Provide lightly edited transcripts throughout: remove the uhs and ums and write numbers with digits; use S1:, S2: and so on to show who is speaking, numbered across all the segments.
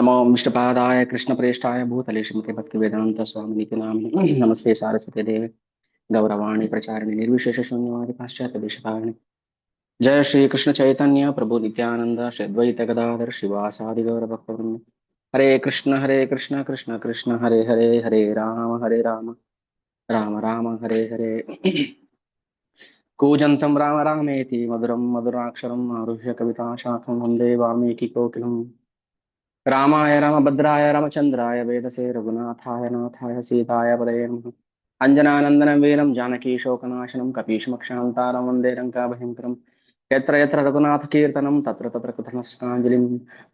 S1: नमो विष्णुपादाय कृष्णप्रेष्ठाय भूतले श्रीमते भक्तिवेदांत स्वामिनिति नामिने नमस्ते सारस्वते देवे गौरवाणी प्रचारिणे निर्विशेष शून्यवादि पाश्चात्य देशतारिणे जय श्री कृष्ण चैतन्य प्रभु नित्यानंद श्री अद्वैत गदाधर शिवासादि गौर भक्तवृंद हरे कृष्ण कृष्ण कृष्ण हरे हरे हरे राम राम राम हरे हरे कूजन्तं राम रामेति मधुरं मधुराक्षरम् आरुह्य कविता शाखं वन्दे वाल्मीकि कोकिलम् रामाय रामभद्राय रामचन्द्राय वेदसे रघुनाथाय नाथाय सीताय पदये नमः अञ्जनानन्दनं वीरं जानकी शोकनाशनं कपीशमक्षान्तारं वन्दे लङ्काभयङ्करम् यत्र यत्र रघुनाथकीर्तनं तत्र तत्र कृतनस्काञ्जलिम्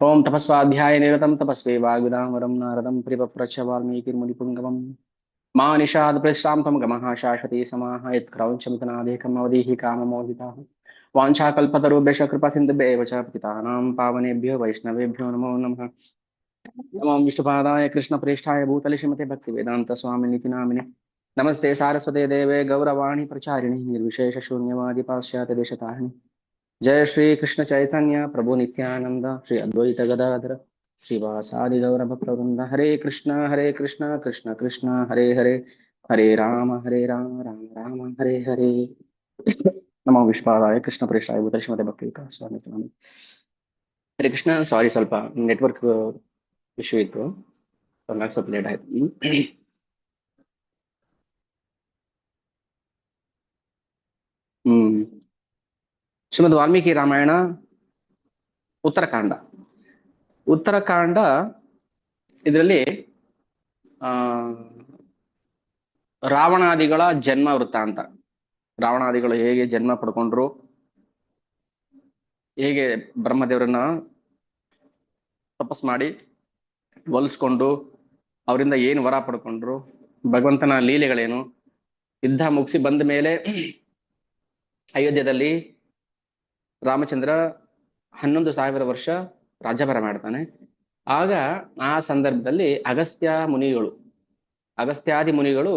S1: ॐ तपस्वाध्याये निरतं तपस्वी वाग्विदामरं नारदं परिपप्रच्छ वाल्मीकिर्मुनिपुङ्गवम् मा निषादपृष्टां गमः शाश्वती समाः यत्क्रौञ्चमितनादेकम् अवधीः काममोहिताः वाञ्छाकल्पतरुभ्यश्च कृपासिन्धुभ्येव च पतितानां पावनेभ्यो वैष्णवेभ्यो नमो नमः नमो विष्णुपादाय कृष्णप्रेष्ठाय भूतले श्रीमते भक्तिवेदान्त स्वामिनिति नामिने नमस्ते सारस्वते देवे गौरवाणी प्रचारिणे निर्विशेष शून्यवादि पाश्चात्य देशतारिणे जय श्री कृष्ण चैतन्य प्रभु नित्यानंद श्री अद्वैत गदाधर श्रीवासादि गौर भक्तवृंद हरे कृष्ण कृष्ण कृष्ण हरे हरे राम राम राम हरे हरे नमो विश्वाय कृष्ण प्रेष्ठाय भूतले श्रीमते भक्ति विकास स्वामिनिति नामिने हरे कृष्ण ಸಾರಿ ಸ್ವಲ್ಪ ನೆಟ್ವರ್ಕ್ ಇಶ್ಯೂ ಇತ್ತು ಹಂಗಾಗಿ ಸ್ವಲ್ಪ ಲೇಟ್ ಆಯ್ತು ಹ್ಮ್ ಶ್ರೀಮದ್ ವಾಲ್ಮೀಕಿ ರಾಮಾಯಣ ಉತ್ತರಕಾಂಡ ಉತ್ತರಕಾಂಡ ಇದರಲ್ಲಿ ಆ ರಾವಣಾದಿಗಳ ಜನ್ಮ ವೃತ್ತಾಂತ ರಾವಣಾದಿಗಳು ಹೇಗೆ ಜನ್ಮ ಪಡ್ಕೊಂಡ್ರು ಹೇಗೆ ಬ್ರಹ್ಮದೇವರನ್ನ ತಪಸ್ ಮಾಡಿ ಒಲಿಸ್ಕೊಂಡು ಅವರಿಂದ ಏನು ವರ ಪಡ್ಕೊಂಡ್ರು ಭಗವಂತನ ಲೀಲೆಗಳೇನು ಯುದ್ಧ ಮುಗಿಸಿ ಬಂದ ಮೇಲೆ ಅಯೋಧ್ಯದಲ್ಲಿ ರಾಮಚಂದ್ರ 11,000 ವರ್ಷ ರಾಜ್ಯಭಾರ ಮಾಡ್ತಾನೆ. ಆಗ ಆ ಸಂದರ್ಭದಲ್ಲಿ ಅಗಸ್ತ್ಯಾದಿ ಮುನಿಗಳು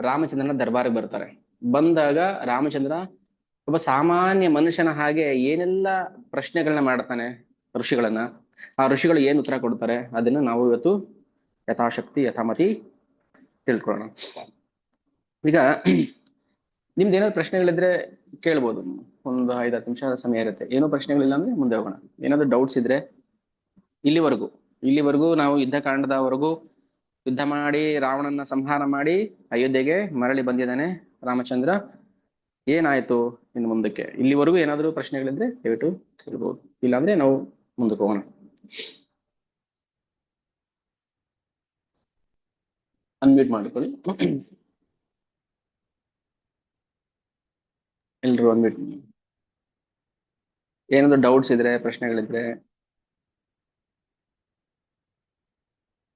S1: ರಾಮಚಂದ್ರನ ದರ್ಬಾರಿಗೆ ಬರ್ತಾರೆ. ಬಂದಾಗ ರಾಮಚಂದ್ರ ಒಬ್ಬ ಸಾಮಾನ್ಯ ಮನುಷ್ಯನ ಹಾಗೆ ಏನೆಲ್ಲ ಪ್ರಶ್ನೆಗಳನ್ನ ಮಾಡ್ತಾನೆ ಋಷಿಗಳನ್ನ. ಆ ಋಷಿಗಳು ಏನು ಉತ್ತರ ಕೊಡ್ತಾರೆ ಅದನ್ನ ನಾವು ಇವತ್ತು ಯಥಾಶಕ್ತಿ ಯಥಾಮತಿ ತಿಳ್ಕೊಳ್ಳೋಣ. ಈಗ ನಿಮ್ದು ಏನಾದ್ರು ಪ್ರಶ್ನೆಗಳಿದ್ರೆ ಕೇಳ್ಬೋದು. ಒಂದು 5-10 ನಿಮಿಷ ಸಮಯ ಇರುತ್ತೆ. ಏನೋ ಪ್ರಶ್ನೆಗಳಿಲ್ಲ ಅಂದ್ರೆ ಮುಂದೆ ಹೋಗೋಣ. ಏನಾದ್ರು ಡೌಟ್ಸ್ ಇದ್ರೆ ಇಲ್ಲಿವರೆಗೂ ನಾವು ಯುದ್ಧಕಾಂಡದವರೆಗೂ ಯುದ್ಧ ಮಾಡಿ ರಾವಣನ ಸಂಹಾರ ಮಾಡಿ ಅಯೋಧ್ಯೆಗೆ ಮರಳಿ ಬಂದಿದ್ದಾನೆ ರಾಮಚಂದ್ರ. ಏನಾಯ್ತು ಇನ್ನು ಮುಂದಕ್ಕೆ? ಇಲ್ಲಿವರೆಗೂ ಏನಾದ್ರು ಪ್ರಶ್ನೆಗಳಿದ್ರೆ ದಯವಿಟ್ಟು ಕೇಳ್ಬೋದು. ಇಲ್ಲಾಂದ್ರೆ ನಾವು ಮುಂದಕ್ಕೆ ಹೋಗೋಣ. ಅನ್ಮ್ಯೂಟ್ ಮಾಡ್ಕೊಳ್ಳಿ ಎಲ್ರು ಅನ್ಮ್ಯೂಟ್. ಏನಾದ್ರು ಡೌಟ್ಸ್ ಇದ್ರೆ ಪ್ರಶ್ನೆಗಳಿದ್ರೆ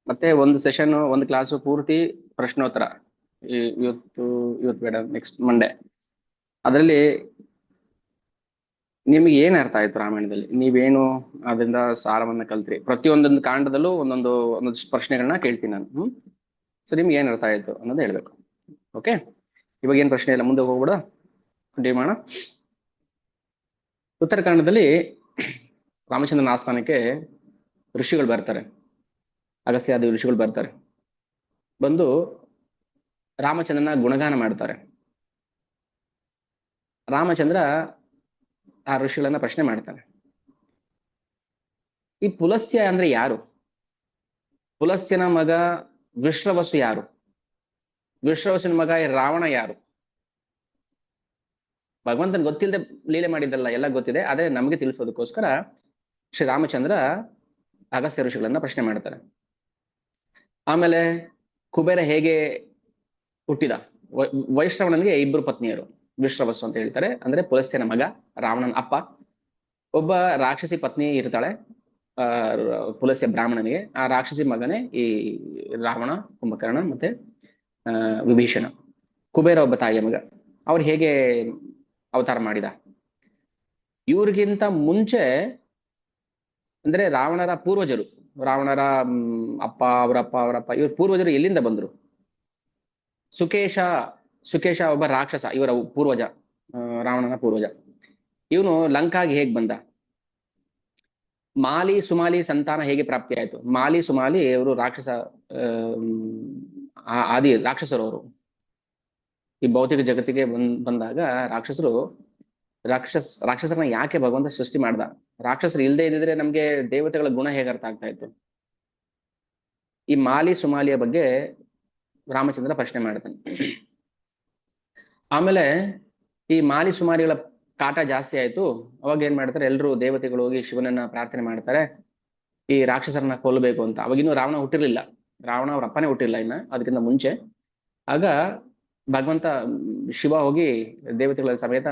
S1: ಮತ್ತೆ ಒಂದು ಸೆಷನ್ ಒಂದು ಕ್ಲಾಸು ಪೂರ್ತಿ ಪ್ರಶ್ನೋತ್ತರ. ಇವತ್ತು ಬೇಡ, ನೆಕ್ಸ್ಟ್ ಮಂಡೇ. ಅದರಲ್ಲಿ ನಿಮ್ಗೆ ಏನ್ ಅರ್ಥ ಆಯ್ತು ರಾಮಾಯಣದಲ್ಲಿ, ನೀವೇನು ಅದರಿಂದ ಸಾರವನ್ನ ಕಲ್ತ್ರಿ? ಪ್ರತಿಯೊಂದೊಂದು ಕಾಂಡದಲ್ಲೂ ಒಂದೊಂದು ಪ್ರಶ್ನೆಗಳನ್ನ ಕೇಳ್ತೀನಿ ನಾನು. ಸೊ ನಿಮ್ಗೆ ಏನ್ ಅರ್ಥ ಆಯ್ತು ಅನ್ನೋದು ಹೇಳ್ಬೇಕು. ಓಕೆ, ಇವಾಗ ಏನ್ ಪ್ರಶ್ನೆ ಇಲ್ಲ, ಮುಂದೆ ಹೋಗ್ಬಿಡ ಕಂಟಿನ್ಯೂ ಮಾಡೋಣ. ಉತ್ತರಕಾಂಡದಲ್ಲಿ ರಾಮಚಂದ್ರನ ಆಸ್ಥಾನಕ್ಕೆ ಋಷಿಗಳು ಬರ್ತಾರೆ, ಅಗಸ್ತ್ಯಾದಿ ಋಷಿಗಳು ಬರ್ತಾರೆ. ಬಂದು ರಾಮಚಂದ್ರನ ಗುಣಗಾನ ಮಾಡ್ತಾರೆ. ರಾಮಚಂದ್ರ ಆ ಋಷಿಗಳನ್ನ ಪ್ರಶ್ನೆ ಮಾಡ್ತಾನೆ, ಈ ಪುಲಸ್ತ್ಯ ಅಂದ್ರೆ ಯಾರು? ಪುಲಸ್ತ್ಯನ ಮಗ ವಿಶ್ರವಸು ಯಾರು? ವಿಶ್ರವಸನ ಮಗ ರಾವಣ ಯಾರು? ಭಗವಂತನ್ ಗೊತ್ತಿಲ್ಲದೆ ಲೀಲೆ ಮಾಡಿದ್ದಲ್ಲ, ಎಲ್ಲ ಗೊತ್ತಿದೆ. ಆದ್ರೆ ನಮಗೆ ತಿಳಿಸೋದಕ್ಕೋಸ್ಕರ ಶ್ರೀರಾಮಚಂದ್ರ ಅಗಸ್ತ್ಯ ಋಷಿಗಳನ್ನ ಪ್ರಶ್ನೆ ಮಾಡ್ತಾರೆ. ಆಮೇಲೆ ಕುಬೇರ ಹೇಗೆ ಹುಟ್ಟಿದ? ವೈಶ್ರವಣನಿಗೆ 2 ಪತ್ನಿಯರು, ವಿಶ್ರವಸು ಅಂತ ಹೇಳ್ತಾರೆ. ಅಂದ್ರೆ ಪುಲಸ್ತ್ಯನ ಮಗ, ರಾವಣನ ಅಪ್ಪ. ಒಬ್ಬ ರಾಕ್ಷಸಿ ಪತ್ನಿ ಇರ್ತಾಳೆ ಪುಲಸ್ತ್ಯ ಬ್ರಾಹ್ಮಣನಿಗೆ. ಆ ರಾಕ್ಷಸಿ ಮಗನೇ ಈ ರಾವಣ, ಕುಂಭಕರ್ಣ ಮತ್ತೆ ವಿಭೀಷಣ. ಕುಬೇರ ಒಬ್ಬ ತಾಯಿಯ ಮಗ. ಅವ್ರು ಹೇಗೆ ಅವತಾರ ಮಾಡಿದ? ಇವ್ರಿಗಿಂತ ಮುಂಚೆ ಅಂದ್ರೆ ರಾವಣರ ಪೂರ್ವಜರು, ರಾವಣರ ಅಪ್ಪ, ಅವರಪ್ಪ ಇವ್ರ ಪೂರ್ವಜರು ಎಲ್ಲಿಂದ ಬಂದ್ರು? ಸುಕೇಶ ಒಬ್ಬ ರಾಕ್ಷಸ, ಇವರ ಪೂರ್ವಜ, ರಾವಣನ ಪೂರ್ವಜ. ಇವನು ಲಂಕಾಗೆ ಹೇಗ್ ಬಂದ? ಮಾಲಿ ಸುಮಾಲಿ ಸಂತಾನ ಹೇಗೆ ಪ್ರಾಪ್ತಿ ಆಯ್ತು? ಮಾಲಿ ಸುಮಾಲಿ ಅವರು ರಾಕ್ಷಸ, ಆದಿ ರಾಕ್ಷಸರು ಅವರು. ಈ ಭೌತಿಕ ಜಗತ್ತಿಗೆ ಬಂದಾಗ ರಾಕ್ಷಸರು, ರಾಕ್ಷಸರನ್ನ ಯಾಕೆ ಭಗವಂತ ಸೃಷ್ಟಿ ಮಾಡ್ದ? ರಾಕ್ಷಸರು ಇಲ್ಲದೆ ಇದ್ದಿದ್ರೆ ನಮ್ಗೆ ದೇವತೆಗಳ ಗುಣ ಹೇಗೆ ಅರ್ಥ ಆಗ್ತಾ ಇತ್ತು? ಈ ಮಾಲಿ ಸುಮಾಲಿಯ ಬಗ್ಗೆ ರಾಮಚಂದ್ರ ಪ್ರಶ್ನೆ ಮಾಡ್ತಾನೆ. ಆಮೇಲೆ ಈ ಮಾಲಿ ಸುಮಾರಿಗಳ ಕಾಟ ಜಾಸ್ತಿ ಆಯ್ತು. ಅವಾಗ ಏನ್ ಮಾಡ್ತಾರೆ, ಎಲ್ರು ದೇವತೆಗಳು ಹೋಗಿ ಶಿವನನ್ನ ಪ್ರಾರ್ಥನೆ ಮಾಡ್ತಾರೆ, ಈ ರಾಕ್ಷಸರನ್ನ ಕೊಲ್ಲಬೇಕು ಅಂತ. ಅವಾಗಿನ್ನೂ ರಾವಣ ಹುಟ್ಟಿರ್ಲಿಲ್ಲ, ರಾವಣ ಅವ್ರ ಅಪ್ಪನೇ ಹುಟ್ಟಿಲ್ಲ ಇನ್ನ, ಅದಕ್ಕಿಂತ ಮುಂಚೆ. ಆಗ ಭಗವಂತ ಶಿವ ಹೋಗಿ ದೇವತೆಗಳ ಸಮೇತ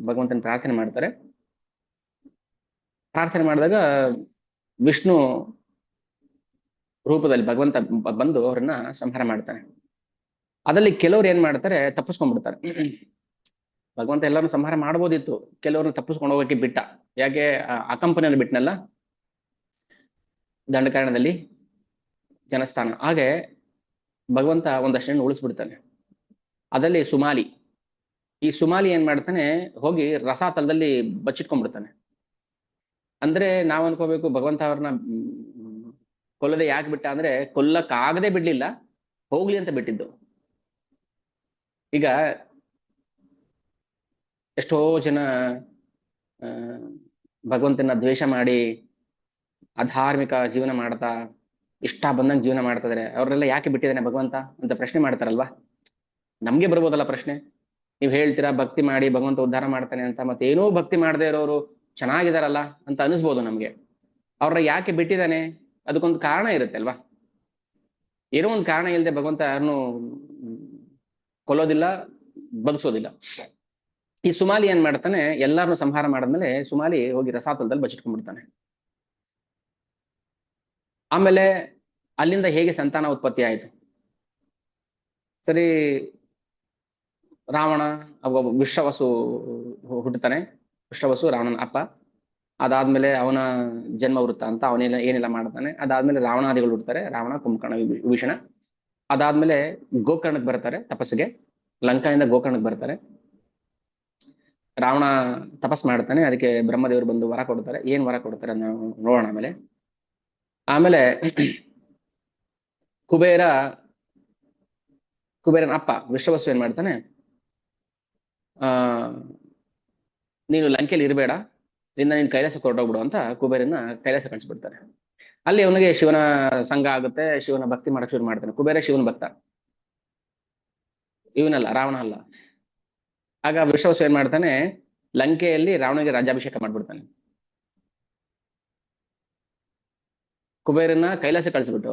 S1: ಭಗವಂತನ ಪ್ರಾರ್ಥನೆ ಮಾಡ್ತಾರೆ. ಪ್ರಾರ್ಥನೆ ಮಾಡಿದಾಗ ವಿಷ್ಣು ರೂಪದಲ್ಲಿ ಭಗವಂತ ಬಂದು ಅವ್ರನ್ನ ಸಂಹಾರ ಮಾಡ್ತಾನೆ. ಅದರಲ್ಲಿ ಕೆಲವ್ರು ಏನ್ ಮಾಡ್ತಾರೆ, ತಪ್ಪಿಸ್ಕೊಂಡ್ಬಿಡ್ತಾರೆ. ಭಗವಂತ ಎಲ್ಲರನ್ನು ಸಂಹಾರ ಮಾಡ್ಬೋದಿತ್ತು, ಕೆಲವ್ರನ್ನ ತಪ್ಪಿಸ್ಕೊಂಡು ಹೋಗಕ್ಕೆ ಬಿಟ್ಟ. ಯಾಕೆ? ಅಕಂಪನಿಯಲ್ಲಿ ಬಿಟ್ನಲ್ಲ, ದಂಡಕಾರಣದಲ್ಲಿ ಜನಸ್ಥಾನ. ಹಾಗೆ ಭಗವಂತ ಒಂದಷ್ಟು ಜನ ಉಳಿಸ್ಬಿಡ್ತಾನೆ. ಅದರಲ್ಲಿ ಸುಮಾಲಿ, ಈ ಸುಮಾಲಿ ಏನ್ ಮಾಡ್ತಾನೆ, ಹೋಗಿ ರಸಾತಲದಲ್ಲಿ ಬಚ್ಚಿಟ್ಕೊಂಡ್ಬಿಡ್ತಾನೆ. ಅಂದ್ರೆ ನಾವ್ ಅನ್ಕೋಬೇಕು ಭಗವಂತ ಅವ್ರನ್ನ ಕೊಲ್ಲದೆ ಯಾಕೆ ಬಿಟ್ಟ ಅಂದ್ರೆ, ಕೊಲ್ಲಕ್ಕಾಗದೆ ಬಿಡ್ಲಿಲ್ಲ, ಹೋಗ್ಲಿ ಅಂತ ಬಿಟ್ಟಿದ್ದು. ಈಗ ಎಷ್ಟೋ ಜನ ಭಗವಂತನ ದ್ವೇಷ ಮಾಡಿ ಅಧಾರ್ಮಿಕ ಜೀವನ ಮಾಡ್ತಾ ಇಷ್ಟ ಬಂದಂಗೆ ಜೀವನ ಮಾಡ್ತಾ ಇದಾರೆ. ಅವ್ರನ್ನೆಲ್ಲ ಯಾಕೆ ಬಿಟ್ಟಿದ್ದಾನೆ ಭಗವಂತ ಅಂತ ಪ್ರಶ್ನೆ ಮಾಡ್ತಾರಲ್ವಾ. ನಮ್ಗೆ ಬರ್ಬೋದಲ್ಲ ಪ್ರಶ್ನೆ. ನೀವ್ ಹೇಳ್ತೀರಾ ಭಕ್ತಿ ಮಾಡಿ ಭಗವಂತ ಉದ್ಧಾರ ಮಾಡ್ತಾನೆ ಅಂತ, ಮತ್ತೆ ಏನೋ ಭಕ್ತಿ ಮಾಡದೇ ಇರೋರು ಚೆನ್ನಾಗಿದಾರಲ್ಲ ಅಂತ ಅನಿಸ್ಬೋದು ನಮ್ಗೆ. ಅವ್ರ ಯಾಕೆ ಬಿಟ್ಟಿದ್ದಾನೆ? ಅದಕ್ಕೊಂದು ಕಾರಣ ಇರುತ್ತೆ ಅಲ್ವಾ. ಏನೋ ಒಂದು ಕಾರಣ ಇಲ್ಲದೆ ಭಗವಂತ ಯಾರನ್ನು ಕೊಲ್ಲೋದಿಲ್ಲ, ಬದುಕಿಸೋದಿಲ್ಲ. ಈ ಸುಮಾಲಿ ಏನ್ ಮಾಡ್ತಾನೆ, ಎಲ್ಲಾರನ್ನು ಸಂಹಾರ ಮಾಡಿದ್ಮೇಲೆ ಸುಮಾಲಿ ಹೋಗಿ ರಸಾತಲದಲ್ಲಿ ಬಚ್ಚಿಟ್ಕೊಂಡ್ಬಿಡ್ತಾನೆ. ಆಮೇಲೆ ಅಲ್ಲಿಂದ ಹೇಗೆ ಸಂತಾನ ಉತ್ಪತ್ತಿ ಆಯಿತು? ಸರಿ, ರಾವಣ ವಿಶ್ವವಸು ಹುಟ್ಟುತ್ತಾನೆ. ವಿಶ್ವವಸು ರಾವಣನ ಅಪ್ಪ. ಅದಾದ್ಮೇಲೆ ಅವನ ಜನ್ಮ ವೃತ್ತ ಅಂತ ಅವನೆಲ್ಲ ಏನೆಲ್ಲ ಮಾಡ್ತಾನೆ. ಅದಾದ್ಮೇಲೆ ರಾವಣಾದಿಗಳು ಹುಡ್ತಾರೆ, ರಾವಣ, ಕುಂಭಕರ್ಣ, ವಿಭೀಷಣ. ಅದಾದ್ಮೇಲೆ ಗೋಕರ್ಣಕ್ಕೆ ಬರ್ತಾರೆ ತಪಸ್ಸಿಗೆ, ಲಂಕಾಯಿಂದ ಗೋಕರ್ಣಕ್ಕೆ ಬರ್ತಾರೆ. ರಾವಣ ತಪಸ್ ಮಾಡ್ತಾನೆ, ಅದಕ್ಕೆ ಬ್ರಹ್ಮದೇವರು ಬಂದು ವರ ಕೊಡ್ತಾರೆ. ಏನ್ ವರ ಕೊಡ್ತಾರೆ ನಾವು ನೋಡೋಣ ಆಮೇಲೆ. ಆಮೇಲೆ ಕುಬೇರನ ಅಪ್ಪ ವಿಶ್ವವಸು ಏನ್ ಮಾಡ್ತಾನೆ, ನೀನು ಲಂಕೆಯಲ್ಲಿ ಇರಬೇಡ, ನಿನ್ನ ನೀನು ಕೈಲಾಸಕ್ಕೆ ಹೊರಟೋಗ್ಬಿಡು ಅಂತ ಕುಬೇರನ ಕೈಲಾಸ ಕಳಿಸ್ಬಿಡ್ತಾರೆ. ಅಲ್ಲಿ ಅವನಿಗೆ ಶಿವನ ಸಂಘ ಆಗುತ್ತೆ, ಶಿವನ ಭಕ್ತಿ ಮಾಡಕ್ ಶುರು ಮಾಡ್ತಾನೆ. ಕುಬೇರ ಶಿವನ ಭಕ್ತ, ಇವನಲ್ಲ, ರಾವಣ ಅಲ್ಲ. ಆಗ ವಿಶ್ವವಸು ಏನ್ ಮಾಡ್ತಾನೆ, ಲಂಕೆಯಲ್ಲಿ ರಾವಣನಿಗೆ ರಾಜ್ಯಾಭಿಷೇಕ ಮಾಡ್ಬಿಡ್ತಾನೆ. ಕುಬೇರನ ಕೈಲಾಸ ಕಳಿಸ್ಬಿಟ್ಟು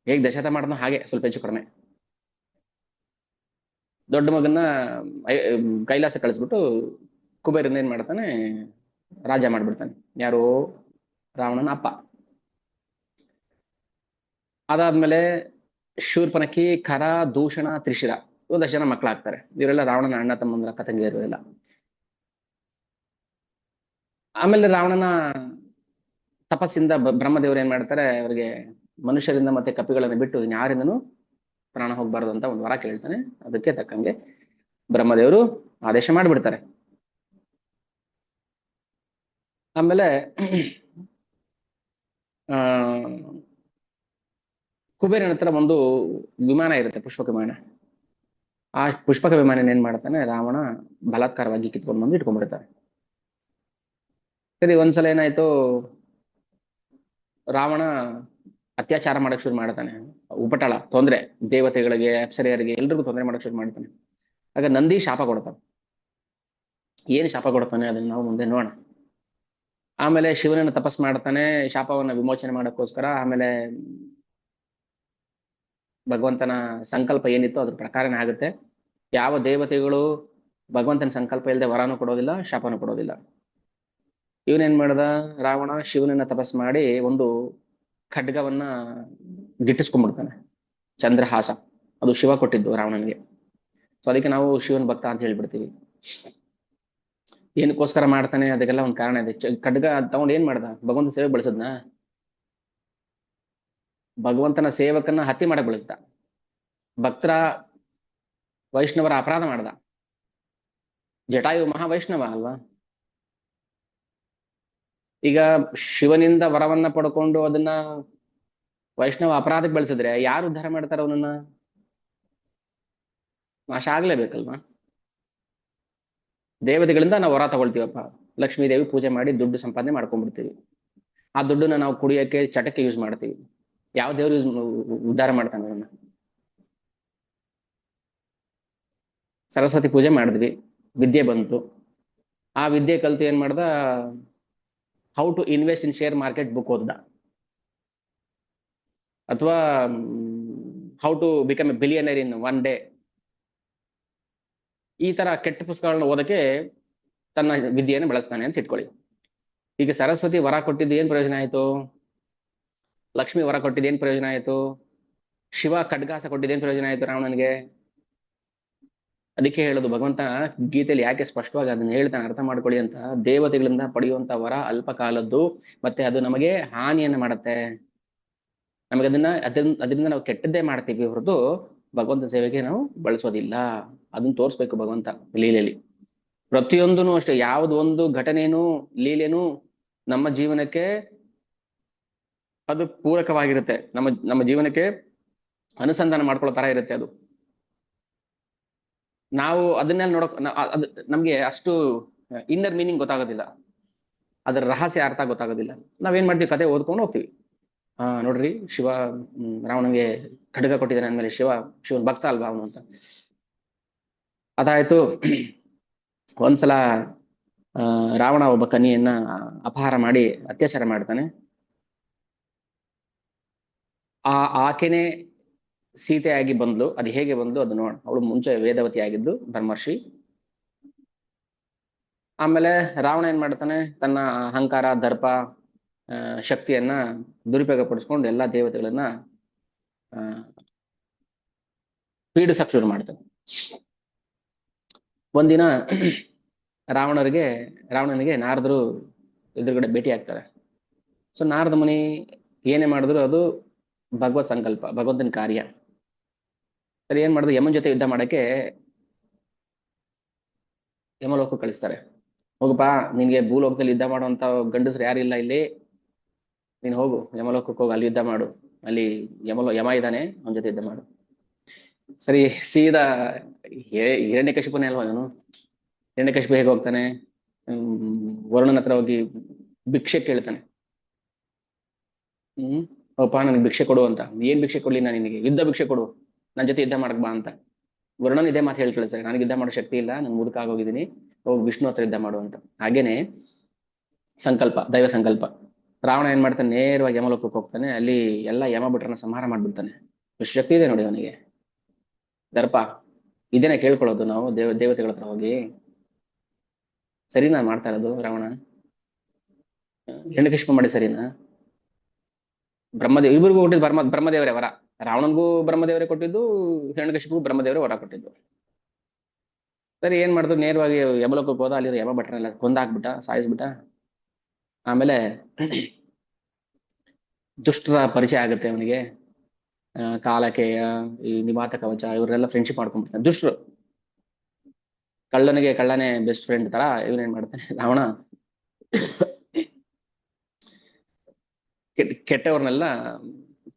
S1: ಹೇಗೆ ದಶರಥ ಮಾಡ್ದೋ ಹಾಗೆ ಸ್ವಲ್ಪ ಹೆಚ್ಚು ಕಡಿಮೆ ದೊಡ್ಡ ಮಗನ್ನ ಕೈಲಾಸ ಕಳಿಸ್ಬಿಟ್ಟು ಕುಬೇರನ ಏನ್ ಮಾಡ್ತಾನೆ, ರಾಜ ಮಾಡ್ಬಿಡ್ತಾನೆ. ಯಾರು? ರಾವಣನ ಅಪ್ಪ. ಅದಾದ್ಮೇಲೆ ಶೂರ್ಪನಖಿ, ಖರ, ದೂಷಣ, ತ್ರಿಶಿರ, ಒಂದಷ್ಟು ಜನ ಮಕ್ಕಳಾಗ್ತಾರೆ. ಇವರೆಲ್ಲ ರಾವಣನ ಅಣ್ಣ ತಮ್ಮಂದ್ರ ಕಥಂಗಿಯರು ಎಲ್ಲ. ಆಮೇಲೆ ರಾವಣನ ತಪಸ್ಸಿಂದ ಬ್ರಹ್ಮದೇವರು ಏನ್ ಮಾಡ್ತಾರೆ, ಅವರಿಗೆ ಮನುಷ್ಯರಿಂದ ಮತ್ತೆ ಕಪಿಗಳನ್ನು ಬಿಟ್ಟು ಯಾರಿಂದನೂ ಪ್ರಾಣ ಹೋಗ್ಬಾರ್ದು ಅಂತ ಒಂದು ವರ ಕೇಳ್ತಾನೆ. ಅದಕ್ಕೆ ತಕ್ಕಂಗೆ ಬ್ರಹ್ಮದೇವರು ಆದೇಶ ಮಾಡಿಬಿಡ್ತಾರೆ. ಆಮೇಲೆ ಕುಬೇರನ ಹತ್ರ ಒಂದು ವಿಮಾನ ಇರುತ್ತೆ, ಪುಷ್ಪಕ ವಿಮಾನ. ಆ ಪುಷ್ಪಕ ವಿಮಾನ ಏನ್ ಮಾಡ್ತಾನೆ, ರಾವಣ ಬಲಾತ್ಕಾರವಾಗಿ ಕಿತ್ಕೊಂಡು ಬಂದು ಇಟ್ಕೊಂಡ್ಬಿಡ್ತಾರೆ. ಸರಿ, ಒಂದ್ಸಲ ಏನಾಯ್ತು, ರಾವಣ ಅತ್ಯಾಚಾರ ಮಾಡಕ್ ಶುರು ಮಾಡ್ತಾನೆ. ಉಪಟಳ, ತೊಂದ್ರೆ, ದೇವತೆಗಳಿಗೆ, ಅಪ್ಸರೆಯರಿಗೆ, ಎಲ್ರಿಗೂ ತೊಂದರೆ ಮಾಡಕ್ ಶುರು ಮಾಡ್ತಾನೆ. ಆಗ ನಂದಿ ಶಾಪ ಕೊಡ್ತಾನೆ. ಏನ್ ಶಾಪ ಕೊಡ್ತಾನೆ ಅದನ್ನ ನಾವು ಮುಂದೆ ನೋಡೋಣ. ಆಮೇಲೆ ಶಿವನನ್ನ ತಪಸ್ ಮಾಡ್ತಾನೆ ಶಾಪವನ್ನ ವಿಮೋಚನೆ ಮಾಡಕ್ಕೋಸ್ಕರ. ಆಮೇಲೆ ಭಗವಂತನ ಸಂಕಲ್ಪ ಏನಿತ್ತು ಅದ್ರ ಪ್ರಕಾರನೇ ಆಗುತ್ತೆ. ಯಾವ ದೇವತೆಗಳು ಭಗವಂತನ ಸಂಕಲ್ಪ ಇಲ್ಲದೆ ವರನೂ ಕೊಡೋದಿಲ್ಲ, ಶಾಪನೂ ಕೊಡೋದಿಲ್ಲ. ಇವನೇನ್ ಮಾಡ್ದ, ರಾವಣ ಶಿವನನ್ನ ತಪಸ್ ಮಾಡಿ ಒಂದು ಖಡ್ಗವನ್ನ ಗಿಟ್ಟಿಸ್ಕೊಂಡ್ಬಿಡ್ತಾನೆ, ಚಂದ್ರಹಾಸ. ಅದು ಶಿವ ಕೊಟ್ಟಿದ್ದು ರಾವಣನಿಗೆ. ಸೊ ಅದಕ್ಕೆ ನಾವು ಶಿವನ ಭಕ್ತ ಅಂತ ಹೇಳ್ಬಿಡ್ತೀವಿ. ಏನಕ್ಕೋಸ್ಕರ ಮಾಡ್ತಾನೆ ಅದಕ್ಕೆಲ್ಲ ಒಂದು ಕಾರಣ ಇದೆ. ಖಡ್ಗ ತಗೊಂಡು ಏನ್ ಮಾಡ್ದ, ಭಗವಂತ ಸೇವೆ ಬಳಸದ್ನ? ಭಗವಂತನ ಸೇವಕನ್ನ ಹತ್ಯೆ ಮಾಡಕ್ ಬಳಸ್ದ. ಭಕ್ತರ, ವೈಷ್ಣವರ ಅಪರಾಧ ಮಾಡ್ದ. ಜಟಾಯು ಮಹಾ ವೈಷ್ಣವ ಅಲ್ವಾ. ಈಗ ಶಿವನಿಂದ ವರವನ್ನ ಪಡ್ಕೊಂಡು ಅದನ್ನ ವೈಷ್ಣವ ಅಪರಾಧಕ್ಕೆ ಬಳಸಿದ್ರೆ ಯಾರು ಉದ್ಧಾರ ಮಾಡ್ತಾರ ಅವನನ್ನ? ನಾಶ ಆಗ್ಲೇಬೇಕಲ್ವಾ? ದೇವತೆಗಳಿಂದ ನಾವು ವರ ತಗೊಳ್ತೀವಪ್ಪ, ಲಕ್ಷ್ಮೀ ದೇವಿ ಪೂಜೆ ಮಾಡಿ ದುಡ್ಡು ಸಂಪಾದನೆ ಮಾಡ್ಕೊಂಡ್ಬಿಡ್ತೀವಿ. ಆ ದುಡ್ಡನ್ನ ನಾವು ಕುಡಿಯಕ್ಕೆ ಚಟಕ್ಕೆ ಯೂಸ್ ಮಾಡ್ತೀವಿ. ಯಾವ ದೇವ್ರು ಉದ್ಧಾರ ಮಾಡ್ತಾನೆ ಅವನ್ನ? ಸರಸ್ವತಿ ಪೂಜೆ ಮಾಡಿದ್ವಿ, ವಿದ್ಯೆ ಬಂತು. ಆ ವಿದ್ಯೆ ಕಲ್ತು ಏನ್ ಮಾಡ್ದ? How to invest in share market book ಓದ್ದ, ಅಥವಾ how to become a billionaire in one day, ಈ ತರ ಕೆಟ್ಟ ಪುಸ್ತಕಗಳನ್ನ ಓದಕ್ಕೆ ತನ್ನ ವಿದ್ಯೆಯನ್ನು ಬಳಸ್ತಾನೆ ಅಂತ ಇಟ್ಕೊಳ್ಳಿ. ಈಗ ಸರಸ್ವತಿ ವರ ಕೊಟ್ಟಿದ್ದು ಏನ್ ಪ್ರಯೋಜನ ಆಯ್ತು? ಲಕ್ಷ್ಮಿ ವರ ಕೊಟ್ಟಿದ್ದು ಏನ್ ಪ್ರಯೋಜನ ಆಯ್ತು? ಶಿವ ಖಡ್ಗಾಸ ಕೊಟ್ಟಿದ್ದು ಏನ್ ಪ್ರಯೋಜನ ಆಯ್ತು ರಾವಣನಿಗೆ? ಅದಕ್ಕೆ ಹೇಳೋದು ಭಗವಂತ ಗೀತೆಯಲ್ಲಿ ಯಾಕೆ ಸ್ಪಷ್ಟವಾಗಿ ಅದನ್ನ ಹೇಳ್ತಾನೆ, ಅರ್ಥ ಮಾಡ್ಕೊಳ್ಳಿ ಅಂತ. ದೇವತೆಗಳಿಂದ ಪಡೆಯುವಂತ ವರ ಅಲ್ಪ ಕಾಲದ್ದು, ಮತ್ತೆ ಅದು ನಮಗೆ ಹಾನಿಯನ್ನ ಮಾಡುತ್ತೆ. ನಮಗೆ ಅದರಿಂದ ನಾವು ಕೆಟ್ಟದ್ದೇ ಮಾಡ್ತೀವಿ ಹೊರತು ಭಗವಂತ ಸೇವೆಗೆ ನಾವು ಬಳಸೋದಿಲ್ಲ. ಅದನ್ನ ತೋರಿಸ್ಬೇಕು ಭಗವಂತ ಲೀಲೆಯಲ್ಲಿ. ಪ್ರತಿಯೊಂದೂ ಅಷ್ಟೇ, ಯಾವ್ದು ಒಂದು ಘಟನೆನೂ ಲೀಲೆನೂ ನಮ್ಮ ಜೀವನಕ್ಕೆ ಅದು ಪೂರಕವಾಗಿರುತ್ತೆ, ನಮ್ಮ ಜೀವನಕ್ಕೆ ಅನುಸಂಧಾನ ಮಾಡ್ಕೊಳ್ಳೋ ತರ ಇರುತ್ತೆ ಅದು. ನಾವು ಅದನ್ನೆಲ್ಲ ನೋಡಕ್ ಅದು ನಮ್ಗೆ ಅಷ್ಟು ಇನ್ನರ್ ಮೀನಿಂಗ್ ಗೊತ್ತಾಗೋದಿಲ್ಲ, ಅದರ ರಹಸ್ಯ ಅರ್ಥ ಗೊತ್ತಾಗೋದಿಲ್ಲ. ನಾವೇನ್ ಮಾಡ್ತೀವಿ, ಕತೆ ಓದ್ಕೊಂಡು ಹೋಗ್ತೀವಿ. ನೋಡ್ರಿ ಶಿವ ರಾವಣನಿಗೆ ಖಡ್ಗ ಕೊಟ್ಟಿದ್ದಾನೆ ಅಂದ್ಮೇಲೆ ಶಿವನ್ ಭಕ್ತ ಅಲ್ವಾ ಅವನು ಅಂತ. ಅದಾಯ್ತು. ಒಂದ್ಸಲ ರಾವಣ ಒಬ್ಬ ಕನ್ಯೆಯನ್ನ ಅಪಹಾರ ಮಾಡಿ ಅತ್ಯಾಚಾರ ಮಾಡ್ತಾನೆ. ಆಕೆನೆ ಸೀತೆಯಾಗಿ ಬಂದ್ಲು. ಅದು ಹೇಗೆ ಬಂದ್ಲು ಅದು ನೋಡ. ಅವಳು ಮುಂಚೆ ವೇದವತಿ ಆಗಿದ್ದು, ಬ್ರಹ್ಮರ್ಷಿ. ಆಮೇಲೆ ರಾವಣ ಏನ್ ಮಾಡ್ತಾನೆ, ತನ್ನ ಅಹಂಕಾರ, ದರ್ಪ, ಶಕ್ತಿಯನ್ನ ದುರುಪಯೋಗ ಪಡಿಸ್ಕೊಂಡು ಎಲ್ಲಾ ದೇವತೆಗಳನ್ನ ಪೀಡಿಸಕ್ ಶುರು ಮಾಡ್ತಾನೆ. ಒಂದಿನ ರಾವಣನಿಗೆ ನಾರದರು ಎದುರುಗಡೆ ಭೇಟಿ ಆಗ್ತಾರೆ. ಸೊ ನಾರದ ಮುನಿ ಏನೇ ಮಾಡಿದ್ರು ಅದು ಭಗವತ್ ಸಂಕಲ್ಪ, ಭಗವಂತನ ಕಾರ್ಯ. ಸರಿ, ಏನ್ ಮಾಡಿದ್ರು, ಯಮನ್ ಜೊತೆ ಯುದ್ಧ ಮಾಡಕ್ಕೆ ಯಮಲೋಕ ಕಳಿಸ್ತಾರೆ. ಹೋಗಪ್ಪ, ನಿನ್ಗೆ ಭೂಲೋಕದಲ್ಲಿ ಯುದ್ಧ ಮಾಡುವಂತ ಗಂಡಸ್ರು ಯಾರಿಲ್ಲ ಇಲ್ಲಿ, ನೀನ್ ಹೋಗು ಯಮಲೋಕಕ್ಕೆ ಹೋಗು, ಅಲ್ಲಿ ಯುದ್ಧ ಮಾಡು, ಅಲ್ಲಿ ಯಮ ಇದ್ದಾನೆ, ಅವನ ಜೊತೆ ಯುದ್ಧ ಮಾಡು. ಸರಿ, ಸೀದಾ ಹಿರಣ್ಯಕಶಿಪುನೇ ಅಲ್ವಾ ಇವನು. ಹಿರಣ್ಯಕಶಿಪು ಹೇಗೆ ಹೋಗ್ತಾನೆ, ವರುಣನ ಹತ್ರ ಹೋಗಿ ಭಿಕ್ಷೆ ಕೇಳ್ತಾನೆ. ಅಪ್ಪ ನನಗೆ ಭಿಕ್ಷೆ ಕೊಡು ಅಂತ. ಏನ್ ಭಿಕ್ಷೆ ಕೊಡ್ಲಿ ನಾನು ನಿನಗೆ? ಯುದ್ಧ ಭಿಕ್ಷೆ ಕೊಡು, ನನ್ನ ಜೊತೆ ಯುದ್ಧ ಮಾಡಕ್ ಬಾ ಅಂತ. ವರುಣನ್ ಇದೇ ಮಾತು ಹೇಳಿ ಕಳಿಸ್ತಾರೆ, ನನಗೆ ಯುದ್ಧ ಮಾಡೋ ಶಕ್ತಿ ಇಲ್ಲ, ನಾನು ಮುದುಕ ಆಗೋಗಿದ್ದೀನಿ, ಹೋಗಿ ವಿಷ್ಣು ಹತ್ರ ಯುದ್ಧ ಮಾಡು ಅಂತ. ಹಾಗೇನೆ ಸಂಕಲ್ಪ, ದೈವ ಸಂಕಲ್ಪ. ರಾವಣ ಏನ್ ಮಾಡ್ತಾನೆ, ನೇರವಾಗಿ ಯಮಲೋಕಕ್ಕೆ ಹೋಗ್ತಾನೆ. ಅಲ್ಲಿ ಎಲ್ಲ ಯಮ ಭಟ್ರನ್ನ ಸಂಹಾರ ಮಾಡ್ಬಿಡ್ತಾನೆ. ಎಷ್ಟು ಶಕ್ತಿ ಇದೆ ನೋಡಿ ಅವನಿಗೆ, ದರ್ಪ. ಇದೇನೆ ಕೇಳ್ಕೊಳ್ಳೋದು ನಾವು ದೇವತೆಗಳ ಹತ್ರ ಹೋಗಿ? ಸರಿನಾ ಮಾಡ್ತಾ ಇರೋದು ರಾವಣ? ಹಿರಣ್ಯಕಶಿಪು ಮಾಡಿ ಸರಿನಾ? ಬ್ರಹ್ಮದೇವ್ ಇಬ್ಬರಿಗೂ ಕೊಟ್ಟಿದ್ದು ಬ್ರಹ್ಮದೇವರೇ ವರ. ರಾವಣನ್ಗೂ ಬ್ರಹ್ಮದೇವರೇ ಕೊಟ್ಟಿದ್ದು, ಹಿರಣ್ಯಕಶಿಪುಗೂ ಬ್ರಹ್ಮದೇವರೇ ವರ ಕೊಟ್ಟಿದ್ದು. ಸರಿ, ಏನ್ ಮಾಡಿದ್ರು, ನೇರವಾಗಿ ಯಮಲೋಕಕ್ಕೆ ಹೋದ. ಅಲ್ಲಿ ಯಮ ಭಟ್ರನ್ನೆಲ್ಲ ಕೊಂದಾಕ್ಬಿಟ್ಟ, ಸಾಯಿಸ್ಬಿಟ್ಟ. ಆಮೇಲೆ ದುಷ್ಟರ ಪರಿಚಯ ಆಗುತ್ತೆ ಅವನಿಗೆ. ಕಾಲಕೇಯ, ಈ ನಿವಾತ ಕವಚ, ಇವರೆಲ್ಲ ಫ್ರೆಂಡ್ಶಿಪ್ ಮಾಡ್ಕೊಂಡ್ಬಿಡ್ತಾನೆ. ದುಷ್ಟರು, ಕಳ್ಳನಿಗೆ ಕಳ್ಳನೇ ಬೆಸ್ಟ್ ಫ್ರೆಂಡ್ ತರ ಇವನೇನ್ ಮಾಡ್ತಾನೆ ರಾವಣ, ಕೆಟ್ಟವ್ರನ್ನೆಲ್ಲ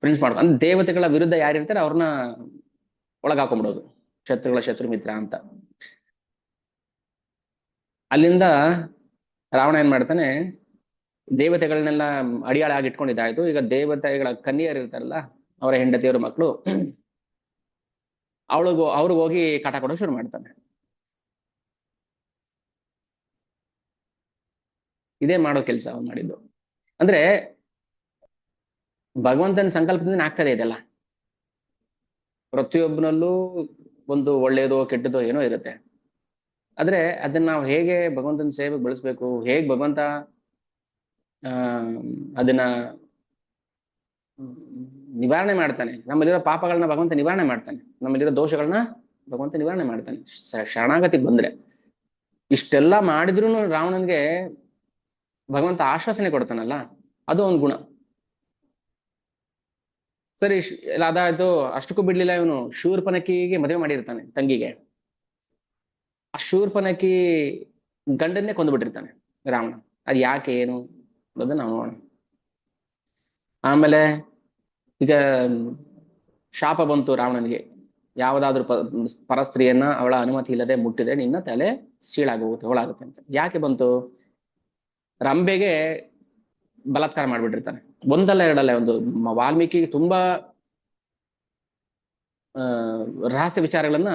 S1: ಫ್ರೆಂಡ್ಸ್ ಮಾಡ್ಕೊ. ಅಂದ್ರೆ ದೇವತೆಗಳ ವಿರುದ್ಧ ಯಾರಿರ್ತಾರೆ ಅವ್ರನ್ನ ಒಳಗಾಕೊಂಡ್ಬಿಡೋದು, ಶತ್ರುಗಳ ಶತ್ರು ಮಿತ್ರ ಅಂತ. ಅಲ್ಲಿಂದ ರಾವಣ ಏನ್ ಮಾಡ್ತಾನೆ, ದೇವತೆಗಳನ್ನೆಲ್ಲ ಅಡಿಯಾಳ ಆಗಿ ಇಟ್ಕೊಂಡಿದ್ದಾಯ್ತು. ಈಗ ದೇವತೆಗಳ ಕನ್ಯರು ಇರ್ತಾರಲ್ಲ, ಅವರ ಹೆಂಡತಿಯವರು, ಮಕ್ಕಳು, ಅವ್ರಿಗೆ ಹೋಗಿ ಕಾಟ ಕೊಡೋಕೆ ಶುರು ಮಾಡ್ತಾನೆ. ಇದೇ ಮಾಡೋ ಕೆಲಸ ಅವ್ನು ಮಾಡಿದ್ದು. ಅಂದ್ರೆ ಭಗವಂತನ ಸಂಕಲ್ಪದಿಂದ ಆಗ್ತದೆ ಇದೆಲ್ಲ. ಪ್ರತಿಯೊಬ್ಬನಲ್ಲೂ ಒಂದು ಒಳ್ಳೆಯದೋ ಕೆಟ್ಟದೋ ಏನೋ ಇರುತ್ತೆ. ಆದ್ರೆ ಅದನ್ನ ನಾವು ಹೇಗೆ ಭಗವಂತನ ಸೇವೆಗೆ ಬಳಸ್ಬೇಕು, ಹೇಗೆ ಭಗವಂತ ಅದನ್ನ ನಿವಾರಣೆ ಮಾಡ್ತಾನೆ, ನಮ್ಮಲ್ಲಿರೋ ಪಾಪಗಳನ್ನ ಭಗವಂತ ನಿವಾರಣೆ ಮಾಡ್ತಾನೆ, ನಮ್ಮಲ್ಲಿರೋ ದೋಷಗಳನ್ನ ಭಗವಂತ ನಿವಾರಣೆ ಮಾಡ್ತಾನೆ ಶರಣಾಗತಿಗೆ ಬಂದ್ರೆ. ಇಷ್ಟೆಲ್ಲ ಮಾಡಿದ್ರು ರಾವಣನ್ಗೆ ಭಗವಂತ ಆಶ್ವಾಸನೆ ಕೊಡ್ತಾನಲ್ಲ, ಅದು ಒಂದು ಗುಣ. ಸರಿ, ಎಲ್ಲ ಅದಾಯ್ತು. ಅಷ್ಟಕ್ಕೂ ಬಿಡ್ಲಿಲ್ಲ ಇವನು, ಶೂರ್ಪನಖಿಗೆ ಮದುವೆ ಮಾಡಿರ್ತಾನೆ ತಂಗಿಗೆ. ಆ ಶೂರ್ಪನಖಿ ಗಂಡನ್ನೇ ಕೊಂದುಬಿಟ್ಟಿರ್ತಾನೆ ರಾವಣ. ಅದು ಯಾಕೆ ಏನು ಅದನ್ನ ನಾವು ನೋಡೋಣ. ಆಮೇಲೆ ಈಗ ಶಾಪ ಬಂತು ರಾವಣನಿಗೆ, ಯಾವುದಾದ್ರೂ ಪರಸ್ತ್ರೀಯನ್ನ ಅವಳ ಅನುಮತಿ ಇಲ್ಲದೆ ಮುಟ್ಟಿದ್ರೆ ನಿನ್ನ ತಲೆ ಸೀಳಾಗೋಗುತ್ತೆ, ಹೋಳಾಗುತ್ತೆ ಅಂತ. ಯಾಕೆ ಬಂತು? ರಂಬೆಗೆ ಬಲಾತ್ಕಾರ ಮಾಡ್ಬಿಟ್ಟಿರ್ತಾನೆ. ಒಂದಲ್ಲ ಎರಡಲ್ಲ, ಒಂದು ವಾಲ್ಮೀಕಿ ತುಂಬಾ ರಹಸ್ಯ ವಿಚಾರಗಳನ್ನ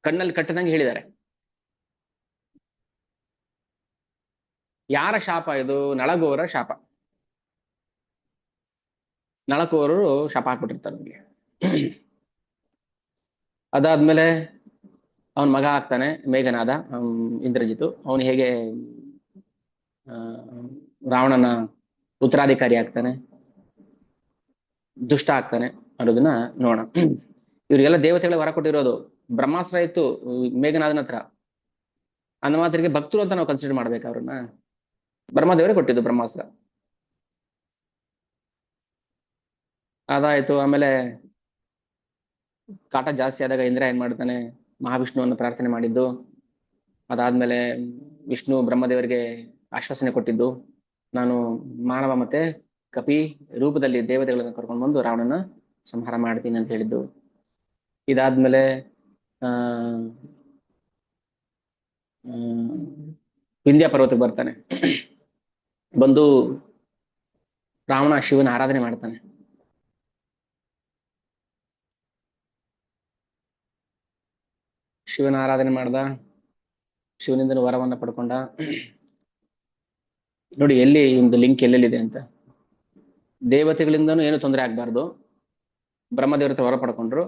S1: ಕಣ್ಣಲ್ಲಿ ಕಟ್ಟದಂಗೆ ಹೇಳಿದ್ದಾರೆ. ಯಾರ ಶಾಪ ಇದು? ನಳಗೋರ ಶಾಪ. ನಳಕೋರರು ಶಾಪ ಹಾಕ್ಬಿಟ್ಟಿರ್ತಾರೆ ನಮಗೆ. ಅದಾದ್ಮೇಲೆ ಅವನ ಮಗ ಆಗ್ತಾನೆ ಮೇಘನಾದ, ಇಂದ್ರಜಿತು. ಅವನು ಹೇಗೆ ರಾವಣನ ಉತ್ತರಾಧಿಕಾರಿ ಆಗ್ತಾನೆ, ದುಷ್ಟ ಆಗ್ತಾನೆ ಅನ್ನೋದನ್ನ ನೋಡೋಣ. ಇವರಿಗೆಲ್ಲ ದೇವತೆಗಳ ವರ ಕೊಟ್ಟಿರೋದು. ಬ್ರಹ್ಮಾಸ್ತ್ರ ಇತ್ತು ಮೇಘನಾದನ ಹತ್ರ, ಅಂದ ಮಾತ್ರಕ್ಕೆ ಭಕ್ತರು ಅಂತ ನಾವು ಕನ್ಸಿಡರ್ ಮಾಡ್ಬೇಕು ಅವ್ರನ್ನ. ಬ್ರಹ್ಮದೇವರೇ ಕೊಟ್ಟಿದ್ದು ಬ್ರಹ್ಮಾಸ್ತ್ರ. ಅದಾಯ್ತು. ಆಮೇಲೆ ಕಾಟ ಜಾಸ್ತಿ ಆದಾಗ ಇಂದ್ರ ಏನ್ ಮಾಡ್ತಾನೆ? ಮಹಾವಿಷ್ಣುವನ್ನು ಪ್ರಾರ್ಥನೆ ಮಾಡಿದ್ದು. ಅದಾದ್ಮೇಲೆ ವಿಷ್ಣು ಬ್ರಹ್ಮದೇವರಿಗೆ ಆಶ್ವಾಸನೆ ಕೊಟ್ಟಿದ್ದು, ನಾನು ಮಾನವ ಮತ್ತೆ ಕಪಿ ರೂಪದಲ್ಲಿ ದೇವತೆಗಳನ್ನು ಕರ್ಕೊಂಡು ಬಂದು ರಾವಣನ ಸಂಹಾರ ಮಾಡ್ತೀನಿ ಅಂತ ಹೇಳಿದ್ದು. ಇದಾದ್ಮೇಲೆ ವಿಂಧ್ಯ ಪರ್ವತಕ್ಕೆ ಬರ್ತಾನೆ. ಬಂದು ರಾವಣ ಶಿವನ ಆರಾಧನೆ ಮಾಡ್ತಾನೆ. ಶಿವನ ಆರಾಧನೆ ಮಾಡ್ದ, ಶಿವನಿಂದ ವರವನ್ನ ಪಡ್ಕೊಂಡ. ನೋಡಿ ಎಲ್ಲಿ ಒಂದು ಲಿಂಕ್ ಎಲ್ಲೆಲ್ಲಿದೆ ಅಂತ. ದೇವತೆಗಳಿಂದನೂ ಏನು ತೊಂದರೆ ಆಗ್ಬಾರ್ದು, ಬ್ರಹ್ಮದೇವರ ಹತ್ರ ವರ ಪಡ್ಕೊಂಡ್ರು.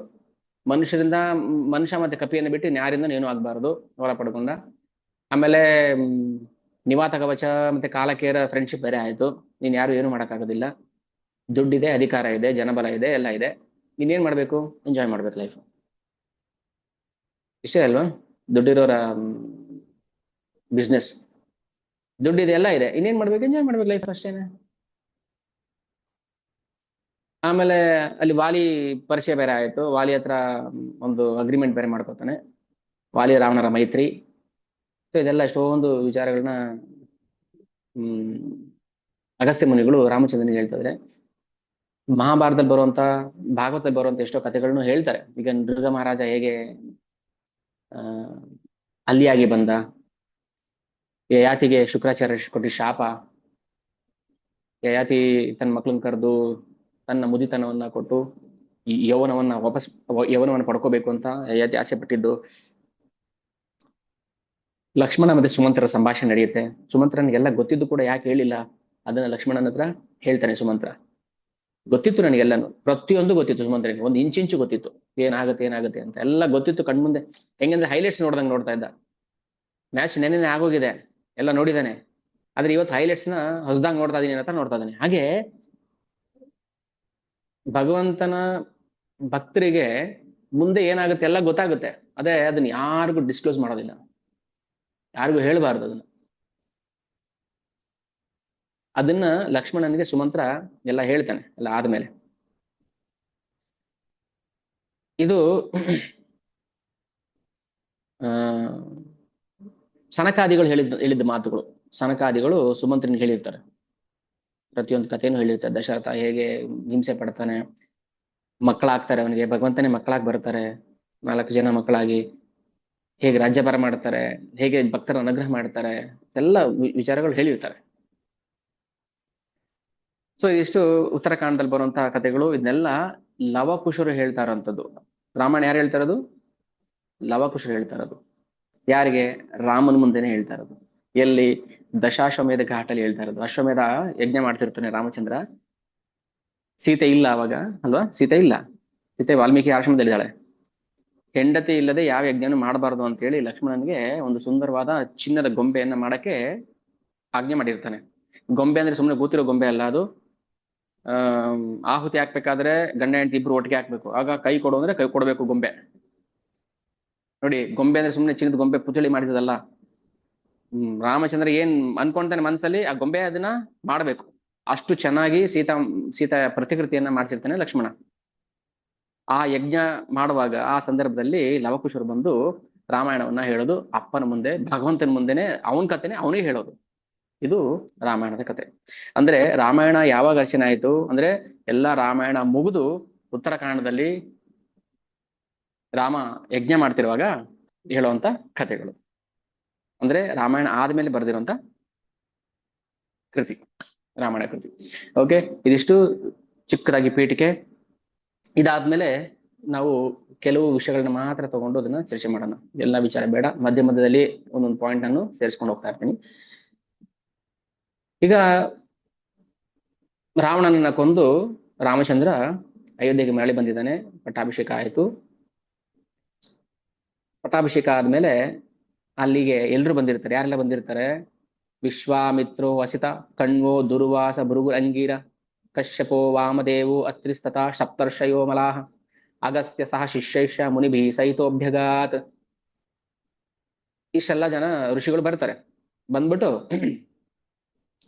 S1: ಮನುಷ್ಯರಿಂದ, ಮನುಷ್ಯ ಮತ್ತೆ ಕಪಿಯನ್ನು ಬಿಟ್ಟು ಯಾರಿಂದನೂ ಏನೂ ಆಗ್ಬಾರ್ದು, ವರ ಪಡ್ಕೊಂಡ. ಆಮೇಲೆ ನಿವಾತ ಕವಚ ಮತ್ತೆ ಕಾಲಕೇರ ಫ್ರೆಂಡ್ಶಿಪ್ ಬೇರೆ ಆಯ್ತು. ನೀನ್ ಯಾರು ಏನು ಮಾಡೋಕ್ಕಾಗೋದಿಲ್ಲ, ದುಡ್ಡಿದೆ, ಅಧಿಕಾರ ಇದೆ, ಜನಬಲ ಇದೆ, ಎಲ್ಲ ಇದೆ. ನೀನೇನ್ ಮಾಡ್ಬೇಕು? ಎಂಜಾಯ್ ಮಾಡ್ಬೇಕು ಲೈಫ್. ಇಷ್ಟೇ ಅಲ್ವಾ ದುಡ್ಡಿರೋರ ಬಿಸ್ನೆಸ್. ದುಡ್ಡಿದೆ, ಎಲ್ಲ ಇದೆ, ಇನ್ನೇನ್ ಮಾಡ್ಬೇಕು? ಎಂಜಾಯ್ ಮಾಡ್ಬೇಕು ಲೈಫ್ ಅಷ್ಟೇನೆ. ಆಮೇಲೆ ಅಲ್ಲಿ ವಾಲಿ ಪರಿಚಯ ಬೇರೆ ಆಯ್ತು. ವಾಲಿ ಹತ್ರ ಒಂದು ಅಗ್ರಿಮೆಂಟ್ ಬೇರೆ ಮಾಡ್ಕೊತಾನೆ, ವಾಲಿ ರಾವಣರ ಮೈತ್ರಿ. ಸೊ ಇದೆಲ್ಲ ಎಷ್ಟೊಂದು ವಿಚಾರಗಳನ್ನ ಅಗಸ್ತ್ಯ ಮುನಿಗಳು ರಾಮಚಂದ್ರನಿಗೆ ಹೇಳ್ತಿದ್ರೆ. ಮಹಾಭಾರತದಲ್ಲಿ ಬರುವಂತ, ಭಾಗವತದಲ್ಲಿ ಬರುವಂತ ಎಷ್ಟೋ ಕಥೆಗಳನ್ನು ಹೇಳ್ತಾರೆ. ಈಗ ನೃಗ ಮಹಾರಾಜ ಹೇಗೆ ಅಲ್ಲಿಯಾಗಿ ಬಂದ, ಯಯಾತಿಗೆ ಶುಕ್ರಾಚಾರ್ಯ ಕೊಟ್ಟಿದ್ದ ಶಾಪ, ಯಯಾತಿ ತನ್ನ ಮಕ್ಕಳನ್ನ ಕರೆದು ತನ್ನ ಮುದಿತನವನ್ನ ಕೊಟ್ಟು ಈ ಯೌವನವನ್ನ ಪಡ್ಕೋಬೇಕು ಅಂತ ಯಯಾತಿ ಆಸೆ ಪಟ್ಟಿದ್ದು. ಲಕ್ಷ್ಮಣ ಮತ್ತೆ ಸುಮಂತ್ರ ಸಂಭಾಷಣೆ ನಡೆಯುತ್ತೆ. ಸುಮಂತ್ರನಿಗೆಲ್ಲ ಗೊತ್ತಿದ್ದು ಕೂಡ ಯಾಕೆ ಹೇಳಿಲ್ಲ ಅದನ್ನ ಲಕ್ಷ್ಮಣನ ಹತ್ರ ಹೇಳ್ತಾನೆ ಸುಮಂತ್ರ. ಗೊತ್ತಿತ್ತು ನನಗೆಲ್ಲಾನು, ಪ್ರತಿಯೊಂದು ಗೊತ್ತಿತ್ತು ಸುಮಂತ್ರನಿಗೆ, ಒಂದು ಇಂಚಿಂಚು ಗೊತ್ತಿತ್ತು ಏನಾಗುತ್ತೆ ಅಂತ ಎಲ್ಲ ಗೊತ್ತಿತ್ತು. ಕಣ್ಮುಂದೆ ಹೆಂಗಂದ್ರೆ ಹೈಲೈಟ್ಸ್ ನೋಡ್ದಂಗೆ ನೋಡ್ತಾ ಇದ್ದ. ಮ್ಯಾಚ್ ನೆನ್ನೆ ಆಗೋಗಿದೆ, ಎಲ್ಲ ನೋಡಿದಾನೆ, ಆದ್ರೆ ಇವತ್ತು ಹೈಲೈಟ್ಸ್ ನ ಹೊಸದಾಗಿ ನೋಡ್ತಾ ಇದೀನಿ ಅಂತ ನೋಡ್ತಾ ಇದ್ದಾನೆ. ಹಾಗೆ ಭಗವಂತನ ಭಕ್ತರಿಗೆ ಮುಂದೆ ಏನಾಗುತ್ತೆ ಎಲ್ಲ ಗೊತ್ತಾಗುತ್ತೆ. ಅದೇ ಅದನ್ನ ಯಾರಿಗೂ ಡಿಸ್ಕ್ಲೋಸ್ ಮಾಡೋದಿಲ್ಲ, ಯಾರಿಗೂ ಹೇಳಬಾರ್ದು ಅದನ್ನ ಲಕ್ಷ್ಮಣನಿಗೆ ಸುಮಂತ್ರ ಎಲ್ಲ ಹೇಳ್ತಾನೆ. ಎಲ್ಲ ಆದ್ಮೇಲೆ ಇದು ಸನಕಾದಿಗಳು ಹೇಳಿದ್ದ ಮಾತುಗಳು. ಸನಕಾದಿಗಳು ಸುಮಂತ್ರನಿಗೆ ಹೇಳಿರ್ತಾರೆ, ಪ್ರತಿಯೊಂದು ಕಥೆನೂ ಹೇಳಿರ್ತಾರೆ. ದಶರಥ ಹೇಗೆ ಹಿಂಸೆ ಪಡ್ತಾನೆ, ಮಕ್ಕಳಾಗ್ತಾರೆ ಅವನಿಗೆ, ಭಗವಂತನೇ ಮಕ್ಕಳಾಗಿ ಬರ್ತಾರೆ, 4 ಜನ ಮಕ್ಕಳಾಗಿ ಹೇಗೆ ರಾಜ್ಯಭಾರ ಮಾಡ್ತಾರೆ, ಹೇಗೆ ಭಕ್ತರ ಅನುಗ್ರಹ ಮಾಡ್ತಾರೆ, ಎಲ್ಲ ವಿಚಾರಗಳು ಹೇಳಿರ್ತಾರೆ. ಸೊ ಇದಿಷ್ಟು ಉತ್ತರಾಖಂಡದಲ್ಲಿ ಬರುವಂತಹ ಕಥೆಗಳು. ಇದನ್ನೆಲ್ಲ ಲವಕುಶರು ಹೇಳ್ತಾ ಇರೋಂಥದ್ದು. ರಾಮಾಯಣ ಯಾರು ಹೇಳ್ತಾ ಇರೋದು? ಲವಕುಶರು ಹೇಳ್ತಾ ಇರೋದು. ಯಾರಿಗೆ? ರಾಮನ ಮುಂದೆನೆ ಹೇಳ್ತಾ ಇರೋದು. ಎಲ್ಲಿ? ದಶಾಶ್ವಮೇಧ ಘಾಟಲ್ಲಿ ಹೇಳ್ತಾ ಇರೋದು. ಅಶ್ವಮೇಧ ಯಜ್ಞ ಮಾಡ್ತಿರ್ತಾನೆ ರಾಮಚಂದ್ರ. ಸೀತೆ ಇಲ್ಲ ಅವಾಗ ಅಲ್ವಾ? ಸೀತೆ ಇಲ್ಲ, ಸೀತೆ ವಾಲ್ಮೀಕಿ ಆಶ್ರಮದಲ್ಲಿದ್ದಾಳೆ. ಹೆಂಡತಿ ಇಲ್ಲದೆ ಯಾವ ಯಜ್ಞನೂ ಮಾಡಬಾರ್ದು ಅಂತ ಹೇಳಿ ಲಕ್ಷ್ಮಣನಿಗೆ ಒಂದು ಸುಂದರವಾದ ಚಿನ್ನದ ಗೊಂಬೆಯನ್ನ ಮಾಡಕ್ಕೆ ಆಜ್ಞೆ ಮಾಡಿರ್ತಾನೆ. ಗೊಂಬೆ ಅಂದ್ರೆ ಸುಮ್ಮನೆ ಕೂತಿರೋ ಗೊಂಬೆ ಅಲ್ಲ ಅದು. ಆಹುತಿ ಹಾಕ್ಬೇಕಾದ್ರೆ ಗಂಡ ಹೆಂಡತಿ ಇಬ್ರು ಒಟ್ಟಿಗೆ ಹಾಕ್ಬೇಕು. ಆಗ ಕೈ ಕೊಡು ಅಂದ್ರೆ ಕೈ ಕೊಡ್ಬೇಕು ಗೊಂಬೆ. ನೋಡಿ, ಗೊಂಬೆ ಅಂದ್ರೆ ಸುಮ್ಮನೆ ಚಿನ್ನದ ಗೊಂಬೆ ಪುತ್ಥಳಿ ಮಾಡಿದಲ್ಲ. ರಾಮಚಂದ್ರ ಏನ್ ಅನ್ಕೊಂತಾನೆ ಮನ್ಸಲ್ಲಿ, ಆ ಗೊಂಬೆ ಅದನ್ನ ಮಾಡ್ಬೇಕು. ಅಷ್ಟು ಚೆನ್ನಾಗಿ ಸೀತಾ ಪ್ರತಿಕೃತಿಯನ್ನ ಮಾಡ್ಸಿರ್ತಾನೆ ಲಕ್ಷ್ಮಣ. ಆ ಯಜ್ಞ ಮಾಡುವಾಗ ಆ ಸಂದರ್ಭದಲ್ಲಿ ಲವಕುಶರು ಬಂದು ರಾಮಾಯಣವನ್ನ ಹೇಳೋದು. ಅಪ್ಪನ ಮುಂದೆ, ಭಗವಂತನ ಮುಂದೆನೆ ಅವನ ಕಥೆನೆ ಅವನಿಗೆ ಹೇಳೋದು. ಇದು ರಾಮಾಯಣದ ಕತೆ. ಅಂದ್ರೆ ರಾಮಾಯಣ ಯಾವಾಗ ರಚನೆ ಆಯ್ತು ಅಂದ್ರೆ ಎಲ್ಲ ರಾಮಾಯಣ ಮುಗಿದು ಉತ್ತರಾಖಂಡದಲ್ಲಿ ರಾಮ ಯಜ್ಞ ಮಾಡ್ತಿರುವಾಗ ಹೇಳುವಂತ ಕಥೆಗಳು. ಅಂದ್ರೆ ರಾಮಾಯಣ ಆದ್ಮೇಲೆ ಬರೆದಿರುವಂತ ಕೃತಿ ರಾಮಾಯಣ ಕೃತಿ. ಓಕೆ, ಇದಿಷ್ಟು ಚಿಕ್ಕದಾಗಿ ಪೀಠಿಕೆ. ಇದಾದ್ಮೇಲೆ ನಾವು ಕೆಲವು ವಿಷಯಗಳನ್ನ ಮಾತ್ರ ತಗೊಂಡು ಅದನ್ನ ಚರ್ಚೆ ಮಾಡೋಣ. ಎಲ್ಲ ವಿಚಾರ ಬೇಡ, ಮಧ್ಯ ಮಧ್ಯದಲ್ಲಿ ಒಂದೊಂದು ಪಾಯಿಂಟ್ ಅನ್ನು ಸೇರಿಸ್ಕೊಂಡು ಹೋಗ್ತಾ ಇರ್ತೀನಿ. ಈಗ ರಾವಣನನ್ನ ಕೊಂದು ರಾಮಚಂದ್ರ ಅಯೋಧ್ಯೆಗೆ ಮರಳಿ ಬಂದಿದ್ದಾನೆ. ಪಟ್ಟಾಭಿಷೇಕ ಆಯಿತು. ಪಟ್ಟಾಭಿಷೇಕ ಆದ್ಮೇಲೆ ಅಲ್ಲಿಗೆ ಎಲ್ರು ಬಂದಿರ್ತಾರೆ. ಯಾರೆಲ್ಲ ಬಂದಿರ್ತಾರೆ? ವಿಶ್ವಾಮಿತ್ರೋ ವಸಿತ ಕಣ್ವೋ ದುರ್ವಾಸ ಭೃಗು ಅಂಗೀರ ಕಶ್ಯಪೋ ವಾಮದೇವು ಅತ್ರಿಸ್ತಥಾ ಸಪ್ತರ್ಷಯೋ ಮಲಾಹ ಅಗಸ್ತ್ಯ ಸಹ ಶಿಷ್ಯೈಷ ಮುನಿಭಿ ಸಹಿತೋಭ್ಯಗಾತ್. ಇಷ್ಟೆಲ್ಲ ಜನ ಋಷಿಗಳು ಬರ್ತಾರೆ. ಬಂದ್ಬಿಟ್ಟು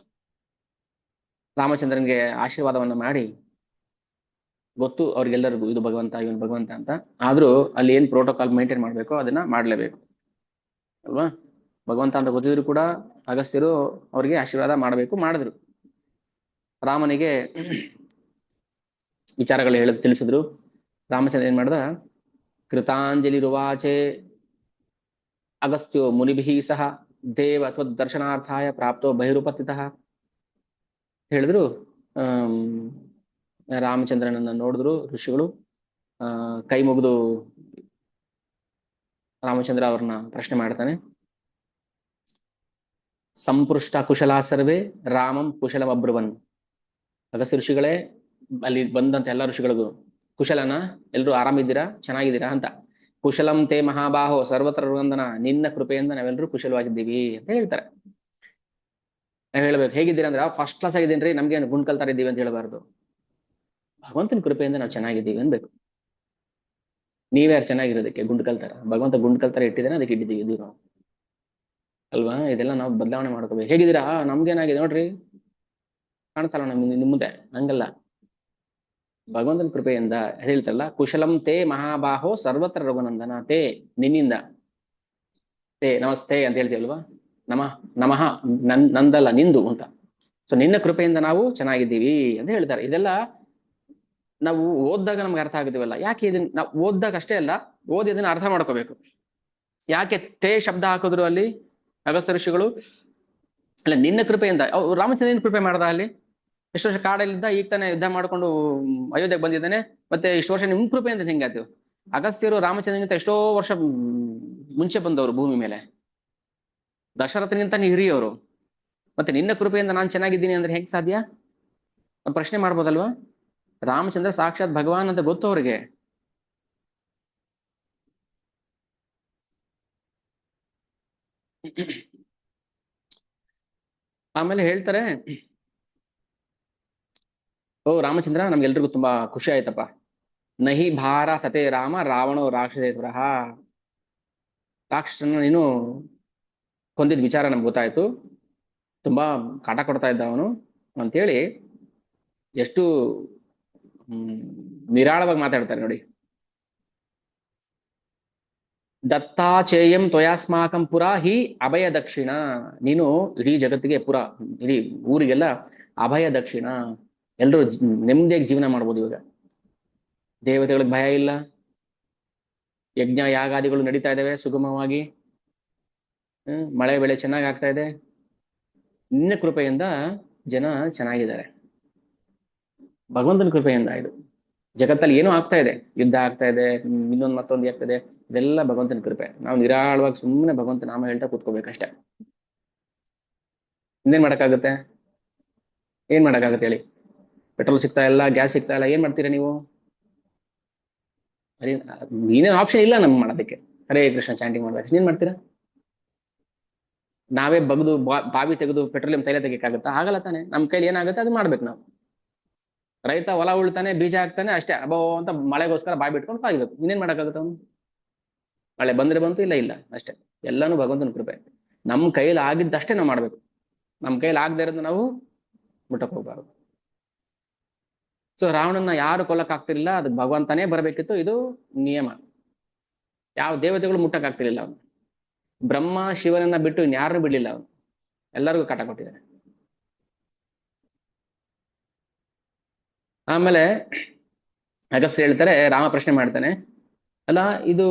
S1: ರಾಮಚಂದ್ರನ್ಗೆ ಆಶೀರ್ವಾದವನ್ನ ಮಾಡಿ, ಗೊತ್ತು ಅವ್ರಿಗೆಲ್ಲರಿಗೂ ಇದು ಭಗವಂತ ಇವನು ಭಗವಂತ ಅಂತ, ಆದ್ರೂ ಅಲ್ಲಿ ಏನ್ ಪ್ರೋಟೋಕಾಲ್ ಮೇಂಟೈನ್ ಮಾಡ್ಬೇಕೋ ಅದನ್ನ ಮಾಡ್ಲೇಬೇಕು ಅಲ್ವಾ. ಭಗವಂತ ಅಂತ ಗೊತ್ತಿದ್ರು ಕೂಡ ಅಗಸ್ತ್ಯರು ಅವ್ರಿಗೆ ಆಶೀರ್ವಾದ ಮಾಡಬೇಕು, ಮಾಡಿದ್ರು. ರಾಮನಿಗೆ ವಿಚಾರಗಳು ತಿಳಿಸಿದ್ರು. ರಾಮಚಂದ್ರ ಏನ್ ಮಾಡ್ದ? ಕೃತಾಂಜಲಿ ರುವಾಚೆ ಅಗಸ್ತ್ಯೋ ಮುನಿಭಿ ಸಹ ದೇವ ತ್ವದ್ದರ್ಶನಾರ್ಥಾಯ ಪ್ರಾಪ್ತೋ ಬಹಿರುಪತಿತಃ ಹೇಳಿದ್ರು. ರಾಮಚಂದ್ರನನ್ನ ನೋಡಿದ್ರು ಋಷಿಗಳು. ಕೈ ಮುಗಿದು ರಾಮಚಂದ್ರ ಅವ್ರನ್ನ ಪ್ರಶ್ನೆ ಮಾಡ್ತಾನೆ. ಸಂಪೃಷ್ಟ ಕುಶಲ ಸರ್ವೇ ರಾಮಂ ಕುಶಲಂ ಅಬ್ರುವನ್. ಅಗಸ್ತ್ಯ ಋಷಿಗಳೇ, ಅಲ್ಲಿ ಬಂದಂತ ಎಲ್ಲ ಋಷಿಗಳಿಗೂ ಕುಶಲನ, ಎಲ್ರು ಆರಾಮಿದ್ದೀರಾ, ಚೆನ್ನಾಗಿದ್ದೀರಾ ಅಂತ. ಕುಶಲಂ ತೇ ಮಹಾಬಾಹೋ ಸರ್ವತ್ರ ವಂದನ, ನಿನ್ನ ಕೃಪೆಯಿಂದ ನಾವೆಲ್ಲರೂ ಕುಶಲವಾಗಿದ್ದೀವಿ ಅಂತ ಹೇಳ್ತಾರೆ. ನಾವ್ ಹೇಳ್ಬೇಕು ಹೇಗಿದ್ದೀರಾ ಅಂದ್ರೆ, ಫಸ್ಟ್ ಕ್ಲಾಸ್ ಆಗಿದ್ದೀನ್ರಿ, ನಮ್ಗೆ ಗುಂಡ್ ಕಲ್ತಾರ ಇದ್ದೀವಿ ಅಂತ ಹೇಳ್ಬಾರ್ದು. ಭಗವಂತನ ಕೃಪೆಯಿಂದ ನಾವು ಚೆನ್ನಾಗಿದ್ದೀವಿ ಅನ್ಬೇಕು. ನೀವ್ಯಾರು ಚೆನ್ನಾಗಿರೋದಕ್ಕೆ ಗುಂಡ್ ಕಲ್ತಾರ? ಭಗವಂತ ಗುಂಡ್ ಕಲ್ತಾರ ಇಟ್ಟಿದ್ದೇನೆ, ಅದಕ್ಕೆ ಇಟ್ಟಿದ್ದೀವಿ ಇದು ನಾವು ಅಲ್ವಾ. ಇದೆಲ್ಲ ನಾವು ಬದಲಾವಣೆ ಮಾಡ್ಕೋಬೇಕು. ಹೇಗಿದ್ದೀರಾ? ನಮ್ಗೇನಾಗಿದೆ ನೋಡ್ರಿ, ಕಾಣ್ತಲ್ಲ ನಿಮ್ ಮುಂದೆ. ಹಂಗಲ್ಲ, ಭಗವಂತನ ಕೃಪೆಯಿಂದ ಹೇಳ್ತಾರಲ್ಲ, ಕುಶಲಂ ತೇ ಮಹಾಬಾಹೋ ಸರ್ವತ್ರ ರಘುನಂದನ. ತೇ ನಿನ್ನಿಂದ, ತೇ ನಮಸ್ತೆ ಅಂತ ಹೇಳ್ತೀವಲ್ವಾ, ನಮಃ ನಮಃ ನಂದಲ್ಲ ನಿಂದು ಅಂತ. ಸೊ ನಿನ್ನ ಕೃಪೆಯಿಂದ ನಾವು ಚೆನ್ನಾಗಿದ್ದೀವಿ ಅಂತ ಹೇಳ್ತಾರೆ. ಇದೆಲ್ಲ ನಾವು ಓದ್ದಾಗ ನಮ್ಗೆ ಅರ್ಥ ಆಗುದಿವಲ್ಲ. ಯಾಕೆ ಇದನ್ನ ನಾವು ಓದ್ದಾಗ ಅಷ್ಟೇ ಅಲ್ಲ, ಓದಿ ಅದನ್ನ ಅರ್ಥ ಮಾಡ್ಕೋಬೇಕು. ಯಾಕೆ ತೇ ಶಬ್ದ ಹಾಕಿದ್ರು ಅಲ್ಲಿ ಅಗಸ್ತ್ಯ ಋಷಿಗಳು? ಅಲ್ಲ, ನಿನ್ನ ಕೃಪೆಯಿಂದ. ರಾಮಚಂದ್ರನ ಕೃಪೆ ಮಾಡ್ದ ಅಲ್ಲಿ? ಎಷ್ಟು ವರ್ಷ ಕಾಡಲ್ಲಿದ್ದ, ಈಗ ತಾನೇ ಯುದ್ಧ ಮಾಡ್ಕೊಂಡು ಅಯೋಧ್ಯೆಗೆ ಬಂದಿದ್ದಾನೆ. ಮತ್ತೆ ಇಷ್ಟು ವರ್ಷ ನಿಮ್ ಕೃಪೆಯಿಂದ ಹೆಂಗಾಯ್ತು? ಅಗಸ್ತ್ಯರು ರಾಮಚಂದ್ರನಿಗಿಂತ ಎಷ್ಟೋ ವರ್ಷ ಮುಂಚೆ ಬಂದವರು ಭೂಮಿ ಮೇಲೆ, ದಶರಥನಿಗಿಂತ ಹಿರಿಯವರು. ಮತ್ತೆ ನಿನ್ನ ಕೃಪೆಯಿಂದ ನಾನು ಚೆನ್ನಾಗಿದ್ದೀನಿ ಅಂದ್ರೆ ಹೆಂಗ್ ಸಾಧ್ಯ? ಪ್ರಶ್ನೆ ಮಾಡ್ಬೋದಲ್ವಾ. ರಾಮಚಂದ್ರ ಸಾಕ್ಷಾತ್ ಭಗವಾನ್ ಅಂತ ಗೊತ್ತು ಅವ್ರಿಗೆ. ಆಮೇಲೆ ಹೇಳ್ತಾರೆ, ಓ ರಾಮಚಂದ್ರ, ನಮ್ಗೆಲ್ರಿಗೂ ತುಂಬಾ ಖುಷಿ ಆಯ್ತಪ್ಪ. ನಹಿ ಭಾರ ಸತೆ ರಾಮ ರಾವಣೋ ರಾಕ್ಷಸೇಶ್ವರ. ರಾಕ್ಷಸನ ನೀನು ಕೊಂದಿದ್ ವಿಚಾರ ನಮ್ಗೆ ಗೊತ್ತಾಯ್ತು. ತುಂಬಾ ಕಾಟ ಕೊಡ್ತಾ ಇದ್ದ ಅವನು ಅಂತೇಳಿ ಎಷ್ಟು ನಿರಾಳವಾಗಿ ಮಾತಾಡ್ತಾರೆ ನೋಡಿ. ದತ್ತಾಚೇಯಂ ತ್ವಯಾಸ್ಮಾಕಂ ಪುರ ಹಿ ಅಭಯ ದಕ್ಷಿಣ. ನೀನು ಇಡೀ ಜಗತ್ತಿಗೆ, ಪುರ ಇಡೀ ಊರಿಗೆಲ್ಲ ಅಭಯ ದಕ್ಷಿಣ. ಎಲ್ರು ನೆಮ್ಮದಿಯಾಗಿ ಜೀವನ ಮಾಡ್ಬೋದು ಇವಾಗ. ದೇವತೆಗಳಿಗೆ ಭಯ ಇಲ್ಲ, ಯಜ್ಞ ಯಾಗಾದಿಗಳು ನಡೀತಾ ಇದ್ದಾವೆ ಸುಗಮವಾಗಿ, ಮಳೆ ಬೆಳೆ ಚೆನ್ನಾಗಿ ಆಗ್ತಾ ಇದೆ. ನಿನ್ನ ಕೃಪೆಯಿಂದ ಜನ ಚೆನ್ನಾಗಿದ್ದಾರೆ. ಭಗವಂತನ ಕೃಪೆಯಿಂದ ಇದು. ಜಗತ್ತಲ್ಲಿ ಏನೋ ಆಗ್ತಾ ಇದೆ, ಯುದ್ಧ ಆಗ್ತಾ ಇದೆ, ಇನ್ನೊಂದು ಮತ್ತೊಂದು ಆಗ್ತದೆ, ಇದೆಲ್ಲ ಭಗವಂತನ ಕೃಪೆ. ನಾವು ನಿರಾಳವಾಗಿ ಸುಮ್ಮನೆ ಭಗವಂತ ನಾಮ ಹೇಳ್ತಾ ಕೂತ್ಕೋಬೇಕಷ್ಟೇ. ಇನ್ನೇನ್ ಮಾಡಕ್ಕಾಗುತ್ತೆ? ಏನ್ ಮಾಡಕ್ಕಾಗತ್ತೆ ಹೇಳಿ? ಪೆಟ್ರೋಲ್ ಸಿಗ್ತಾ ಇಲ್ಲ, ಗ್ಯಾಸ್ ಸಿಗ್ತಾ ಇಲ್ಲ, ಏನ್ ಮಾಡ್ತೀರಾ ನೀವು? ನೀನೇನು ಆಪ್ಷನ್ ಇಲ್ಲ ನಮ್ಗೆ ಮಾಡೋದಕ್ಕೆ. ಹರೇ ಕೃಷ್ಣ ಚಾಂಟಿಂಗ್ ಮಾಡ್ಬೇಕು, ಏನ್ ಮಾಡ್ತೀರಾ? ನಾವೇ ಬಗ್ದು ಬಾವಿ ತೆಗೆದು ಪೆಟ್ರೋಲಿಯಂ ತೈಲ ತೆಗಿಯಕ್ಕಾಗತ್ತಾ? ಆಗಲ್ಲ ತಾನೆ. ನಮ್ ಕೈಲಿ ಏನಾಗುತ್ತೆ ಅದು ಮಾಡ್ಬೇಕು ನಾವು. ರೈತ ಹೊಲ ಉಳ್ತಾನೆ, ಬೀಜ ಹಾಕ್ತಾನೆ, ಅಷ್ಟೇ ಅಬೋ ಅಂತ ಮಳೆಗೋಸ್ಕರ ಬಾಯಿ ಬಿಟ್ಕೊಂಡು ಕಾಯ್ಬೇಕು. ಇನ್ನೇನ್ ಮಾಡಕ್ಕಾಗತ್ತ ಅವನು? ಮಳೆ ಬಂದ್ರೆ ಬಂತು, ಇಲ್ಲ ಇಲ್ಲ ಅಷ್ಟೇ. ಎಲ್ಲಾನು ಭಗವಂತನ ಕೃಪೆ. ನಮ್ ಕೈಲಿ ಆಗಿದ್ದಷ್ಟೇ ನಾವು ಮಾಡ್ಬೇಕು. ನಮ್ ಕೈಲಿ ಆಗದೆ ಇರೋದು ನಾವು ಮುಟ್ಟಕ್ ಹೋಗ್ಬಾರ್ದು. ಸೊ ರಾವಣನ್ನ ಯಾರು ಕೊಲ್ಲಕ್ ಆಗ್ತಿರ್ಲಿಲ್ಲ, ಅದಕ್ಕೆ ಭಗವಂತನೇ ಬರಬೇಕಿತ್ತು. ಇದು ನಿಯಮ. ಯಾವ ದೇವತೆಗಳು ಮುಟ್ಟಕ್ ಆಗ್ತಿರ್ಲಿಲ್ಲ ಅವನು. ಬ್ರಹ್ಮ ಶಿವನನ್ನ ಬಿಟ್ಟು ಇನ್ಯಾರನ್ನು ಬಿಡ್ಲಿಲ್ಲ ಅವನು. ಎಲ್ಲರಿಗೂ ಕಾಟ ಕೊಟ್ಟಿದ್ದಾನೆ. ಆಮೇಲೆ ಅಗಸ್ತ್ಯ ಹೇಳ್ತಾರೆ, ರಾಮ ಪ್ರಶ್ನೆ ಮಾಡ್ತಾನೆ, ಅಲ್ಲ ಇದು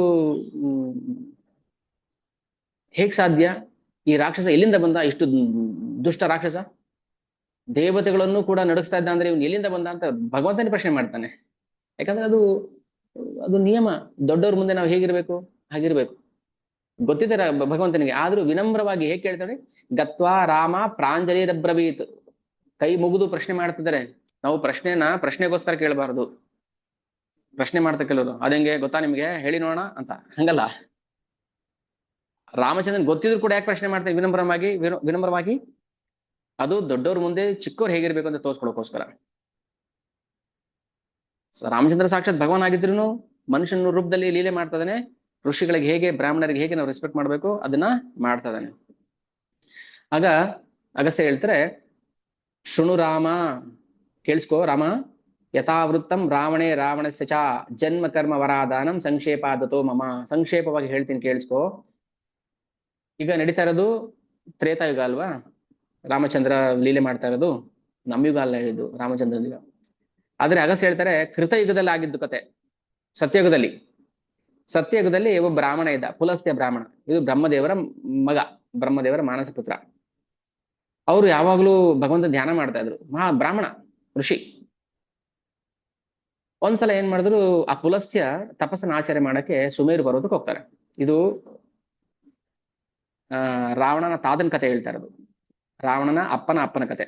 S1: ಹೇಗ್ ಸಾಧ್ಯ, ಈ ರಾಕ್ಷಸ ಎಲ್ಲಿಂದ ಬಂದ, ಇಷ್ಟು ದುಷ್ಟ ರಾಕ್ಷಸ, ದೇವತೆಗಳನ್ನು ಕೂಡ ನಡುಗಿಸ್ತಾ ಇದ್ದ ಅಂದ್ರೆ ಇವ್ನು ಎಲ್ಲಿಂದ ಬಂದ ಅಂತ ಭಗವಂತನೇ ಪ್ರಶ್ನೆ ಮಾಡ್ತಾನೆ. ಯಾಕಂದ್ರೆ ಅದು ಅದು ನಿಯಮ, ದೊಡ್ಡವ್ರ ಮುಂದೆ ನಾವು ಹೇಗಿರ್ಬೇಕು ಹಾಗಿರ್ಬೇಕು ಗೊತ್ತಿದೆ ಭಗವಂತನಿಗೆ. ಆದ್ರೂ ವಿನಮ್ರವಾಗಿ ಹೇಗೆ ಕೇಳ್ತಾನೆ, ಗತ್ವಾ ರಾಮ ಪ್ರಾಂಜಲಿರಬ್ರವೀತ್, ಕೈ ಮುಗಿದು ಪ್ರಶ್ನೆ ಮಾಡ್ತಿದ್ದಾರೆ. ನಾವು ಪ್ರಶ್ನೆಗೋಸ್ಕರ ಕೇಳಬಾರದು. ಪ್ರಶ್ನೆ ಮಾಡ್ತಾ ಕೆಲವರು, ಅದಂಗೆ ಗೊತ್ತಾ ನಿಮ್ಗೆ, ಹೇಳಿ ನೋಡೋಣ ಅಂತ, ಹಂಗಲ್ಲ. ರಾಮಚಂದ್ರನ್ ಗೊತ್ತಿದ್ರು ಕೂಡ ಯಾಕೆ ಪ್ರಶ್ನೆ ಮಾಡ್ತಾರೆ ವಿನಮ್ರವಾಗಿ? ಅದು ದೊಡ್ಡವ್ರ ಮುಂದೆ ಚಿಕ್ಕವ್ರು ಹೇಗಿರ್ಬೇಕು ಅಂತ ತೋರ್ಸ್ಕೊಳಕೋಸ್ಕರ. ರಾಮಚಂದ್ರ ಸಾಕ್ಷಾತ್ ಭಗವಾನ್ ಆಗಿದ್ರು ಮನುಷ್ಯನ ರೂಪದಲ್ಲಿ ಲೀಲೆ ಮಾಡ್ತಾ ಇದ್ದಾನೆ. ಋಷಿಗಳಿಗೆ ಹೇಗೆ, ಬ್ರಾಹ್ಮಣರಿಗೆ ಹೇಗೆ ನಾವು ರೆಸ್ಪೆಕ್ಟ್ ಮಾಡ್ಬೇಕು ಅದನ್ನ ಮಾಡ್ತಾ ಇದ್ದಾನೆ. ಆಗ ಅಗಸ್ತ್ಯ ಹೇಳ್ತಾರೆ, ಶೃಣು ರಾಮ, ಕೇಳಿಸ್ಕೋ ರಾಮ, ಯಥಾವೃತ್ತಂ ರಾವಣೇ ರಾವಣಸ್ಯ ಚ ಜನ್ಮ ಕರ್ಮ ವರಾದಾನಂ ಸಂಕ್ಷೇಪಾದತೋ ಮಮ. ಸಂಕ್ಷೇಪವಾಗಿ ಹೇಳ್ತೀನಿ ಕೇಳಿಸ್ಕೋ. ಈಗ ನಡೀತಾ ಇರೋದು ತ್ರೇತಾಯುಗ ಅಲ್ವಾ, ರಾಮಚಂದ್ರ ಲೀಲೆ ಮಾಡ್ತಾ ಇರೋದು. ನಮ್ಮ ಯುಗ ಅಲ್ಲ ಇದು, ರಾಮಚಂದ್ರನ ಯುಗ. ಆದ್ರೆ ಅಗಸ್ತ್ಯ ಹೇಳ್ತಾರೆ, ಕೃತಯುಗದಲ್ಲಿ ಆಗಿದ್ದು ಕತೆ. ಸತ್ಯಯುಗದಲ್ಲಿ ಒಬ್ಬ ಬ್ರಾಹ್ಮಣ ಇದ್ದ, ಪುಲಸ್ತ್ಯ ಬ್ರಾಹ್ಮಣ. ಇದು ಬ್ರಹ್ಮದೇವರ ಮಗ, ಬ್ರಹ್ಮದೇವರ ಮಾನಸ ಪುತ್ರ. ಅವರು ಯಾವಾಗ್ಲೂ ಭಗವಂತ ಧ್ಯಾನ ಮಾಡ್ತಾ ಇದ್ರು, ಮಹಾ ಬ್ರಾಹ್ಮಣ ಋಷಿ. ಒಂದ್ಸಲ ಏನ್ ಮಾಡಿದ್ರು, ಆ ಪುಲಸ್ತ್ಯ ತಪಸ್ಸನ್ನ ಆಚರಣೆ ಮಾಡಕ್ಕೆ ಸುಮೇರು ಪರ್ವತಕ್ಕೆ ಹೋಗ್ತಾರೆ. ಇದು ರಾವಣನ ತಾತನ ಕತೆ ಹೇಳ್ತಾ ಇರೋದು, ರಾವಣನ ಅಪ್ಪನ ಕತೆ.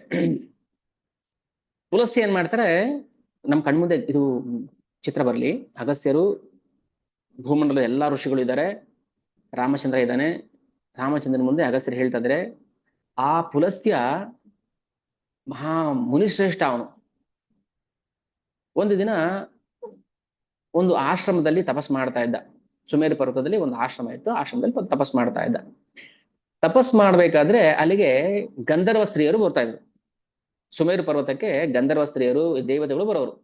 S1: ಪುಲಸ್ತ್ಯ ಏನ್ ಮಾಡ್ತಾರೆ, ನಮ್ ಕಣ್ಮುಂದೆ ಇದು ಚಿತ್ರ ಬರ್ಲಿ. ಅಗಸ್ತ್ಯರು, ಭೂಮಂಡಲದ ಎಲ್ಲಾ ಋಷಿಗಳು ಇದ್ದಾರೆ, ರಾಮಚಂದ್ರ ಇದ್ದಾನೆ. ರಾಮಚಂದ್ರನ ಮುಂದೆ ಅಗಸ್ತ್ಯರು ಹೇಳ್ತಾ ಇದ್ರೆ, ಆ ಪುಲಸ್ತ್ಯ ಮಹಾ ಮುನಿಶ್ರೇಷ್ಠ ಅವನು. ಒಂದು ದಿನ ಒಂದು ಆಶ್ರಮದಲ್ಲಿ ತಪಸ್ ಮಾಡ್ತಾ ಇದ್ದ. ಸುಮೇರು ಪರ್ವತದಲ್ಲಿ ಒಂದು ಆಶ್ರಮ ಇತ್ತು, ಆಶ್ರಮದಲ್ಲಿ ತಪಸ್ ಮಾಡ್ತಾ ಇದ್ದ. ತಪಸ್ ಮಾಡ್ಬೇಕಾದ್ರೆ ಅಲ್ಲಿಗೆ ಗಂಧರ್ವ ಸ್ತ್ರೀಯರು ಬರ್ತಾ ಇದ್ರು. ಸುಮೇರು ಪರ್ವತಕ್ಕೆ ಗಂಧರ್ವ ಸ್ತ್ರೀಯರು, ದೇವತೆಗಳು ಬರೋರು.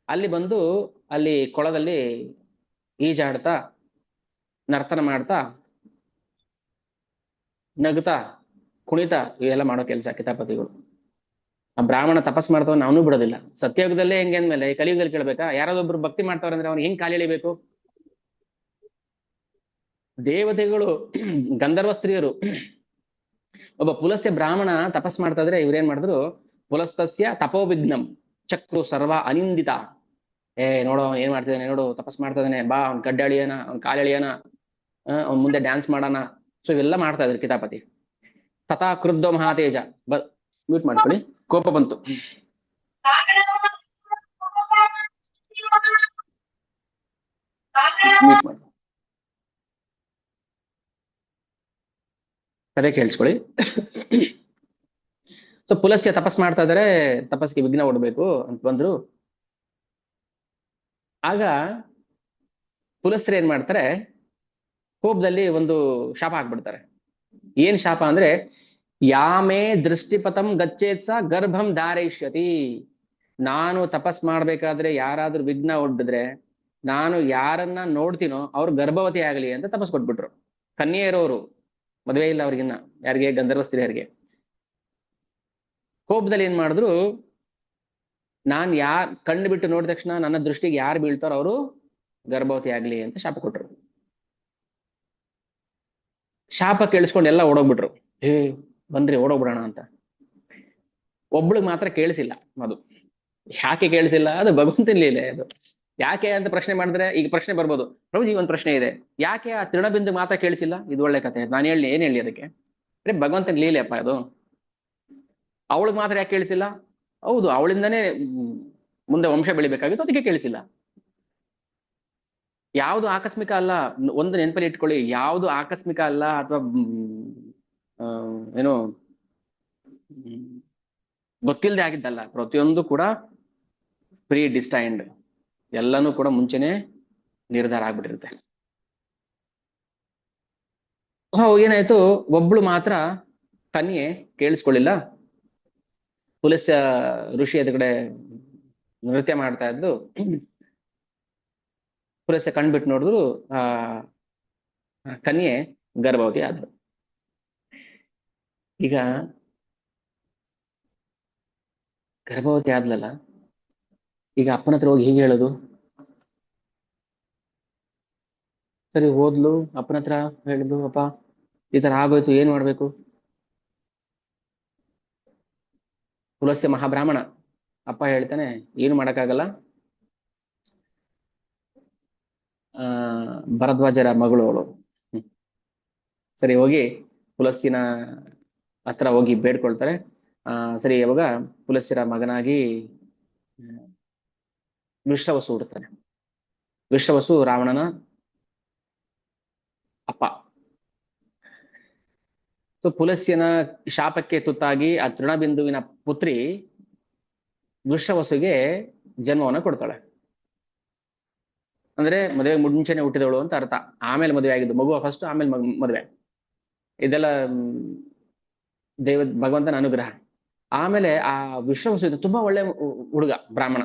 S1: ಅಲ್ಲಿ ಬಂದು ಅಲ್ಲಿ ಕೊಳದಲ್ಲಿ ಈಜಾಡ್ತಾ, ನರ್ತನ ಮಾಡ್ತಾ, ನಗ್ತಾ, ಕುಣಿತಾ ಇವೆಲ್ಲ ಮಾಡೋ ಕೆಲಸ ಕಿತಾಪತಿಗಳು. ಆ ಬ್ರಾಹ್ಮಣ ತಪಸ್ ಮಾಡ್ತಾವ, ನಾವೂ ಬಿಡೋದಿಲ್ಲ. ಸತ್ಯಯುಗದಲ್ಲೇ ಹೆಂಗೆ ಅಂದ್ಮೇಲೆ ಕಲಿಯುಗದಲ್ಲಿ ಕೇಳ್ಬೇಕಾ? ಯಾರಾದೊಬ್ರು ಭಕ್ತಿ ಮಾಡ್ತಾವ್ರೆ ಅಂದ್ರೆ ಅವ್ನು ಹೆಂಗ್ ಕಾಲು ಎಳಿಬೇಕು? ದೇವತೆಗಳು, ಗಂಧರ್ವ ಸ್ತ್ರೀಯರು, ಒಬ್ಬ ಪುಲಸ್ತ್ಯ ಬ್ರಾಹ್ಮಣ ತಪಸ್ ಮಾಡ್ತಾ ಇದ್ರೆ ಇವ್ರೇನ್ ಮಾಡಿದ್ರು, ಪುಲಸ್ತಸ್ಯ ತಪೋವಿಘ್ನಂ ಚಕ್ರು ಸರ್ವ ಅನಿಂದಿತ. ನೋಡೋ ಏನ್ ಮಾಡ್ತಿದ್ದಾನೆ, ನೋಡು ತಪಸ್ ಮಾಡ್ತಾ ಇದ್ದಾನೆ, ಬಾ ಅವ್ನ್ ಗಡ್ಡ ಎಳಿಯೋಣ, ಅವ್ನ್ ಕಾಲು ಎಳಿಯೋಣ, ಅವ್ನ್ ಮುಂದೆ ಡ್ಯಾನ್ಸ್ ಮಾಡೋಣ. ಸೊ ಇವೆಲ್ಲ ಮಾಡ್ತಾ ಇದ್ರು ಕಿತಾಪತಿ. ತಥಾ ಕ್ರುದ್ಧೋ ಮಹಾತೇಜ. ಮ್ಯೂಟ್ ಮಾಡ್ಕೊಳ್ಳಿ, ಕೋಪ ಬಂತು. ಮ್ಯೂಟ್ ಮಾಡಿ, ಅದೇ ಕೇಳಿಸ್ಕೊಳ್ಳಿ. ಸೊ ಪುಲಸ್ತ್ಯ ತಪಸ್ ಮಾಡ್ತಾ ಇದಾರೆ, ತಪಸ್ಗೆ ವಿಘ್ನ ಕೊಡ್ಬೇಕು ಅಂತ ಬಂದ್ರು. ಆಗ ಪುಲಸ್ತ್ಯರು ಏನ್ ಮಾಡ್ತಾರೆ, ಕೋಪದಲ್ಲಿ ಒಂದು ಶಾಪ ಹಾಕ್ಬಿಡ್ತಾರೆ. ಏನ್ ಶಾಪ ಅಂದ್ರೆ, ಯಾಮೇ ದೃಷ್ಟಿಪಥಂ ಗಚ್ಚೇತ್ಸ ಗರ್ಭಂ ಧಾರಯಿಷ್ಯತಿ. ನಾನು ತಪಸ್ ಮಾಡ್ಬೇಕಾದ್ರೆ ಯಾರಾದ್ರೂ ವಿಘ್ನ ಒಡ್ಡಿದ್ರೆ, ನಾನು ಯಾರನ್ನ ನೋಡ್ತೀನೋ ಅವ್ರು ಗರ್ಭವತಿ ಆಗಲಿ ಅಂತ ತಪಸ್ ಕೊಟ್ಬಿಟ್ರು. ಕನ್ಯೆ ಇರೋರು, ಮದುವೆ ಇಲ್ಲ ಅವ್ರಿಗಿನ್ನ, ಯಾರಿಗೆ? ಗಂಧರ್ವ ಸ್ತ್ರೀಯರಿಗೆ. ಕೋಪದಲ್ಲಿ ಏನ್ ಮಾಡಿದ್ರು, ನಾನ್ ಕಣ್ಣು ಬಿಟ್ಟು ನೋಡಿದ ತಕ್ಷಣ ನನ್ನ ದೃಷ್ಟಿಗೆ ಯಾರು ಬೀಳ್ತಾರೋ ಅವರು ಗರ್ಭವತಿ ಆಗ್ಲಿ ಅಂತ ಶಾಪ ಕೊಟ್ರು. ಶಾಪ ಕೇಳಿಸ್ಕೊಂಡು ಎಲ್ಲ ಓಡೋಗ್ಬಿಟ್ರು. ಬನ್ರಿ ಓಡೋಗ್ಬಿಡೋಣ ಅಂತ. ಒಬ್ಳಿಗೆ ಮಾತ್ರ ಕೇಳಿಸಿಲ್ಲ ಅದು. ಯಾಕೆ ಕೇಳಿಸಿಲ್ಲ? ಅದು ಭಗವಂತನ ಲೀಲೆ. ಅದು ಯಾಕೆ ಅಂತ ಪ್ರಶ್ನೆ ಮಾಡಿದ್ರೆ ಈಗ ಪ್ರಶ್ನೆ ಬರ್ಬೋದು, ಪ್ರಭುಜಿ ಒಂದ್ ಪ್ರಶ್ನೆ ಇದೆ, ಯಾಕೆ ಆ ತೃಣಬಿಂದು ಮಾತ್ರ ಕೇಳಿಸಿಲ್ಲ? ಇದು ಒಳ್ಳೆ ಕತೆ, ನಾನು ಏನ್ ಹೇಳಿ ಅದಕ್ಕೆ? ಭಗವಂತನ ಲೀಲೆ ಅಪ್ಪ ಅದು. ಅವಳಿಗೆ ಮಾತ್ರ ಯಾಕೆ ಕೇಳಿಸಿಲ್ಲ? ಹೌದು, ಅವಳಿಂದನೇ ಮುಂದೆ ವಂಶ ಬೆಳಿಬೇಕಾಗಿತ್ತು, ಅದಕ್ಕೆ ಕೇಳಿಸಿಲ್ಲ. ಯಾವುದು ಆಕಸ್ಮಿಕ ಅಲ್ಲ, ಒಂದು ನೆನಪಲ್ಲಿ ಇಟ್ಕೊಳ್ಳಿ, ಯಾವುದು ಆಕಸ್ಮಿಕ ಅಲ್ಲ ಅಥವಾ ಏನೋ ಗೊತ್ತಿಲ್ಲದೆ ಆಗಿದ್ದಲ್ಲ. ಪ್ರತಿಯೊಂದು ಕೂಡ ಪ್ರೀ ಡಿಸ್ಟೈನ್ಡ್, ಎಲ್ಲನೂ ಕೂಡ ಮುಂಚೆನೆ ನಿರ್ಧಾರ ಆಗ್ಬಿಟ್ಟಿರುತ್ತೆ. ಸೊ ಏನಾಯ್ತು, ಒಬ್ಳು ಮಾತ್ರ ಕನ್ಯೆ ಕೇಳಿಸ್ಕೊಳ್ಳಿಲ್ಲ. ಪುಲಸ್ತ್ಯ ಋಷಿ ಎದುರುಗಡೆ ನೃತ್ಯ ಮಾಡ್ತಾ ಇದ್ದು, ಪುಲಸ್ತ್ಯ ಕಣ್ಬಿಟ್ಟು ನೋಡಿದ್ರು, ಕನ್ಯೆ ಗರ್ಭವತಿ ಆದ್ರು. ಈಗ ಗರ್ಭವತಿ ಆದ್ಲಲ್ಲ, ಈಗ ಅಪ್ಪನ ಹತ್ರ ಹೋಗಿ ಹೀಗೆ ಹೇಳೋದು? ಸರಿ, ಹೋದ್ಲು ಅಪ್ಪನ ಹತ್ರ, ಹೇಳಿದ್ಲು, ಅಪ್ಪ ಈ ತರ ಆಗೋಯ್ತು, ಏನ್ ಮಾಡ್ಬೇಕು? ಪುಲಸ್ತ್ಯ ಮಹಾಬ್ರಾಹ್ಮಣ. ಅಪ್ಪ ಹೇಳ್ತಾನೆ, ಏನು ಮಾಡಕ್ಕಾಗಲ್ಲ, ಆ ಭರದ್ವಾಜರ ಮಗಳು ಅವಳು. ಸರಿ, ಹೋಗಿ ಪುಲಸ್ತಿನ ಹತ್ರ ಹೋಗಿ ಬೇಡ್ಕೊಳ್ತಾರೆ. ಸರಿ, ಯಾವಾಗ ಪುಲಸ್ತ್ಯರ ಮಗನಾಗಿ ವೃಷವಸು ಹುಡ್ತಾನೆ. ವೃಷವಸು ರಾವಣನ ಅಪ್ಪ. ಸೊ ಪುಲಸ್ತ್ಯನ ಶಾಪಕ್ಕೆ ತುತ್ತಾಗಿ ಆ ತೃಣಬಿಂದುವಿನ ಪುತ್ರಿ ವೃಷವಸುಗೆ ಜನ್ಮವನ್ನ ಕೊಡ್ತಾಳೆ. ಅಂದ್ರೆ ಮದುವೆ ಮುಂಚೆನೆ ಹುಟ್ಟಿದವಳು ಅಂತ ಅರ್ಥ. ಆಮೇಲೆ ಮದುವೆ ಆಗಿದ್ದು ಮಗು ಫಸ್ಟ್, ಆಮೇಲೆ ಮದುವೆ. ಇದೆಲ್ಲ ಭಗವಂತನ ಅನುಗ್ರಹ. ಆಮೇಲೆ ಆ ವಿಶ್ವವಸು ತುಂಬಾ ಒಳ್ಳೆ ಹುಡುಗ, ಬ್ರಾಹ್ಮಣ,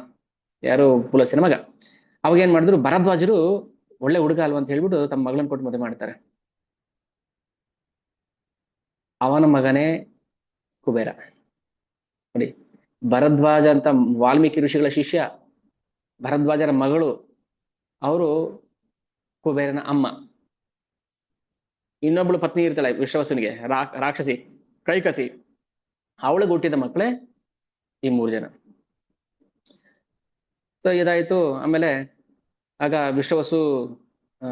S1: ಯಾರು ಪುಲಸ್ತ್ಯನ ಮಗ. ಅವಾಗ ಏನ್ ಮಾಡಿದ್ರು, ಭರದ್ವಾಜರು ಒಳ್ಳೆ ಹುಡುಗ ಅಲ್ವಾ ಅಂತ ಹೇಳ್ಬಿಟ್ಟು ತಮ್ಮ ಮಗಳನ್ನ ಕೊಟ್ಟು ಮದುವೆ ಮಾಡ್ತಾರೆ. ಅವನ ಮಗನೇ ಕುಬೇರ. ನೋಡಿ, ಭರದ್ವಾಜ ಅಂತ ವಾಲ್ಮೀಕಿ ಋಷಿಗಳ ಶಿಷ್ಯ, ಭರದ್ವಾಜರ ಮಗಳು, ಅವರು ಕುಬೇರನ ಅಮ್ಮ. ಇನ್ನೊಬ್ಳು ಪತ್ನಿ ಇರ್ತಾಳೆ ವಿಶ್ವವಸುನಿಗೆ, ರಾಕ್ಷಸಿ ಕೈಕಸಿ, ಅವಳಿಗೆ ಹುಟ್ಟಿದ ಮಕ್ಕಳೇ ಈ 3 ಜನ. ಸೊ ಇದಾಯ್ತು. ಆಮೇಲೆ ಆಗ ವಿಶ್ವವಸು ಆ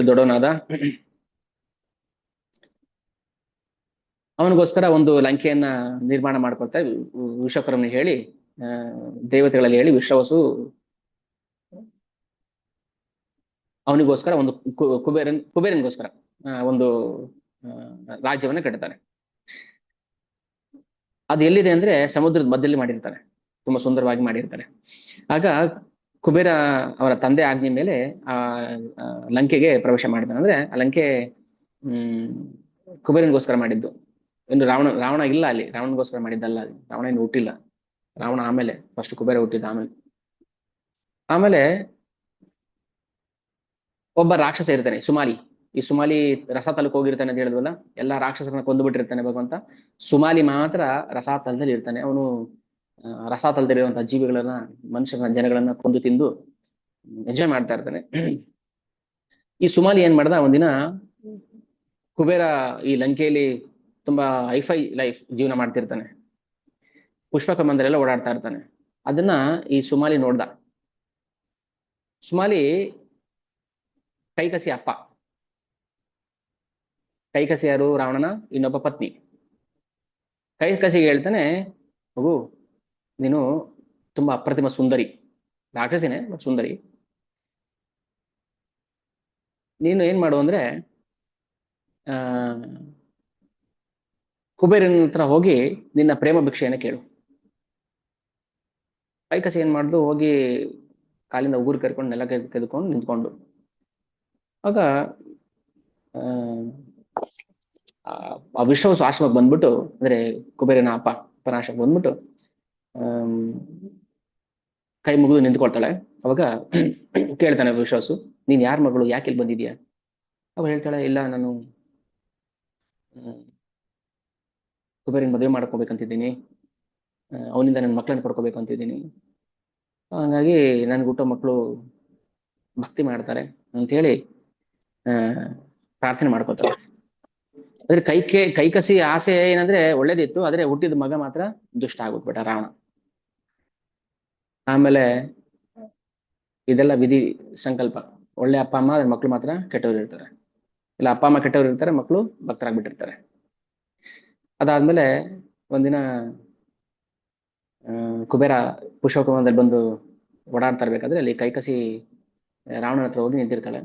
S1: ದೊಡ್ಡವನಾದ. ಅವನಿಗೋಸ್ಕರ ಒಂದು ಲಂಕೆಯನ್ನ ನಿರ್ಮಾಣ ಮಾಡ್ಕೊಳ್ತಾರೆ. ವಿಶ್ವಕರ್ಮನಿಗೆ ಹೇಳಿ, ದೇವತೆಗಳಲ್ಲಿ ಹೇಳಿ, ವಿಶ್ವವಸು ಅವನಿಗೋಸ್ಕರ ಒಂದು ಕುಬೇರನಿಗೋಸ್ಕರ ಒಂದು ರಾಜ್ಯವನ್ನ ಕಟ್ತಾನೆ. ಅದು ಎಲ್ಲಿದೆ ಅಂದ್ರೆ ಸಮುದ್ರದ ಮಧ್ಯದಲ್ಲಿ ಮಾಡಿರ್ತಾನೆ, ತುಂಬಾ ಸುಂದರವಾಗಿ ಮಾಡಿರ್ತಾನೆ. ಆಗ ಕುಬೇರ ಅವರ ತಂದೆ ಆಜ್ಞೆ ಮೇಲೆ ಆ ಲಂಕೆಗೆ ಪ್ರವೇಶ ಮಾಡಿದ್ದಾನೆ. ಅಂದ್ರೆ ಆ ಲಂಕೆ ಕುಬೇರನಿಗೋಸ್ಕರ ಮಾಡಿದ್ದು. ಇನ್ನು ರಾವಣ ಇಲ್ಲ ಅಲ್ಲಿ, ರಾವಣಗೋಸ್ಕರ ಮಾಡಿದ್ದಲ್ಲ ಅಲ್ಲಿ. ರಾವಣ ಇನ್ನು ಹುಟ್ಟಿಲ್ಲ. ರಾವಣ ಆಮೇಲೆ, ಫಸ್ಟ್ ಕುಬೇರ ಹುಟ್ಟಿದ್ದ ಆಮೇಲೆ. ಆಮೇಲೆ ಒಬ್ಬ ರಾಕ್ಷಸ ಇರ್ತಾನೆ, ಸುಮಾಲಿ. ಈ ಸುಮಾಲಿ ರಸಾತಲಕ್ಕೆ ಹೋಗಿರ್ತಾನೆ ಅಂತ ಹೇಳಿದ್ವಲ್ಲ, ಎಲ್ಲಾ ರಾಕ್ಷಸರನ್ನ ಕೊಂದು ಬಿಟ್ಟಿರ್ತಾನೆ ಭಗವಂತ. ಸುಮಾಲಿ ಮಾತ್ರ ರಸಾತಲದಲ್ಲಿ ಇರ್ತಾನೆ. ಅವನು ರಸಾತಲದಲ್ಲಿರುವಂತಹ ಜೀವಿಗಳನ್ನ, ಮನುಷ್ಯರನ್ನ, ಜನಗಳನ್ನ ಕೊಂದು ತಿಂದು ಎಂಜಾಯ್ ಮಾಡ್ತಾ ಇರ್ತಾನೆ. ಈ ಸುಮಾಲಿ ಏನ್ ಮಾಡ್ದ, ಒಂದಿನ ಕುಬೇರ ಈ ಲಂಕೆಯಲ್ಲಿ ತುಂಬಾ ಹೈಫೈ ಲೈಫ್ ಜೀವನ ಮಾಡ್ತಿರ್ತಾನೆ, ಪುಷ್ಪಕ ಮಂದಿರೆಲ್ಲ ಓಡಾಡ್ತಾ ಇರ್ತಾನೆ. ಅದನ್ನ ಈ ಸುಮಾಲಿ ನೋಡ್ದ. ಸುಮಾಲಿ ಕೈಕಸಿ ಅಪ್ಪ. ಕೈಕಸಿ ಯಾರು? ರಾವಣನ ಇನ್ನೊಬ್ಬ ಪತ್ನಿ. ಕೈಕಸಿಗೆ ಹೇಳ್ತಾನೆ, ಮಗು, ನೀನು ತುಂಬಾ ಅಪ್ರತಿಮ ಸುಂದರಿ, ರಾಕ್ಷಸಿನೇ ಸುಂದರಿ. ನೀನು ಏನ್ ಮಾಡು ಅಂದ್ರೆ, ಆ ಕುಬೇರನ ಹತ್ರ ಹೋಗಿ ನಿನ್ನ ಪ್ರೇಮ ಭಿಕ್ಷೆಯನ್ನು ಕೇಳು. ಕೈಕಸಿ ಏನ್ ಮಾಡ್ದು, ಹೋಗಿ ಕಾಲಿಂದ ಉಗುರು ಕರ್ಕೊಂಡು ನೆಲ ಕೆದ್ಕೊಂಡು ನಿಂತ್ಕೊಂಡು. ಆಗ ಆ ವಿಶ್ವವಸು ಆಶ್ರಮಕ್ಕೆ ಬಂದ್ಬಿಟ್ಟು, ಅಂದ್ರೆ ಕುಬೇರನ ಅಪ್ಪನ ಆಶ್ರಮಕ್ಕೆ ಬಂದ್ಬಿಟ್ಟು ಕೈ ಮುಗಿದು ನಿಂತ್ಕೊಳ್ತಾಳೆ. ಅವಾಗ ಕೇಳ್ತಾನೆ ವಿಶ್ವಾಸು, ನೀನ್ ಯಾರ ಮಗಳು, ಯಾಕೆ ಇಲ್ಲಿ ಬಂದಿದ್ಯಾ? ಅವ ಹೇಳ್ತಾಳೆ, ಇಲ್ಲ, ನಾನು ಕುಬೇರನ್ ಮದುವೆ ಮಾಡ್ಕೋಬೇಕಂತಿದ್ದೀನಿ, ಅವನಿಂದ ನನ್ನ ಮಕ್ಕಳನ್ನ ಪಡ್ಕೋಬೇಕು ಅಂತಿದ್ದೀನಿ. ಹಂಗಾಗಿ ನನ್ಗೆ ಹುಟ್ಟೋ ಮಕ್ಕಳು ಭಕ್ತಿ ಮಾಡ್ತಾರೆ ಅಂತೇಳಿ ಪ್ರಾರ್ಥನೆ ಮಾಡ್ಕೋತಾರೆ. ಅದ್ರೆ ಕೈಕಸಿ ಆಸೆ ಏನಂದ್ರೆ ಒಳ್ಳೇದಿತ್ತು, ಆದ್ರೆ ಹುಟ್ಟಿದ ಮಗ ಮಾತ್ರ ದುಷ್ಟ ಆಗ್ಬಿಟ್ಬಿಟ್ಟ, ರಾವಣ. ಆಮೇಲೆ ಇದೆಲ್ಲ ವಿಧಿ ಸಂಕಲ್ಪ. ಒಳ್ಳೆ ಅಪ್ಪ ಅಮ್ಮ, ಅದ್ರ ಮಕ್ಳು ಮಾತ್ರ ಕೆಟ್ಟವ್ರು ಇರ್ತಾರೆ. ಇಲ್ಲ, ಅಪ್ಪ ಅಮ್ಮ ಕೆಟ್ಟವ್ರು ಇರ್ತಾರೆ, ಮಕ್ಕಳು ಭಕ್ತರಾಗ್ಬಿಟ್ಟಿರ್ತಾರೆ. ಅದಾದ್ಮೇಲೆ ಒಂದಿನ ಕುಬೇರ ಪುಷ್ಪಕಮಂದಲ್ಲಿ ಬಂದು ಓಡಾಡ್ತಾ ಇರ್ಬೇಕಾದ್ರೆ ಅಲ್ಲಿ ಕೈಕಸಿ ರಾವಣನ ಹತ್ರ ಹೋಗಿ ನಿಂತಿರ್ತಾಳೆ.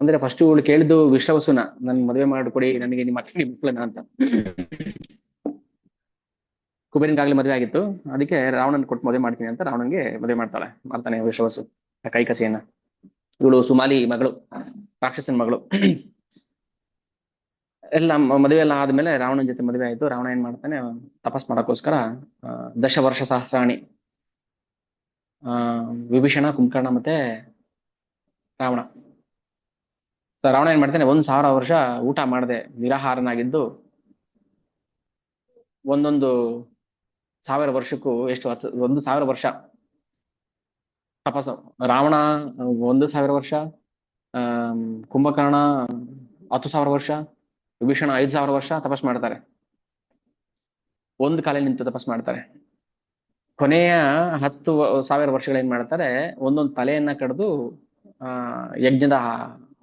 S1: ಅಂದ್ರೆ ಫಸ್ಟ್ ಇವಳು ಕೇಳಿದ್ದು ವಿಶ್ವವಸುನ, ನನ್ ಮದುವೆ ಮಾಡಿಕೊಡಿ, ನನಗೆ ನಿಮ್ಮ ಮಕ್ಕಳನ್ನ ಅಂತ. ಕುಬೇರನ್ಗಾಗ್ಲಿ ಮದುವೆ ಆಗಿತ್ತು, ಅದಕ್ಕೆ ರಾವಣನ್ ಕೊಟ್ಟು ಮದುವೆ ಮಾಡ್ತೀನಿ ಅಂತ ರಾವಣನ್ಗೆ ಮದುವೆ ಮಾಡ್ತಾನೆ ವಿಶ್ವವಸು ಕೈಕಸಿಯನ್ನ. ಇವಳು ಸುಮಾಲಿ ಮಗಳು, ರಾಕ್ಷಸನ ಮಗಳು. ಎಲ್ಲ ಮದುವೆ ಎಲ್ಲ ಆದ್ಮೇಲೆ ರಾವಣನ ಜೊತೆ ಮದುವೆ ಆಯ್ತು. ರಾವಣ ಏನ್ ಮಾಡ್ತಾನೆ, ತಪಸ್ ಮಾಡಕ್ಕೋಸ್ಕರ 10 ವರ್ಷ ಸಹಸ್ರಾಣಿ, ವಿಭೀಷಣ, ಕುಂಭಕರ್ಣ ಮತ್ತೆ ರಾವಣ. ರಾವಣ ಏನ್ ಮಾಡ್ತಾನೆ, 1000 ವರ್ಷ ಊಟ ಮಾಡದೆ ನಿರಾಹಾರನಾಗಿದ್ದು ಒಂದೊಂದು 1000 ವರ್ಷಕ್ಕೂ ಎಷ್ಟು 1000 ವರ್ಷ ತಪಸ್ಸು. ರಾವಣ 1000 ವರ್ಷ, ಕುಂಭಕರ್ಣ 10,000 ವರ್ಷ, ವಿಭೀಷಣ 5,000 ವರ್ಷ ತಪಸ್ ಮಾಡ್ತಾರೆ. ಒಂದು ಕಾಲ ನಿಂತು ತಪಸ್ ಮಾಡ್ತಾರೆ. ಕೊನೆಯ 10,000 ವರ್ಷಗಳು ಏನ್ ಮಾಡ್ತಾರೆ, ಒಂದೊಂದು ತಲೆಯನ್ನ ಕಡ್ದು ಆ ಯಜ್ಞದ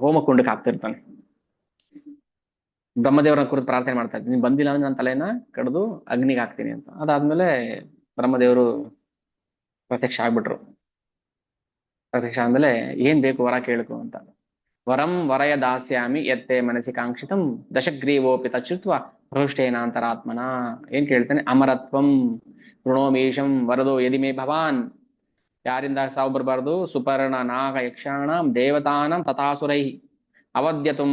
S1: ಹೋಮಕುಂಡಕ್ಕೆ ಹಾಕ್ತಿರ್ತಾನೆ. ಬ್ರಹ್ಮದೇವರನ್ನ ಕುರಿತು ಪ್ರಾರ್ಥನೆ ಮಾಡ್ತಾ ಇದ್ದೀನಿ, ನೀನ್ ಬಂದಿಲ್ಲ ಅಂದ್ರೆ ನನ್ನ ತಲೆಯನ್ನ ಕಡ್ದು ಅಗ್ನಿಗೆ ಹಾಕ್ತೀನಿ ಅಂತ. ಅದಾದ್ಮೇಲೆ ಬ್ರಹ್ಮದೇವರು ಪ್ರತ್ಯಕ್ಷ ಆಗ್ಬಿಟ್ರು. ಪ್ರತ್ಯಕ್ಷ ಆದ್ಮೇಲೆ ಏನ್ ಬೇಕು ವರ ಕೇಳ್ಕೊ ಅಂತ. ವರಂ ವರಯ ದಾಸ್ಯಾಮಿ ಯತ್ತೆ ಮನಸಿ ಕಾಂಕ್ಷಿತಂ ದಶಗ್ರೀವೋಪಿ ತಚ್ಯುತ್ವ ಹೃಷ್ಟೇನಾಂತರಾತ್ಮನ. ಏನ್ ಕೇಳ್ತಾನೆ, ಅಮರತ್ವಂ ಋಣೋಮೀಶಂ ವರದೋ ಯದಿ ಮೇ ಭವಾನ್. ಯಾರಿಂದ ಸಾವು ಬರಬಾರ್ದು, ಸುಪರ್ಣ ನಾಗ ಯಕ್ಷಾಣಂ ದೇವತಾನಂ ತಥಾಸುರೈ ಅವದ್ಯತುಂ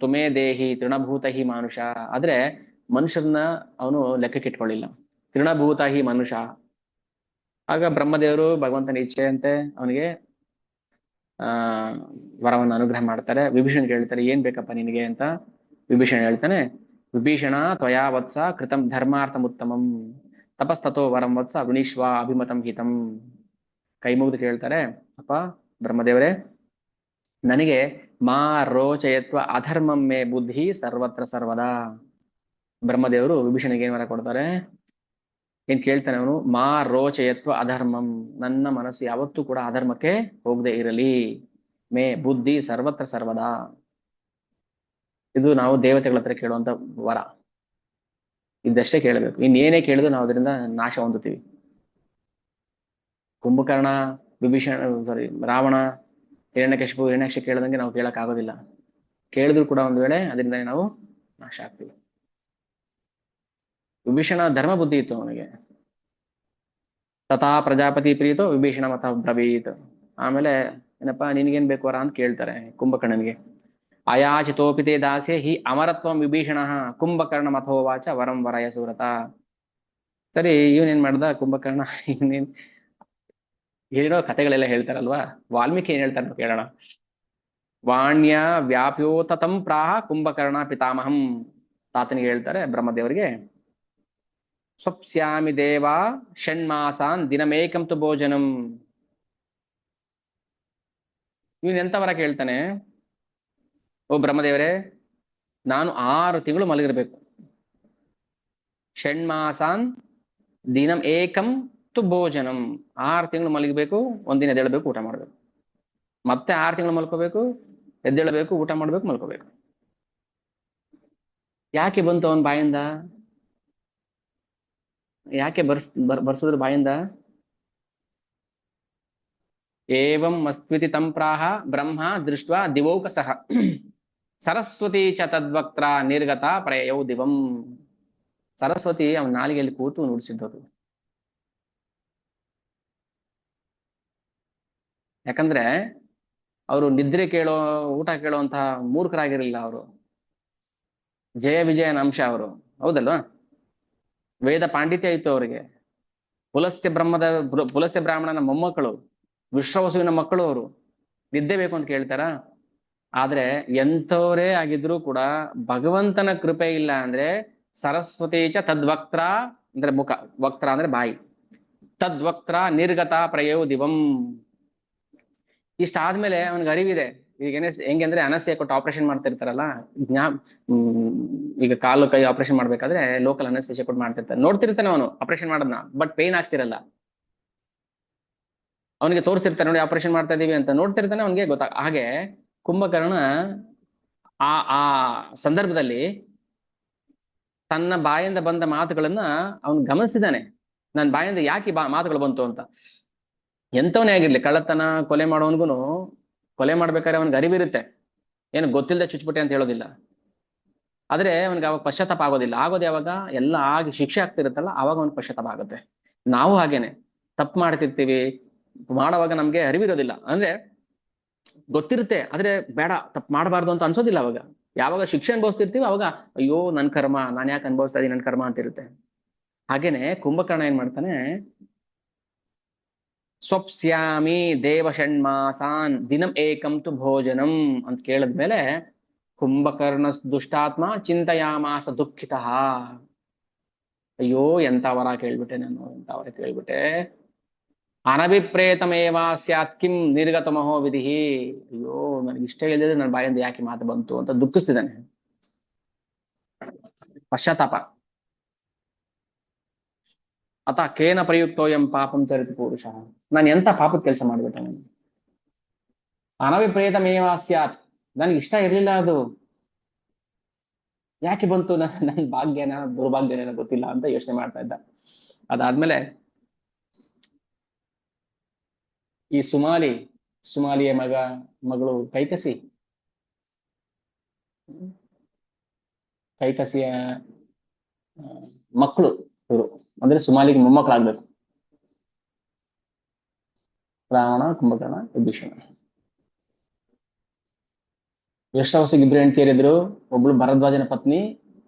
S1: ತುಮೇ ದೇಹಿ ತೃಣಭೂತ ಹಿ ಮಾನುಷ. ಆದ್ರೆ ಮನುಷ್ಯರನ್ನ ಅವನು ಲೆಕ್ಕಕ್ಕೆ ಇಟ್ಕೊಳ್ಳಿಲ್ಲ, ತೃಣಭೂತ ಹಿ ಮನುಷ್ಯ. ಆಗ ಬ್ರಹ್ಮದೇವರು ಭಗವಂತನ ಇಚ್ಛೆಯಂತೆ ಅವನಿಗೆ ಆ ವರವನ್ನು ಅನುಗ್ರಹ ಮಾಡ್ತಾರೆ. ವಿಭೀಷಣ ಹೇಳ್ತಾರೆ, ಏನ್ ಬೇಕಪ್ಪ ನಿನಗೆ ಅಂತ. ವಿಭೀಷಣ ಹೇಳ್ತಾನೆ, ವಿಭೀಷಣ ತ್ವಯಾ ವತ್ಸ ಕೃತಂ ಧರ್ಮಾರ್ಥಮುತ್ತಮಂ ತಪಸ್ತಥೋ ವರಂ ವತ್ಸ ವೃಣೀಶ್ವ ಅಭಿಮತಂ ಹಿತಂ. ಕೈ ಮುಗಿದು ಕೇಳ್ತಾರೆ, ಅಪ್ಪ ಬ್ರಹ್ಮದೇವರೇ, ನನಗೆ ಮಾ ರೋಚಯತ್ವ ಅಧರ್ಮಂ ಮೇ ಬುದ್ಧಿ ಸರ್ವತ್ರ ಸರ್ವದಾ. ಬ್ರಹ್ಮದೇವರು ವಿಭೀಷಣಿಗೆ ಏನ್ ವರ ಕೊಡ್ತಾರೆ, ಏನ್ ಕೇಳ್ತಾನೆ ಅವನು, ಮಾ ರೋಚಯತ್ವ ಅಧರ್ಮಂ, ನನ್ನ ಮನಸ್ಸು ಯಾವತ್ತೂ ಕೂಡ ಅಧರ್ಮಕ್ಕೆ ಹೋಗದೆ ಇರಲಿ. ಮೇ ಬುದ್ಧಿ ಸರ್ವತ್ರ ಸರ್ವದಾ. ಇದು ನಾವು ದೇವತೆಗಳ ಹತ್ರ ಕೇಳುವಂತ ವರ. ಇದಷ್ಟೇ ಕೇಳಬೇಕು, ಇನ್ನೇನೇ ಕೇಳಿದ್ರು ನಾವು ಅದರಿಂದ ನಾಶ ಹೊಂದುತ್ತೀವಿ. ಕುಂಭಕರ್ಣ, ವಿಭೀಷಣ, ಸಾರಿ ರಾವಣ, ಹಿರಣ್ಯಕಶಿಪು ಕೇಳದಂಗೆ ನಾವು ಕೇಳಕ್ ಆಗೋದಿಲ್ಲ. ಕೇಳಿದ್ರು ಕೂಡ ಒಂದ್ ವೇಳೆ ಅದರಿಂದ ನಾವು ನಾಶ ಆಗ್ತೀವಿ. ವಿಭೀಷಣ ಧರ್ಮ ಬುದ್ಧಿ ಇತ್ತು ಅವನಿಗೆ. ತಥಾ ಪ್ರಜಾಪತಿ ಪ್ರೀತೋ ವಿಭೀಷಣ ಮತ ಬ್ರವೀತ್. ಆಮೇಲೆ ಏನಪ್ಪಾ ನಿನ್ಗೇನ್ ಬೇಕು ವರ ಅಂತ ಕೇಳ್ತಾರೆ ಕುಂಭಕರ್ಣನಿಗೆ. ಅಯಾಚಿತೋಪಿತೆ ದಾಸೆ ಹಿ ಅಮರತ್ವಂ ವಿಭೀಷಣ ಕುಂಭಕರ್ಣ ಮಥೋವಾಚ ವರಂ ವರಯ ಸೂರತ. ಸರಿ, ಇವನೇನ್ ಮಾಡ್ದ ಕುಂಭಕರ್ಣ, ಇವನೇನ್ ಹೇಳೋ ಕಥೆಗಳೆಲ್ಲ ಹೇಳ್ತಾರಲ್ವಾ, ವಾಲ್ಮೀಕಿ ಏನ್ ಹೇಳ್ತಾರೆ ಕೇಳೋಣ. ವಾಣ್ಯ ವ್ಯಾಪ್ಯೋತತಂ ಪ್ರಾಹ ಕುಂಭಕರ್ಣ ಪಿತಾಮಹಂ. ತಾತನಿಗೆ ಹೇಳ್ತಾರೆ ಬ್ರಹ್ಮದೇವರಿಗೆ, ಸ್ವಪ್ಸ್ಯಾಮಿ ದೇವ ಷಣ್ಮಾಸಾನ್ ದಿನಮೇಕಂ ತು ಭೋಜನಂ. ಇವನ್ ಎಂತವರ ಕೇಳ್ತಾನೆ, ಓ ಬ್ರಹ್ಮದೇವರೇ, ನಾನು 6 ತಿಂಗಳು ಮಲಗಿರ್ಬೇಕು. ಷಣ್ಮಾಸಾನ್ ದಿನಂ ಏಕಂ ತು ಭೋಜನಂ. 6 ತಿಂಗಳು ಮಲಗಬೇಕು, ಒಂದಿನ ಎದ್ದೇಳಬೇಕು, ಊಟ ಮಾಡ್ಬೇಕು. ಮತ್ತೆ 6 ತಿಂಗಳು ಮಲ್ಕೋಬೇಕು, ಎದ್ದೇಳಬೇಕು, ಊಟ ಮಾಡ್ಬೇಕು, ಮಲ್ಕೋಬೇಕು. ಯಾಕೆ ಬಂತು ಅವನ ಬಾಯಿಂದ, ಯಾಕೆ ಬರ್ಸಿದ್ರು ಬಾಯಿಂದ. ಏವಂ ಅಸ್ತ್ವಿತಿ ತಂಪ್ರಾಹ ಬ್ರಹ್ಮ ದೃಷ್ಟ ದಿವೌಕಸಃ ಸರಸ್ವತಿ ಚ ತದ್ವಕ್ತ್ರ ನಿರ್ಗತ ಪ್ರಯಯೌ ದಿವಂ. ಸರಸ್ವತಿ ಅವನ ನಾಲಿಗೆಯಲ್ಲಿ ಕೂತು ನುಡಿಸಿದ್ದದು. ಯಾಕಂದ್ರೆ ಅವರು ನಿದ್ರೆ ಕೇಳೋ, ಊಟ ಕೇಳುವಂತಹ ಮೂರ್ಖರಾಗಿರಲಿಲ್ಲ ಅವರು. ಜಯ ವಿಜಯನ ಅಂಶ ಅವರು, ಹೌದಲ್ವಾ. ವೇದ ಪಾಂಡಿತ್ಯ ಇತ್ತು ಅವರಿಗೆ. ಪುಲಸ್ತ್ಯ ಬ್ರಾಹ್ಮಣನ ಮೊಮ್ಮಕ್ಕಳು, ವಿಶ್ವವಸುವಿನ ಮಕ್ಕಳು ಅವರು. ನಿದ್ದೆ ಬೇಕು ಅಂತ ಕೇಳ್ತಾರ. ಆದ್ರೆ ಎಂಥವರೇ ಆಗಿದ್ರು ಕೂಡ ಭಗವಂತನ ಕೃಪೆ ಇಲ್ಲ ಅಂದ್ರೆ, ಸರಸ್ವತಿ ಚ ತದ್ವಕ್ತ್ರ ಅಂದ್ರೆ ಮುಖ, ವಕ್ತ್ರ ಅಂದ್ರೆ ಬಾಯಿ, ತದ್ವಕ್ತ್ರ ನಿರ್ಗತ ಪ್ರಯೋ ದಿವಂ. ಇಷ್ಟಾದ್ಮೇಲೆ ಅವನಿಗೆ ಅರಿವಿದೆ. ಈಗ ಹೆಂಗೆ ಅಂದ್ರೆ ಅನಸ್ಯ ಕೊಟ್ಟು ಆಪರೇಷನ್ ಮಾಡ್ತಿರ್ತಾರಲ್ಲ, ಈಗ ಕಾಲು ಕೈ ಆಪರೇಷನ್ ಮಾಡ್ಬೇಕಾದ್ರೆ ಲೋಕಲ್ ಅನಸ್ಯ ಕೊಟ್ಟು ಮಾಡ್ತಿರ್ತಾರೆ. ನೋಡ್ತಿರ್ತಾನೆ ಅವನು ಆಪರೇಷನ್ ಮಾಡೋದನ್ನ, ಬಟ್ ಪೇನ್ ಆಗ್ತಿರಲ್ಲ. ಅವನಿಗೆ ತೋರಿಸಿರ್ತಾರೆ, ನೋಡಿ ಆಪರೇಷನ್ ಮಾಡ್ತಾ ಇದೀವಿ ಅಂತ ನೋಡ್ತಿರ್ತಾನೆ, ಅವನಿಗೆ ಹಾಗೆ ಕುಂಭಕರ್ಣ ಆ ಆ ಸಂದರ್ಭದಲ್ಲಿ ತನ್ನ ಬಾಯಿಂದ ಬಂದ ಮಾತುಗಳನ್ನ ಅವನು ಗಮನಿಸಿದಾನೆ. ನನ್ನ ಬಾಯಿಂದ ಯಾಕೆ ಮಾತುಗಳು ಬಂತು ಅಂತ. ಎಂತವನೇ ಆಗಿರ್ಲಿ, ಕಳ್ಳತನ ಕೊಲೆ ಮಾಡೋನ್ಗುನು ಕೊಲೆ ಮಾಡ್ಬೇಕಾದ್ರೆ ಅವನಿಗೆ ಅರಿವಿರುತ್ತೆ. ಏನು ಗೊತ್ತಿಲ್ಲದೆ ಚುಚ್ಬಿಟ್ಟೆ ಅಂತ ಹೇಳೋದಿಲ್ಲ. ಆದ್ರೆ ಅವನಿಗೆ ಅವಾಗ ಪಶ್ಚಾತ್ತಾಪ ಆಗೋದಿಲ್ಲ. ಆಗೋದು ಯಾವಾಗ ಎಲ್ಲ ಆಗಿ ಶಿಕ್ಷೆ ಆಗ್ತಿರುತ್ತಲ್ಲ, ಅವಾಗ ಅವ್ನಿಗೆ ಪಶ್ಚಾತ್ತಾಪ ಆಗುತ್ತೆ. ನಾವು ಹಾಗೇನೆ ತಪ್ಪು ಮಾಡ್ತಿರ್ತೀವಿ, ಮಾಡೋವಾಗ ನಮ್ಗೆ ಅರಿವಿರೋದಿಲ್ಲ. ಅಂದ್ರೆ ಗೊತ್ತಿರುತ್ತೆ, ಆದ್ರೆ ಬೇಡ ತಪ್ಪು ಮಾಡಬಾರ್ದು ಅಂತ ಅನ್ಸೋದಿಲ್ಲ. ಅವಾಗ ಯಾವಾಗ ಶಿಕ್ಷೆ ಅನುಭವಿಸ್ತಿರ್ತೀವಿ ಅವಾಗ ಅಯ್ಯೋ ನನ್ ಕರ್ಮ, ನಾನು ಯಾಕೆ ಅನುಭವಿಸ್ತಾ ಇದೀನಿ, ನನ್ ಕರ್ಮ ಅಂತಿರುತ್ತೆ. ಹಾಗೇನೆ ಕುಂಭಕರ್ಣ ಏನ್ ಮಾಡ್ತಾನೆ, ಸ್ವಪ್ಸ್ಯಾಮಿ ದೇವ ಷಣ್ಮಾಸಾನ್ ದಿನಂ ಏಕಂ ತು ಭೋಜನಂ ಅಂತ ಕೇಳಿದ್ಮೇಲೆ ಕುಂಭಕರ್ಣ ದುಷ್ಟಾತ್ಮ ಚಿಂತಯಾಮಾಸ ದುಃಖಿತ. ಅಯ್ಯೋ ಎಂತ ವರ ಕೇಳ್ಬಿಟ್ಟೆ ನಾನು, ಎಂತ ವರ ಕೇಳ್ಬಿಟ್ಟೆ. ಅನಭಿಪ್ರೇತಮೇವಾ ಸ್ಯಾತ್ ಕಿಂ ನಿರ್ಗತಮಹೋ ವಿಧಿ. ಅಯ್ಯೋ ನನಗೆ ಇಷ್ಟ ಇಲ್ಲದೆ ನನ್ನ ಬಾಯಿಂದ ಯಾಕೆ ಮಾತು ಬಂತು ಅಂತ ದುಃಖಿಸ್ತಿದ್ದಾನೆ. ಪಶ್ಚಾತ್ತಾಪ. ಅತ ಕೇನ ಪ್ರಯುಕ್ತೋಯಂ ಪಾಪಂ ಚರಿತ ಪುರುಷ. ನಾನು ಎಂತ ಪಾಪದ ಕೆಲಸ ಮಾಡ್ಬಿಟ್ಟೆ ನಾನು. ಅನಭಿಪ್ರೇತಮೇವಾ ಸ್ಯಾತ್, ನನಗೆ ಇಷ್ಟ ಇರ್ಲಿಲ್ಲ ಅದು, ಯಾಕೆ ಬಂತು, ನನ್ನ ಭಾಗ್ಯನ ದುರ್ಭಾಗ್ಯನ ಗೊತ್ತಿಲ್ಲ ಅಂತ ಯೋಚನೆ ಮಾಡ್ತಾ ಇದ್ದ. ಅದಾದ್ಮೇಲೆ ಈ ಸುಮಾಲಿಯ ಮಗಳು ಕೈಕಸಿ, ಕೈಕಸಿಯ ಮಕ್ಕಳು ಇವರು, ಅಂದ್ರೆ ಸುಮಾಲಿಗೆ ಮೊಮ್ಮಕ್ಕಳಾಗ್ಬೇಕು. ರಾವಣ, ಕುಂಭಕರ್ಣ, ವಿಭೀಷಣ. ಯಶವಸಿಗೆ ಇಬ್ರು ಹೆಂಡತಿಯರಿದ್ರು. ಒಬ್ಳು ಭರದ್ವಾಜನ ಪತ್ನಿ,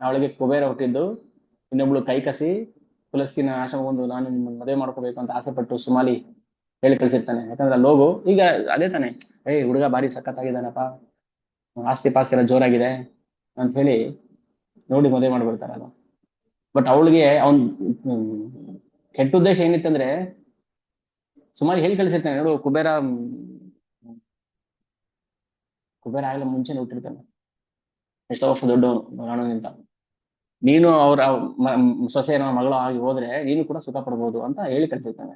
S1: ಅವಳಿಗೆ ಕುಬೇರ ಹುಟ್ಟಿದ್ದು. ಇನ್ನೊಬ್ಳು ಕೈಕಸಿ, ತುಳಸಿನ ಆಶ್ರಮ ಬಂದು ನಾನು ನಿಮ್ಮನ್ನು ಮದುವೆ ಮಾಡ್ಕೋಬೇಕು ಅಂತ ಆಸೆ ಪಟ್ಟು ಸುಮಾಲಿ ಹೇಳಿ ಕಳ್ಸಿರ್ತಾನೆ. ಯಾಕಂದ್ರೆ ಅಲ್ಲಿ ಹೋಗು, ಈಗ ಅದೇ ತಾನೆ, ಹುಡುಗ ಬಾರಿ ಸಖತ್ತಾಗಿದ್ದಾನಪ್ಪ, ಆಸ್ತಿ ಪಾಸ್ತಿ ಎಲ್ಲ ಜೋರಾಗಿದೆ ಅಂತ ಹೇಳಿ ನೋಡಿ ಮದುವೆ ಮಾಡ್ಬಿಡ್ತಾರಲ್ಲ. ಬಟ್ ಅವಳಿಗೆ ಅವನ್ ಕೆಟ್ಟ ಉದ್ದೇಶ ಏನಿತ್ತಂದ್ರೆ, ಸುಮಾರು ಹೇಳಿ ಕಳ್ಸಿರ್ತಾನೆ, ನೋಡು ಕುಬೇರ ಆಗಲ್ಲ ಮುಂಚೆನೆ ಹುಟ್ಟಿರ್ತಾನೆ, ಎಷ್ಟೋ ವರ್ಷ ದೊಡ್ಡವನು ರಾವಣನಿಂದ. ನೀನು ಅವ್ರ ಸೊಸೆಯ ಮಗಳು ಆಗಿ ಹೋದ್ರೆ ನೀನು ಕೂಡ ಸುಖ ಪಡ್ಬೋದು ಅಂತ ಹೇಳಿ ಕಳ್ಸಿರ್ತಾನೆ.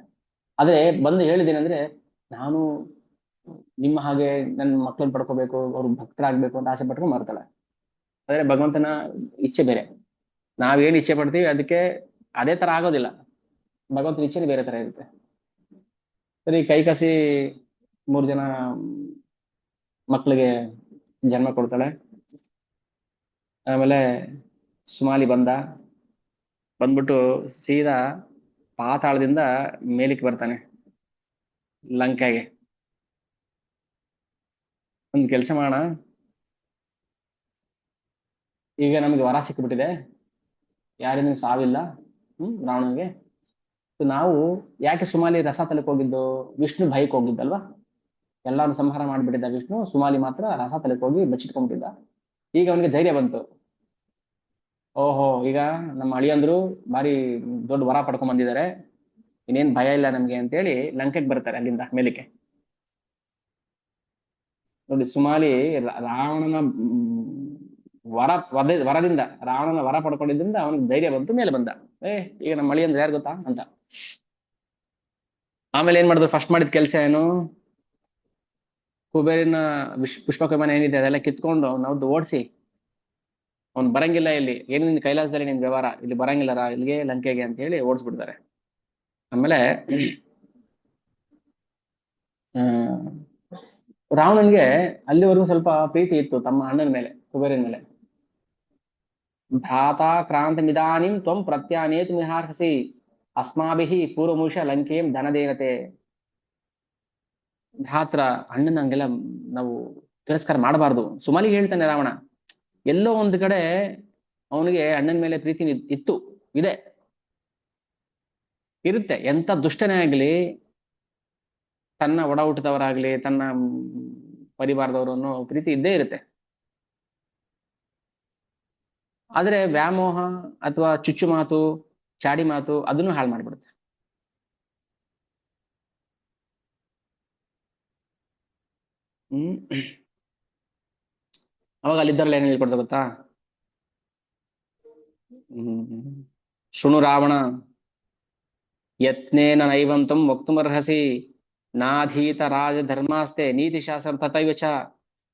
S1: ಆದ್ರೆ ಬಂದು ಹೇಳಿದೇನೆಂದ್ರೆ, ನಾನು ನಿಮ್ಮ ಹಾಗೆ ನನ್ನ ಮಕ್ಕಳನ್ನ ಪಡ್ಕೋಬೇಕು, ಅವ್ರು ಭಕ್ತರಾಗ್ಬೇಕು ಅಂತ ಆಸೆ ಪಟ್ಕೊಂಡು ಮಾಡ್ತಾಳೆ. ಆದ್ರೆ ಭಗವಂತನ ಇಚ್ಛೆ ಬೇರೆ. ನಾವೇನ್ ಇಚ್ಛೆ ಪಡ್ತೀವಿ ಅದಕ್ಕೆ ಅದೇ ತರ ಆಗೋದಿಲ್ಲ. ಭಗವಂತನ ಇಚ್ಛೆ ಬೇರೆ ತರ ಇರುತ್ತೆ. ಸರಿ, ಕೈಕಸಿ 3 ಜನ ಮಕ್ಕಳಿಗೆ ಜನ್ಮ ಕೊಡ್ತಾಳೆ. ಆಮೇಲೆ ಸುಮಾಲಿ ಬಂದ್ಬಿಟ್ಟು ಸೀದಾ ಪಾತಾಳದಿಂದ ಮೇಲಿಕ್ಕೆ ಬರ್ತಾನೆ ಲಂಕೆಗೆ. ಒಂದು ಕೆಲಸ ಮಾಡೋಣ, ಈಗ ನಮಗೆ ವರ ಸಿಕ್ಬಿಟ್ಟಿದೆ, ಯಾರಿಂದ ಸಾವಿಲ್ಲ ರಾವಣನಿಗೆ. ನಾವು ಯಾಕೆ ಸುಮಾಲಿ ರಸ ತಲಕ್ ಹೋಗಿದ್ದು, ವಿಷ್ಣು ಭಯಕ್ಕೆ ಹೋಗಿದ್ದಲ್ವಾ. ಎಲ್ಲಾನು ಸಂಹಾರ ಮಾಡ್ಬಿಟ್ಟಿದ್ದ ವಿಷ್ಣು, ಸುಮಾಲಿ ಮಾತ್ರ ರಸ ತಲಕ್ ಹೋಗಿ ಬಚ್ಚಿಟ್ಕೊಂಡ್ಬಿಟ್ಟಿದ್ದ. ಈಗ ಅವನಿಗೆ ಧೈರ್ಯ ಬಂತು, ಓಹೋ ಈಗ ನಮ್ಮ ಅಳಿಯಂದ್ರು ಬಾರಿ ದೊಡ್ಡ ವರ ಪಡ್ಕೊಂಡ್ ಬಂದಿದ್ದಾರೆ, ಇನ್ನೇನ್ ಭಯ ಇಲ್ಲ ನಮ್ಗೆ ಅಂತೇಳಿ ಲಂಕೆಗೆ ಬರ್ತಾರೆ ಅಲ್ಲಿಂದ ಮೇಲಕ್ಕೆ. ನೋಡಿ, ಸುಮಾಲಿ ರಾವಣನ ವರದಿಂದ, ರಾವಣನ ವರ ಪಡ್ಕೊಂಡಿದ್ರಿಂದ ಅವನಿಗೆ ಧೈರ್ಯ ಬಂತು, ಮೇಲೆ ಬಂದ. ಈಗ ನಮ್ಮ ಅಳಿಯಂದ್ರು ಯಾರು ಗೊತ್ತಾ ಅಂತ. ಆಮೇಲೆ ಏನ್ ಮಾಡಿದ್ರು, ಫಸ್ಟ್ ಮಾಡಿದ ಕೆಲಸ ಏನು, ಕುಬೇರಿನ ಪುಷ್ಪಕ ವಿಮಾನ ಏನಿದೆ ಅದೆಲ್ಲ ಕಿತ್ಕೊಂಡು ಅವ್ನದ್ದು ಓಡಿಸಿ, ಅವ್ನು ಬರಂಗಿಲ್ಲ ಇಲ್ಲಿ, ಏನು ನಿನ್ ಕೈಲಾಸದಲ್ಲಿ ನಿನ್ ವ್ಯವಹಾರ ಇಲ್ಲಿ ಬರಂಗಿಲ್ಲ, ಇಲ್ಲಿಗೆ ಲಂಕೆಗೆ ಅಂತ ಹೇಳಿ ಓಡಿಸ್ಬಿಡ್ತಾರೆ. ಆಮೇಲೆ ರಾವಣನ್ಗೆ ಅಲ್ಲಿವರೆಗೂ ಸ್ವಲ್ಪ ಪ್ರೀತಿ ಇತ್ತು ತಮ್ಮ ಅಣ್ಣನ ಮೇಲೆ, ಕುಬೇರಿನ ಮೇಲೆ. ಭ್ರಾತಾ ಕ್ರಾಂತ ಮಿದಾನಿಂ ತ್ವಂ ಪ್ರತ್ಯಾನೇತು ಮಿಹಾರ್ಹಸಿ ಅಸ್ಮಾಭಿಹಿ ಪೂರ್ವಮುಷ ಲಂಕೆಯಂ ಧನದೇನತೆ. ಭ್ರಾತ್ರ, ಅಣ್ಣನ ಹಂಗೆಲ್ಲ ನಾವು ತಿರಸ್ಕಾರ ಮಾಡಬಾರ್ದು. ಸುಮಾಲಿಗೆ ಹೇಳ್ತಾನೆ ರಾವಣ. ಎಲ್ಲೋ ಒಂದ್ ಕಡೆ ಅವನಿಗೆ ಅಣ್ಣನ ಮೇಲೆ ಪ್ರೀತಿ ಇತ್ತು, ಇದೆ, ಇರುತ್ತೆ. ಎಂತ ದುಷ್ಟನೇ ಆಗ್ಲಿ, ತನ್ನ ಒಡ ಹುಟ್ಟಿದವರಾಗ್ಲಿ, ತನ್ನ ಪರಿವಾರದವರನ್ನು ಪ್ರೀತಿ ಇದ್ದೇ ಇರುತ್ತೆ. ಆದ್ರೆ ವ್ಯಾಮೋಹ ಅಥವಾ ಚುಚ್ಚು ಮಾತು, ಚಾಡಿ ಮಾತು ಅದನ್ನು ಹಾಳು ಮಾಡ್ಬಿಡುತ್ತೆ. ಅವಾಗ ಅಲ್ಲಿದ್ದಾರಲ್ಲ ಏನ್ ಹೇಳ್ಕೊಡ್ತಾ ಗೊತ್ತಾ, ಶೃಣು ರಾವಣ ಯತ್ನೇನ ನೈವಂತಂ ವಕ್ತುಮರ್ಹಸಿ ನಾಧೀತ ರಾಜ ಧರ್ಮಾಸ್ತೆ ನೀತಿಶಾಸ್ತ್ರ ತಥೈವ ಚ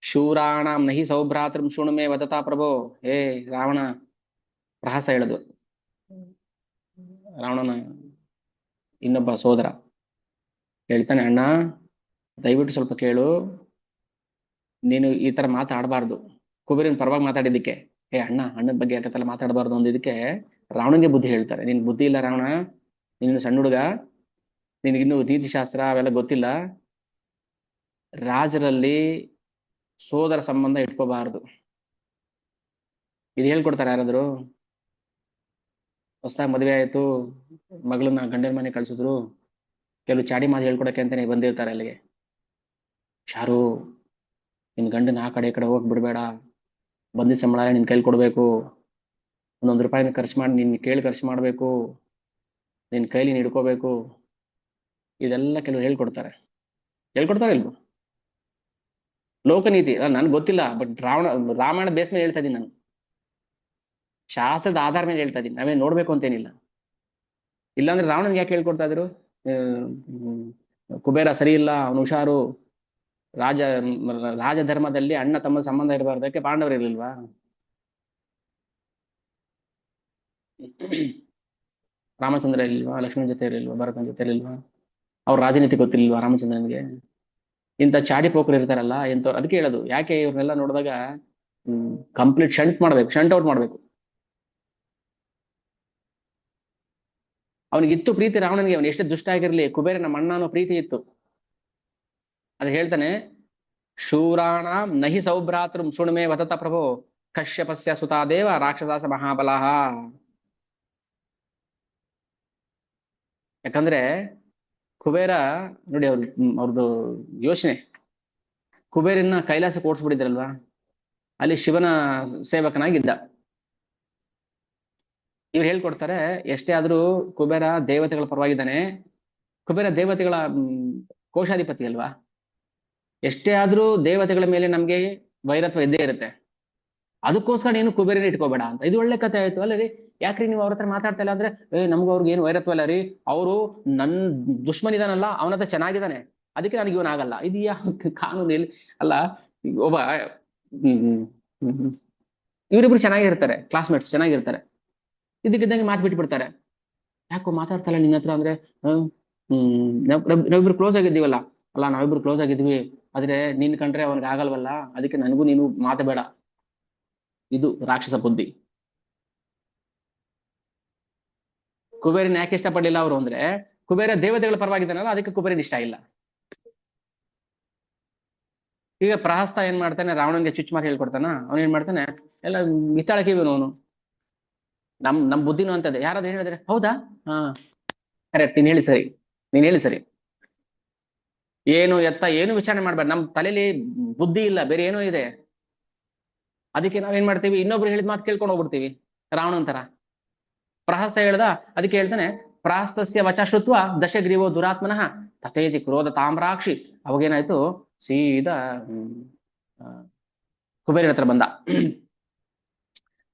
S1: ಶೂರಾಣಂ ನಹಿ ಸೌಭ್ರಾತೃಂ ಶೃಣು ಮೇ ವದತಾ ಪ್ರಭೋ. ಹೇ ರಾವಣ, ಪ್ರಹಸ ಹೇಳದು ರಾವಣನ ಇನ್ನೊಬ್ಬ ಸೋದರ ಹೇಳ್ತಾನೆ, ಅಣ್ಣ ದಯವಿಟ್ಟು ಸ್ವಲ್ಪ ಕೇಳು, ನೀನು ಈ ತರ ಮಾತಾಡಬಾರ್ದು. ಕುಬೇರಿನ ಪರವಾಗಿ ಮಾತಾಡಿದ್ದಕ್ಕೆ, ಅಣ್ಣನ ಬಗ್ಗೆ ಯಾಕತ್ತಲ್ಲ ಮಾತಾಡಬಾರ್ದು ಅಂದಿದ್ದಕ್ಕೆ ರಾವಣನಿಗೆ ಬುದ್ಧಿ ಹೇಳ್ತಾರೆ. ನಿನ್ ಬುದ್ಧಿ ಇಲ್ಲ ರಾವಣ, ನೀನು ಸಣ್ಣ ಹುಡುಗ, ನಿನಗಿನ್ನೂ ನೀತಿಶಾಸ್ತ್ರ ಅವೆಲ್ಲ ಗೊತ್ತಿಲ್ಲ. ರಾಜರಲ್ಲಿ ಸೋದರ ಸಂಬಂಧ ಇಟ್ಕೋಬಾರದು. ಇದು ಹೇಳ್ಕೊಡ್ತಾರೆ ಯಾರಾದ್ರು? ಹೊಸದಾಗಿ ಮದುವೆ ಆಯ್ತು, ಮಗಳನ್ನ ಗಂಡನ ಮನೆ ಕಳ್ಸಿದ್ರು, ಕೆಲವು ಚಾಡಿ ಮಾತು ಹೇಳ್ಕೊಡಕ್ಕೆ ಅಂತಾನೆ ಬಂದಿರ್ತಾರೆ ಅಲ್ಲಿಗೆ. ಚಾರು, ನಿನ್ ಗಂಡನ ಆ ಕಡೆ ಈ ಕಡೆ ಹೋಗಿ ಬಿಡ್ಬೇಡ, ಬಂದಿ ಸಂಬಳ ನಿನ್ ಕೈಲಿ ಕೊಡ್ಬೇಕು, ಒಂದೊಂದು ರೂಪಾಯಿನ ಖರ್ಚು ಮಾಡಿ ನಿನ್ ಕೇಳಿ ಖರ್ಚು ಮಾಡ್ಬೇಕು, ನಿನ್ ಕೈಲಿ ನೀನ್ ಹಿಡ್ಕೋಬೇಕು, ಇದೆಲ್ಲ ಕೆಲವರು ಹೇಳ್ಕೊಡ್ತಾರೆ ಇಲ್ವೋ? ಲೋಕನೀತಿ ನನ್ಗೆ ಗೊತ್ತಿಲ್ಲ, ಬಟ್ ರಾಮಾಯಣ ಬೇಸ್ ಮೇಲೆ ಹೇಳ್ತಾ ಇದೀನಿ ನಾನು, ಶಾಸ್ತ್ರದ ಆಧಾರ ಮೇಲೆ ಹೇಳ್ತಾ ಇದೀನಿ. ನಾವೇ ನೋಡ್ಬೇಕು ಅಂತೇನಿಲ್ಲ. ಇಲ್ಲಾಂದ್ರೆ ರಾವಣನ್ಗೆ ಯಾಕೆ ಹೇಳ್ಕೊಡ್ತಾ ಇದ್ರು? ಕುಬೇರ ಸರಿ ಇಲ್ಲ, ಅವನು ಹುಷಾರು, ರಾಜ ರಾಜಧರ್ಮದಲ್ಲಿ ಅಣ್ಣ ತಮ್ಮ ಸಂಬಂಧ ಇರಬಾರ್ದಕ್ಕೆ ಪಾಂಡವರು ಇರ್ಲಿಲ್ವಾ? ರಾಮಚಂದ್ರ ಇರ್ಲಿಲ್ವಾ? ಲಕ್ಷ್ಮಣ ಜೊತೆ ಇರಲಿಲ್ವಾ? ಭರತನ ಜೊತೆ ಇರಲಿಲ್ವಾ? ಅವ್ರ ರಾಜನೀತಿ ಗೊತ್ತಿರ್ಲಿಲ್ವಾ ರಾಮಚಂದ್ರನಿಗೆ? ಇಂಥ ಚಾಡಿ ಪೋಕರು ಇರ್ತಾರಲ್ಲ ಎಂತ, ಅದಕ್ಕೆ ಹೇಳೋದು, ಯಾಕೆ ಇವ್ರನ್ನೆಲ್ಲ ನೋಡಿದಾಗ ಕಂಪ್ಲೀಟ್ ಶಂಟ್ ಔಟ್ ಮಾಡ್ಬೇಕು. ಅವನಿಗಿತ್ತು ಪ್ರೀತಿ ರಾವಣನಿಗೆ, ಅವನು ಎಷ್ಟೇ ದುಷ್ಟ ಆಗಿರ್ಲಿ, ಕುಬೇರ ನಮ್ಮ ಅಣ್ಣ ಅನ್ನೋ ಪ್ರೀತಿ ಇತ್ತು. ಅದು ಹೇಳ್ತಾನೆ, ಶೂರಾಣಾಂ ನಹಿ ಸೌಭ್ರಾತೃ ಶೃಣುಮೇ ವದತ ಪ್ರಭೋ ಕಶ್ಯಪಸ್ಯ ಸುತಾದೇವ ರಾಕ್ಷಸಾಸ ಮಹಾಬಲಃ. ಯಾಕಂದ್ರೆ ಕುಬೇರ ನೋಡಿ, ಅವ್ರದ್ದು ಯೋಚನೆ, ಕುಬೇರನ್ನ ಕೈಲಾಸಕ್ಕೆ ಓಡಿಸ್ಬಿಟ್ಟಿದ್ರಲ್ವಾ, ಅಲ್ಲಿ ಶಿವನ ಸೇವಕನಾಗಿದ್ದ. ಇವ್ರು ಹೇಳ್ಕೊಡ್ತಾರೆ, ಎಷ್ಟೇ ಆದ್ರೂ ಕುಬೇರ ದೇವತೆಗಳ ಪರವಾಗಿದ್ದಾನೆ. ಕುಬೇರ ದೇವತೆಗಳ ಕೋಶಾಧಿಪತಿ ಅಲ್ವಾ? ಎಷ್ಟೇ ಆದ್ರೂ ದೇವತೆಗಳ ಮೇಲೆ ನಮ್ಗೆ ವೈರತ್ವ ಇದ್ದೇ ಇರುತ್ತೆ. ಅದಕ್ಕೋಸ್ಕರ ನೀನು ಕುಬೇರನ ಇಟ್ಕೋಬೇಡ ಅಂತ. ಇದು ಒಳ್ಳೆ ಕಥೆ ಆಯ್ತು ಅಲ್ಲ ರೀ? ಯಾಕ್ರಿ ನೀವು ಅವ್ರ ಹತ್ರ ಮಾತಾಡ್ತಾ ಇಲ್ಲ ಅಂದ್ರೆ, ನಮ್ಗೂ ಅವ್ರಿಗೆ ಏನು ವೈರತ್ವ ಇಲ್ಲ ರೀ, ಅವರು ನನ್ ದುಶ್ಮನ್ ಇದಾನಲ್ಲ, ಅವನ ಹತ್ರ ಚೆನ್ನಾಗಿದ್ದಾನೆ, ಅದಕ್ಕೆ ನನಗೆ ಇವನ್ ಆಗಲ್ಲ. ಇದು ಯಾವ ಕಾನೂನು ಇಲ್ಲಿ ಅಲ್ಲ? ಒಬ್ಬ ಇವರಿಬ್ರು ಚೆನ್ನಾಗಿರ್ತಾರೆ, ಕ್ಲಾಸ್ಮೇಟ್ಸ್ ಚೆನ್ನಾಗಿರ್ತಾರೆ, ಇದಕ್ಕಿದ್ದಂಗೆ ಮಾತು ಬಿಟ್ಬಿಡ್ತಾರೆ. ಯಾಕೋ ಮಾತಾಡ್ತಲ್ಲ ನಿನ್ನ ಹತ್ರ ಅಂದ್ರೆ, ನಾವಿಬ್ರು ಕ್ಲೋಸ್ ಆಗಿದ್ದೀವಲ್ಲ, ಅಲ್ಲ ನಾವಿಬ್ರು ಕ್ಲೋಸ್ ಆಗಿದ್ವಿ, ಆದ್ರೆ ನೀನ್ ಕಂಡ್ರೆ ಅವನಿಗೆ ಆಗಲ್ವಲ್ಲ, ಅದಕ್ಕೆ ನನಗೂ ನೀನು ಮಾತಬೇಡ. ಇದು ರಾಕ್ಷಸ ಬುದ್ಧಿ. ಕುಬೇರನ ಯಾಕೆ ಇಷ್ಟಪಡಲಿಲ್ಲ ಅವರು ಅಂದ್ರೆ, ಕುಬೇರ ದೇವತೆಗಳ ಪರವಾಗಿದ್ದಾನಲ್ಲ, ಅದಕ್ಕೆ ಕುಬೇರನ ಇಷ್ಟ ಇಲ್ಲ. ಈಗ ಪ್ರಹಸ್ತ ಏನ್ ಮಾಡ್ತಾನೆ, ರಾವಣನ್ಗೆ ಚುಚ್ಚು ಮಾತು ಹೇಳ್ಕೊಡ್ತಾನ. ಅವ್ನು ಏನ್ ಮಾಡ್ತಾನೆ, ಎಲ್ಲ ಮಿತ್ತಾಳಕಿವನು ಅವನು. ನಮ್ ಬುದ್ಧಿನೂ ಅಂತದೆ. ಯಾರಾದ್ರೂ ಹೇಳಿದ್ರೆ ಹೌದಾ, ಹಾ ಕರೆಕ್ಟ್, ನೀನ್ ಹೇಳಿ ಸರಿ, ಏನು ಎತ್ತ ಏನು ವಿಚಾರಣೆ ಮಾಡ್ಬೇಡ, ನಮ್ ತಲೆಯಲ್ಲಿ ಬುದ್ಧಿ ಇಲ್ಲ, ಬೇರೆ ಏನೋ ಇದೆ. ಅದಕ್ಕೆ ನಾವೇನ್ ಮಾಡ್ತೀವಿ, ಇನ್ನೊಬ್ರು ಹೇಳಿದ ಮಾತು ಕೇಳ್ಕೊಂಡು ಹೋಗ್ಬಿಡ್ತೀವಿ, ರಾವಣನ್ ತರ. ಪ್ರಹಸ್ತ ಹೇಳ್ದ, ಅದಕ್ಕೆ ಹೇಳ್ತಾನೆ, ಪ್ರಾಸ್ತಸ್ಯ ವಚ ಶ್ರುತ್ವ ದಶಗ್ರೀವೋ ದುರಾತ್ಮನಃ ತಥೇತಿ ಕ್ರೋಧ ತಾಮ್ರಾಕ್ಷಿ. ಅವಾಗೇನಾಯ್ತು, ಸೀದಾ ಕುಬೇರನ ಹತ್ರ ಬಂದ.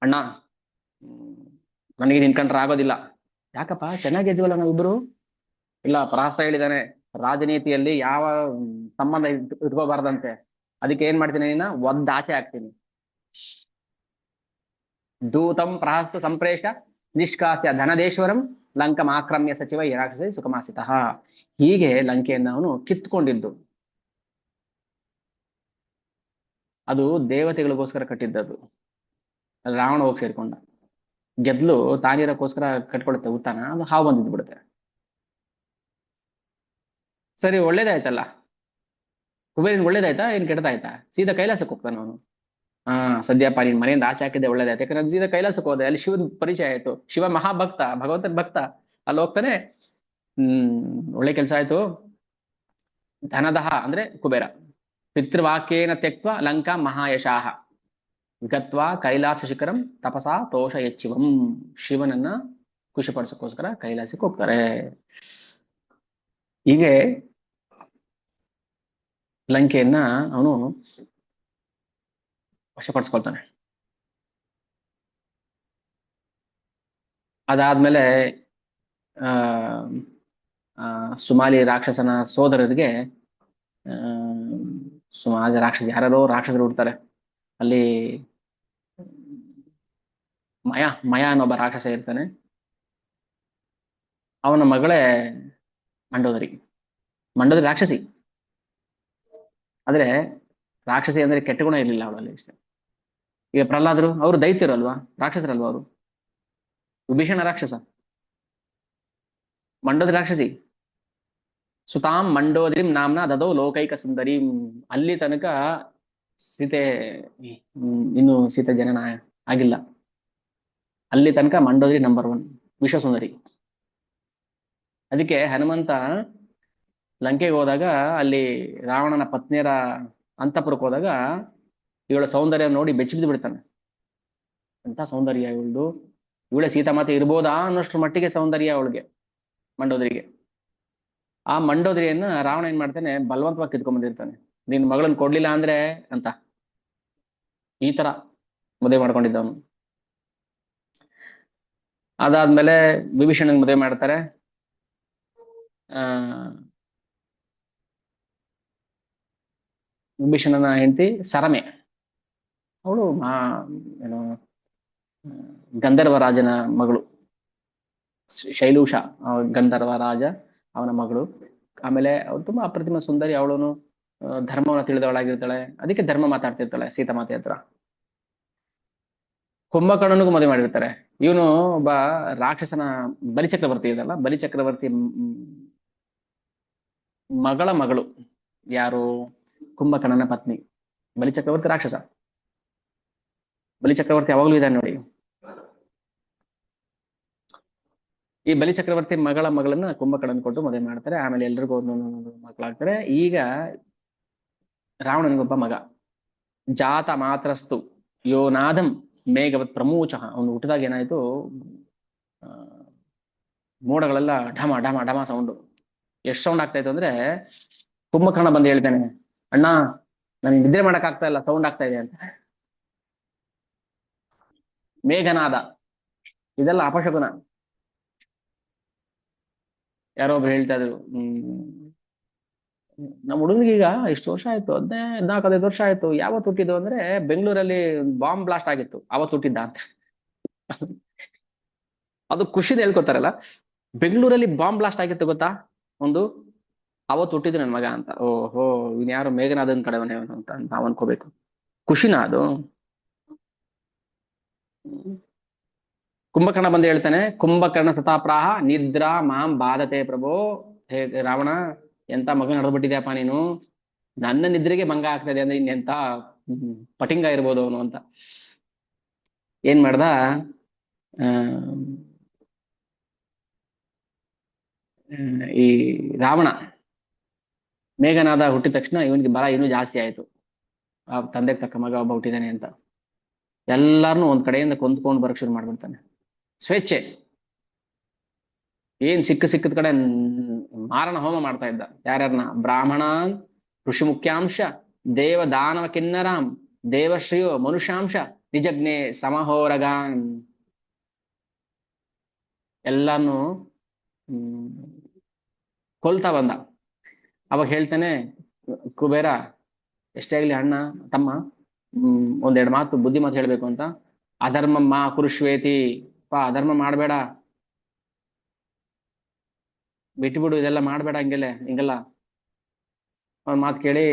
S1: ಅಣ್ಣ, ನನಗೆ ನಿನ್ ಕಂಡ್ರೆ ಆಗೋದಿಲ್ಲ. ಯಾಕಪ್ಪ, ಚೆನ್ನಾಗಿದ್ವಲ್ಲ ನಾವಿಬ್ರು? ಇಲ್ಲ, ಪ್ರಹಸ್ತ ಹೇಳಿದಾನೆ, ರಾಜನೀತಿಯಲ್ಲಿ ಯಾವ ಸಂಬಂಧ ಇಟ್ಕೋಬಾರ್ದಂತೆ, ಅದಕ್ಕೆ ಏನ್ ಮಾಡ್ತೀನಿ, ನೀನ ಒದ್ದ ಆಚೆ ಹಾಕ್ತೀನಿ. ದೂತಂ ಪ್ರಹಸ್ತ ಸಂಪ್ರೇಷ ನಿಷ್ಕಾಸ್ಯ ಧನದೇಶ್ವರಂ ಲಂಕಂ ಆಕ್ರಮ್ಯ ಸಚಿವ ರಾಕ್ಷಸೈ ಸುಖಮಾಸಿತ. ಹೀಗೆ ಲಂಕೆಯನ್ನು ಅವನು ಕಿತ್ಕೊಂಡಿದ್ದು. ಅದು ದೇವತೆಗಳಿಗೋಸ್ಕರ ಕಟ್ಟಿದ್ದದು. ರಾವಣ ಹೋಗಿ ಸೇರ್ಕೊಂಡ, ಗೆದ್ಲು ತಾನಿರಕ್ಕೋಸ್ಕರ ಕಟ್ಕೊಳುತ್ತೆ ಉತ್ತಾನ, ಅದು ಹಾವು ಬಂದಿದ್ದು ಬಿಡುತ್ತೆ. ಸರಿ, ಒಳ್ಳೇದಾಯ್ತಲ್ಲ, ಕುಬೇರಿನ್ ಒಳ್ಳೇದಾಯ್ತಾ ಏನ್ ಕೆಟ್ಟದಾಯ್ತಾ? ಸೀದಾ ಕೈಲಾಸಕ್ಕೆ ಹೋಗ್ತಾನ ಅವನು. ಸದ್ಯಪ್ಪ ನೀನ್ ಮನೆಯಿಂದ ಆಚೆ ಹಾಕಿದ್ದೆ ಒಳ್ಳೇದಾಯ್ತು, ಯಾಕಂದ್ರೆ ಸೀದಾ ಕೈಲಾಸಕ್ಕೆ ಹೋದೆ, ಅಲ್ಲಿ ಶಿವನ್ ಪರಿಚಯ ಆಯ್ತು. ಶಿವ ಮಹಾಭಕ್ತ, ಭಗವಂತನ ಭಕ್ತ. ಅಲ್ಲಿ ಹೋಗ್ತಾನೆ, ಒಳ್ಳೆ ಕೆಲಸ ಆಯ್ತು. ಧನದಹ ಅಂದ್ರೆ ಕುಬೇರ, ಪಿತೃವಾಕ್ಯೇನ ತ್ಯಕ್ವ ಲಂಕಾ ಮಹಾಯಶಾಹ ಗತ್ವಾ ಕೈಲಾಸ ಶಿಖರಂ ತಪಸಾ ತೋಷ ಯಚ್ಚಿವಂ. ಶಿವನನ್ನ ಖುಷಿಪಡಿಸೋಕ್ಕೋಸ್ಕರ ಕೈಲಾಸಕ್ಕೆ ಹೋಗ್ತಾರೆ. ಹೀಗೆ ಲಂಕೆಯನ್ನ ಅವನು ವಶಪಡಿಸ್ಕೊಳ್ತಾನೆ. ಅದಾದ್ಮೇಲೆ ಆ ಸುಮಾಲಿ ರಾಕ್ಷಸನ ಸೋದರರಿಗೆ, ಸುಮಾಲಿ ರಾಕ್ಷಸ, ಯಾರೋ ರಾಕ್ಷಸರು ಹುಡ್ತಾರೆ ಅಲ್ಲಿ. ಮಯ ಅನ್ನೊಬ್ಬ ರಾಕ್ಷಸ ಇರ್ತಾನೆ, ಅವನ ಮಗಳೇ ಮಂಡೋದರಿ. ಮಂಡೋದರಿ ರಾಕ್ಷಸಿ, ಆದ್ರೆ ರಾಕ್ಷಸಿ ಅಂದ್ರೆ ಕೆಟ್ಟ ಗುಣ ಇರ್ಲಿಲ್ಲ ಅವಳಲ್ಲಿ ಇಷ್ಟ. ಈಗ ಪ್ರಹ್ಲಾದರು, ಅವರು ದೈತ್ಯರು ಅಲ್ವಾ, ರಾಕ್ಷಸರಲ್ವಾ ಅವರು? ವಿಭೀಷಣ ರಾಕ್ಷಸ, ಮಂಡೋದರಿ ರಾಕ್ಷಸಿ. ಸುತಾಂ ಮಂಡೋದರಿಂ ನಾಮ್ನ ದದೋ ಲೋಕೈಕ ಸುಂದರಿಂ. ಅಲ್ಲಿ ತನಕ ಸೀತೆ, ಇನ್ನು ಸೀತೆ ಜನನ ಆಗಿಲ್ಲ, ಅಲ್ಲಿ ತನಕ ಮಂಡೋದರಿ ನಂಬರ್ 1 ವಿಶ್ವಸುಂದರಿ. ಅದಕ್ಕೆ ಹನುಮಂತ ಲಂಕೆಗೆ ಹೋದಾಗ, ಅಲ್ಲಿ ರಾವಣನ ಪತ್ನಿಯರ ಅಂತಪುರಕ್ಕೆ ಹೋದಾಗ, ಇವಳ ಸೌಂದರ್ಯ ನೋಡಿ ಬೆಚ್ಚಿ ಬಿದ್ದು ಬಿಡ್ತಾನೆ. ಎಂತ ಸೌಂದರ್ಯ ಇವಳ್ದು, ಇವಳೆ ಸೀತಾಮಾತೆ ಇರ್ಬೋದಾ ಅನ್ನೋಷ್ಟ್ರ ಮಟ್ಟಿಗೆ ಸೌಂದರ್ಯ ಅವಳಿಗೆ, ಮಂಡೋದರಿಗೆ. ಆ ಮಂಡೋದರಿಯನ್ನ ರಾವಣ ಏನ್ ಮಾಡ್ತಾನೆ, ಬಲವಂತವಾಗಿ ಕಿತ್ಕೊಂಡ್ ಬಂದಿರ್ತಾನೆ. ನಿನ್ ಮಗಳನ್ನ ಕೊಡ್ಲಿಲ್ಲ ಅಂದ್ರೆ ಅಂತ ಈ ತರ ಮದುವೆ ಮಾಡ್ಕೊಂಡಿದ್ದವನು. ಅದಾದ್ಮೇಲೆ ವಿಭೀಷಣನ್ ಮದುವೆ ಮಾಡ್ತಾರೆ. ಆ ವಿಭೀಷಣನ ಹೆಂಡತಿ ಸರಮೆ. ಅವಳು ಏನು ಗಂಧರ್ವ ರಾಜನ ಮಗಳು, ಶೈಲೂಷ, ಗಂಧರ್ವ ರಾಜ ಅವನ ಮಗಳು. ಆಮೇಲೆ ಅವಳು ತುಂಬಾ ಅಪ್ರತಿಮ ಸುಂದರಿ. ಅವಳನು ಧರ್ಮವನ್ನ ತಿಳಿದವಳಾಗಿರ್ತಾಳೆ. ಅದಕ್ಕೆ ಧರ್ಮ ಮಾತಾಡ್ತಿರ್ತಾಳೆ ಸೀತಾಮಾತೆ ಹತ್ರ. ಕುಂಭಕರ್ಣನಿಗೂ ಮದುವೆ ಮಾಡಿರ್ತಾರೆ. ಇವನು ಒಬ್ಬ ರಾಕ್ಷಸನ ಬಲಿಚಕ್ರವರ್ತಿ ಇದಲ್ಲ, ಬಲಿಚಕ್ರವರ್ತಿ ಮಗಳ ಮಗಳು. ಯಾರು? ಕುಂಭಕರ್ಣನ ಪತ್ನಿ. ಬಲಿಚಕ್ರವರ್ತಿ ರಾಕ್ಷಸ. ಬಲಿಚಕ್ರವರ್ತಿ ಯಾವಾಗ್ಲೂ ಇದ್ದಾನೆ ನೋಡಿ. ಈ ಬಲಿಚಕ್ರವರ್ತಿ ಮಗಳ ಮಗಳನ್ನ ಕುಂಭಕರ್ಣನ್ ಕೊಟ್ಟು ಮದುವೆ ಮಾಡ್ತಾರೆ. ಆಮೇಲೆ ಎಲ್ರಿಗೂ ಒಂದೊಂದು ಮಕ್ಕಳಾಗ್ತಾರೆ. ಈಗ ರಾವಣನಿಗೊಬ್ಬ ಮಗ, ಜಾತ ಮಾತ್ರಸ್ತು ಯೋನಾದಂ ಮೇಘವತ್ ಪ್ರಮೂಚ. ಅವನು ಹುಟ್ಟಿದಾಗ ಏನಾಯ್ತು, ಮೋಡಗಳೆಲ್ಲ ಢಮ ಢಮ ಢಮ ಸೌಂಡು. ಎಷ್ಟು ಸೌಂಡ್ ಆಗ್ತಾ ಇತ್ತು ಅಂದ್ರೆ, ಕುಂಭಕರ್ಣ ಬಂದು ಹೇಳ್ತಾನೆ, ಅಣ್ಣ ನನ್ಗೆ ನಿದ್ರೆ ಮಾಡಕ್ ಆಗ್ತಾ ಇಲ್ಲ, ಸೌಂಡ್ ಆಗ್ತಾ ಇದೆ ಅಂತ. ಮೇಘನಾದ, ಇದೆಲ್ಲ ಅಪಶಕುನ. ಯಾರೋ ಒಬ್ರು ಹೇಳ್ತಾ ಇದ್ರು, ನಮ್ಮ ಹುಡುಗನಿಗೆ ಈಗ ಇಷ್ಟು ವರ್ಷ ಆಯ್ತು, 14-15 ವರ್ಷ ಆಯ್ತು, ಯಾವತ್ತು ಹುಟ್ಟಿದ್ದು ಅಂದ್ರೆ ಬೆಂಗಳೂರಲ್ಲಿ ಬಾಂಬ್ ಬ್ಲಾಸ್ಟ್ ಆಗಿತ್ತು ಅವತ್ತು ಹುಟ್ಟಿದ್ದ ಅಂತ. ಅದು ಖುಷಿದ ಹೇಳ್ಕೊತಾರಲ್ಲ, ಬೆಂಗಳೂರಲ್ಲಿ ಬಾಂಬ್ ಬ್ಲಾಸ್ಟ್ ಆಗಿತ್ತು ಗೊತ್ತಾ ಒಂದು, ಅವತ್ತು ಹುಟ್ಟಿದ್ದು ನನ್ ಮಗ ಅಂತ. ಓಹೋ, ಇನ್ ಯಾರು ಮೇಘನಾದನ್ ಕಡೆವನೇ ಅಂತ ನಾವ್ ಅನ್ಕೋಬೇಕು. ಖುಷಿನ ಅದು. ಕುಂಭಕರ್ಣ ಬಂದು ಹೇಳ್ತಾನೆ, ಕುಂಭಕರ್ಣ ಸತಾಪ್ರಾಹ ನಿದ್ರಾ ಮಾಂ ಬಾಧತೆ ಪ್ರಭೋ. ಹೇ ರಾವಣ, ಎಂತ ಮಗ ನಡೆದ್ಬಿಟ್ಟಿದ್ಯಪ್ಪ ನೀನು, ನನ್ನ ನಿದ್ರೆಗೆ ಭಂಗ ಆಗ್ತಾ ಇದೆ ಅಂದ್ರೆ ಇನ್ನೆಂತ ಪಟಿಂಗ ಇರ್ಬೋದು ಅವನು ಅಂತ. ಏನ್ ಮಾಡ್ದ, ಈ ರಾವಣ ಮೇಘನಾದ ಹುಟ್ಟಿದ ತಕ್ಷಣ ಇವನಿಗೆ ಬಲ ಇನ್ನೂ ಜಾಸ್ತಿ ಆಯ್ತು. ಆ ತಂದೆಗೆ ತಕ್ಕ ಮಗ ಒಬ್ಬ ಹುಟ್ಟಿದಾನೆ ಅಂತ ಎಲ್ಲಾರನು ಒಂದ್ ಕಡೆಯಿಂದ ಕೊಂದ್ಕೊಂಡು ಬರಕ್ ಶುರು ಮಾಡ್ಬಿಡ್ತಾನೆ. ಸ್ವೇಚ್ಛೆ. ಏನ್ ಸಿಕ್ಕದ ಕಡೆ ಮಾರಣ ಹೋಮ ಮಾಡ್ತಾ ಇದ್ದ. ಯಾರ್ಯಾರನ್ನ? ಬ್ರಾಹ್ಮಣಾನ್, ಋಷಿ ಮುಖ್ಯಾಂಶ, ದೇವ ದಾನವ ಕಿನ್ನರಾಮ್, ದೇವಶ್ರೀಯೋ ಮನುಷ್ಯಾಂಶ, ನಿಜಜ್ಞೆ ಸಮಹೋರಗಾನ್. ಎಲ್ಲಾನು ಕೊಲ್ತಾ ಬಂದ. ಅವಾಗ ಹೇಳ್ತಾನೆ ಕುಬೇರ, ಎಷ್ಟೇ ಆಗ್ಲಿ ಅಣ್ಣ ತಮ್ಮ, ಒಂದೆರಡು ಮಾತು ಬುದ್ಧಿ ಮಾತು ಹೇಳ್ಬೇಕು ಅಂತ. ಅಧರ್ಮ ಮಾ ಕುರುಶ್ವೇತಿ, ಅಧರ್ಮ ಮಾಡ್ಬೇಡ, ಬಿಟ್ಬಿಡು, ಇದೆಲ್ಲ ಮಾಡ್ಬೇಡ, ಹಿಂಗೆಲ್ಲ ಅವ್ನ ಮಾತು ಕೇಳಿ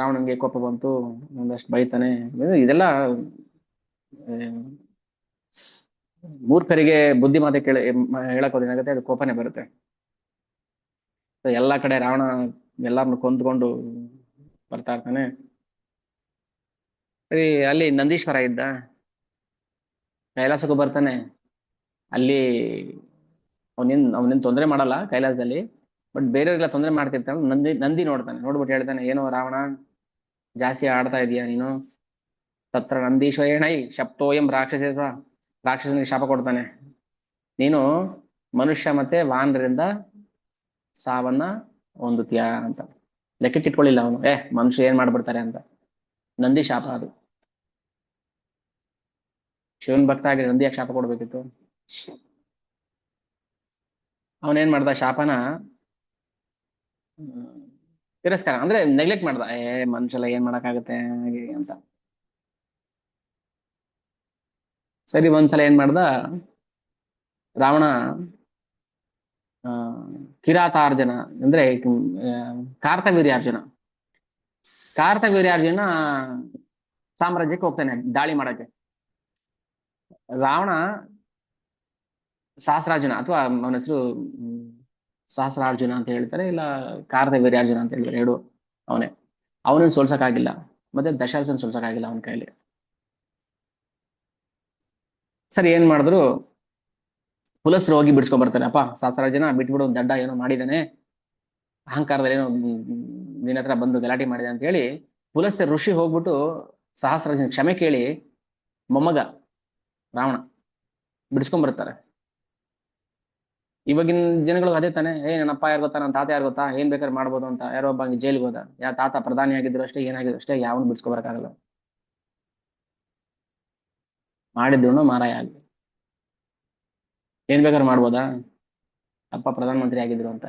S1: ರಾವಣನ್ಗೆ ಕೋಪ ಬಂತು. ಒಂದಷ್ಟು ಬೈತಾನೆ. ಇದೆಲ್ಲ ಮೂರ್ಖರಿಗೆ ಬುದ್ಧಿ ಮಾತೆ ಹೇಳಕ್ ಹೋದೇನಾಗುತ್ತೆ, ಅದು ಕೋಪನೆ ಬರುತ್ತೆ. ಎಲ್ಲಾ ಕಡೆ ರಾವಣ ಎಲ್ಲಾರನ್ನು ಕೊಂದ್ಕೊಂಡು ಬರ್ತಾ ಇರ್ತಾನೆ. ಸರಿ, ಅಲ್ಲಿ ನಂದೀಶ್ವರ ಇದ್ದ, ಕೈಲಾಸಕ್ಕೂ ಬರ್ತಾನೆ. ಅಲ್ಲಿ ಅವನಿನ್ ತೊಂದರೆ ಮಾಡಲ್ಲ ಕೈಲಾಸದಲ್ಲಿ, ಬಟ್ ಬೇರೆಯವ್ರಿಗೆಲ್ಲ ತೊಂದರೆ ಮಾಡ್ತಿರ್ತಾನೆ. ನಂದಿ ನೋಡ್ತಾನೆ. ನೋಡ್ಬಿಟ್ಟು ಹೇಳ್ತಾನೆ, ಏನೋ ರಾವಣ, ಜಾಸ್ತಿ ಆಡ್ತಾ ಇದೀಯ ನೀನು. ತತ್ರ ನಂದೀಶ್ವರೇಣೈ ಶಪ್ತೋಯಂ ರಾಕ್ಷಸನಿಗೆ ಶಾಪ ಕೊಡ್ತಾನೆ, ನೀನು ಮನುಷ್ಯ ಮತ್ತೆ ವಾನರರಿಂದ ಸಾವನ್ನ ಹೊಂದುತ್ತೀಯ ಅಂತ. ಲೆಕ್ಕಕ್ಕಿಟ್ಕೊಳ್ಳಿಲ್ಲ ಅವನು, ಮನುಷ್ಯ ಏನ್ ಮಾಡ್ಬಿಡ್ತಾರೆ ಅಂತ. ನಂದಿ ಶಾಪ ಅದು. ಶಿವನ್ ಭಕ್ತ ಆಗಿ ನಂದಿ ಯಾಕೆ ಶಾಪ ಕೊಡ್ಬೇಕಿತ್ತು? ಅವನೇನ್ ಮಾಡ್ದ, ಶಾಪನ ತಿರಸ್ಕಾರ ಅಂದ್ರೆ ನೆಗ್ಲೆಕ್ಟ್ ಮಾಡ್ದ. ಮನುಷ್ಯಲ್ಲ ಏನ್ ಮಾಡಕ್ಕಾಗತ್ತೆ ಹಾಗೆ ಅಂತ. ಸರಿ, ಒಂದ್ಸಲ ಏನ್ ಮಾಡ್ದ ರಾವಣ, ಕಿರಾತಾರ್ಜುನ ಅಂದ್ರೆ ಕಾರ್ತವೀರ್ಯಾರ್ಜುನ ಸಾಮ್ರಾಜ್ಯಕ್ಕೆ ಹೋಗ್ತಾನೆ ದಾಳಿ ಮಾಡಕ್ಕೆ. ರಾವಣ ಸಹಸ್ರಾರ್ಜುನ, ಅಥವಾ ಅವನ ಹೆಸರು ಸಹಸ್ರಾರ್ಜುನ ಅಂತ ಹೇಳ್ತಾರೆ, ಇಲ್ಲ ಕಾರ್ತವೀರ್ಯಾರ್ಜುನ ಅಂತ ಹೇಳ್ತಾರೆ, ಎರಡು ಅವನೇ. ಅವನನ್ನು ಸೋಲ್ಸಕ್ಕಾಗಿಲ್ಲ, ಮತ್ತೆ ದಶರಥನ ಸೋಲ್ಸಕ್ಕಾಗಿಲ್ಲ ಅವನ ಕೈಲಿ. ಸರಿ, ಏನ್ ಮಾಡಿದ್ರು, ಪುಲಸ್ರು ಹೋಗಿ ಬಿಡ್ಸ್ಕೊಂಡ್ ಬರ್ತಾರೆ. ಅಪ್ಪ ಸಹಸ್ರಾರ್ಜುನ ಬಿಟ್ಬಿಡು, ದಡ್ಡ ಏನೋ ಮಾಡಿದಾನೆ, ಅಹಂಕಾರದಲ್ಲಿ ಏನೋ ನಿನ್ನ ಹತ್ರ ಬಂದು ಗಲಾಟೆ ಮಾಡಿದೆ ಅಂತ ಹೇಳಿ ಪುಲಸ್ತ್ಯ ಋಷಿ ಹೋಗ್ಬಿಟ್ಟು ಸಹಸ್ರಾರ್ಜುನ ಕ್ಷಮೆ ಕೇಳಿ ಮೊಮ್ಮಗ ರಾವಣ ಬಿಡಿಸ್ಕೊಂಡ್ ಬರ್ತಾರೆ. ಇವಾಗಿನ ಜನಗಳು ಅದೇ ತಾನೆ, ನನ್ನ ಅಪ್ಪ ಯಾರು ಗೊತ್ತಾ, ನನ್ನ ತಾತ ಯಾರು ಗೊತ್ತಾ, ಏನ್ ಬೇಕಾದ್ರೆ ಮಾಡ್ಬೋದು ಅಂತ. ಯಾರೋ ಒಬ್ಬ ಜೈಲ್ಗೆ ಹೋದ, ತಾತ ಪ್ರಧಾನಿ ಆಗಿದ್ರು ಅಷ್ಟೇ, ಏನಾಗಿದ್ರು ಅಷ್ಟೇ, ಯಾವನು ಬಿಡಿಸ್ಕೊಬರಕ್ಕಾಗಲ್ಲ. ಮಾಡಿದ್ರು ಮಾರಾಯ ಆಗಿ ಏನ್ ಬೇಕಾದ್ರೆ ಮಾಡ್ಬೋದಾ, ಅಪ್ಪ ಪ್ರಧಾನ ಮಂತ್ರಿ ಆಗಿದ್ರು ಅಂತ.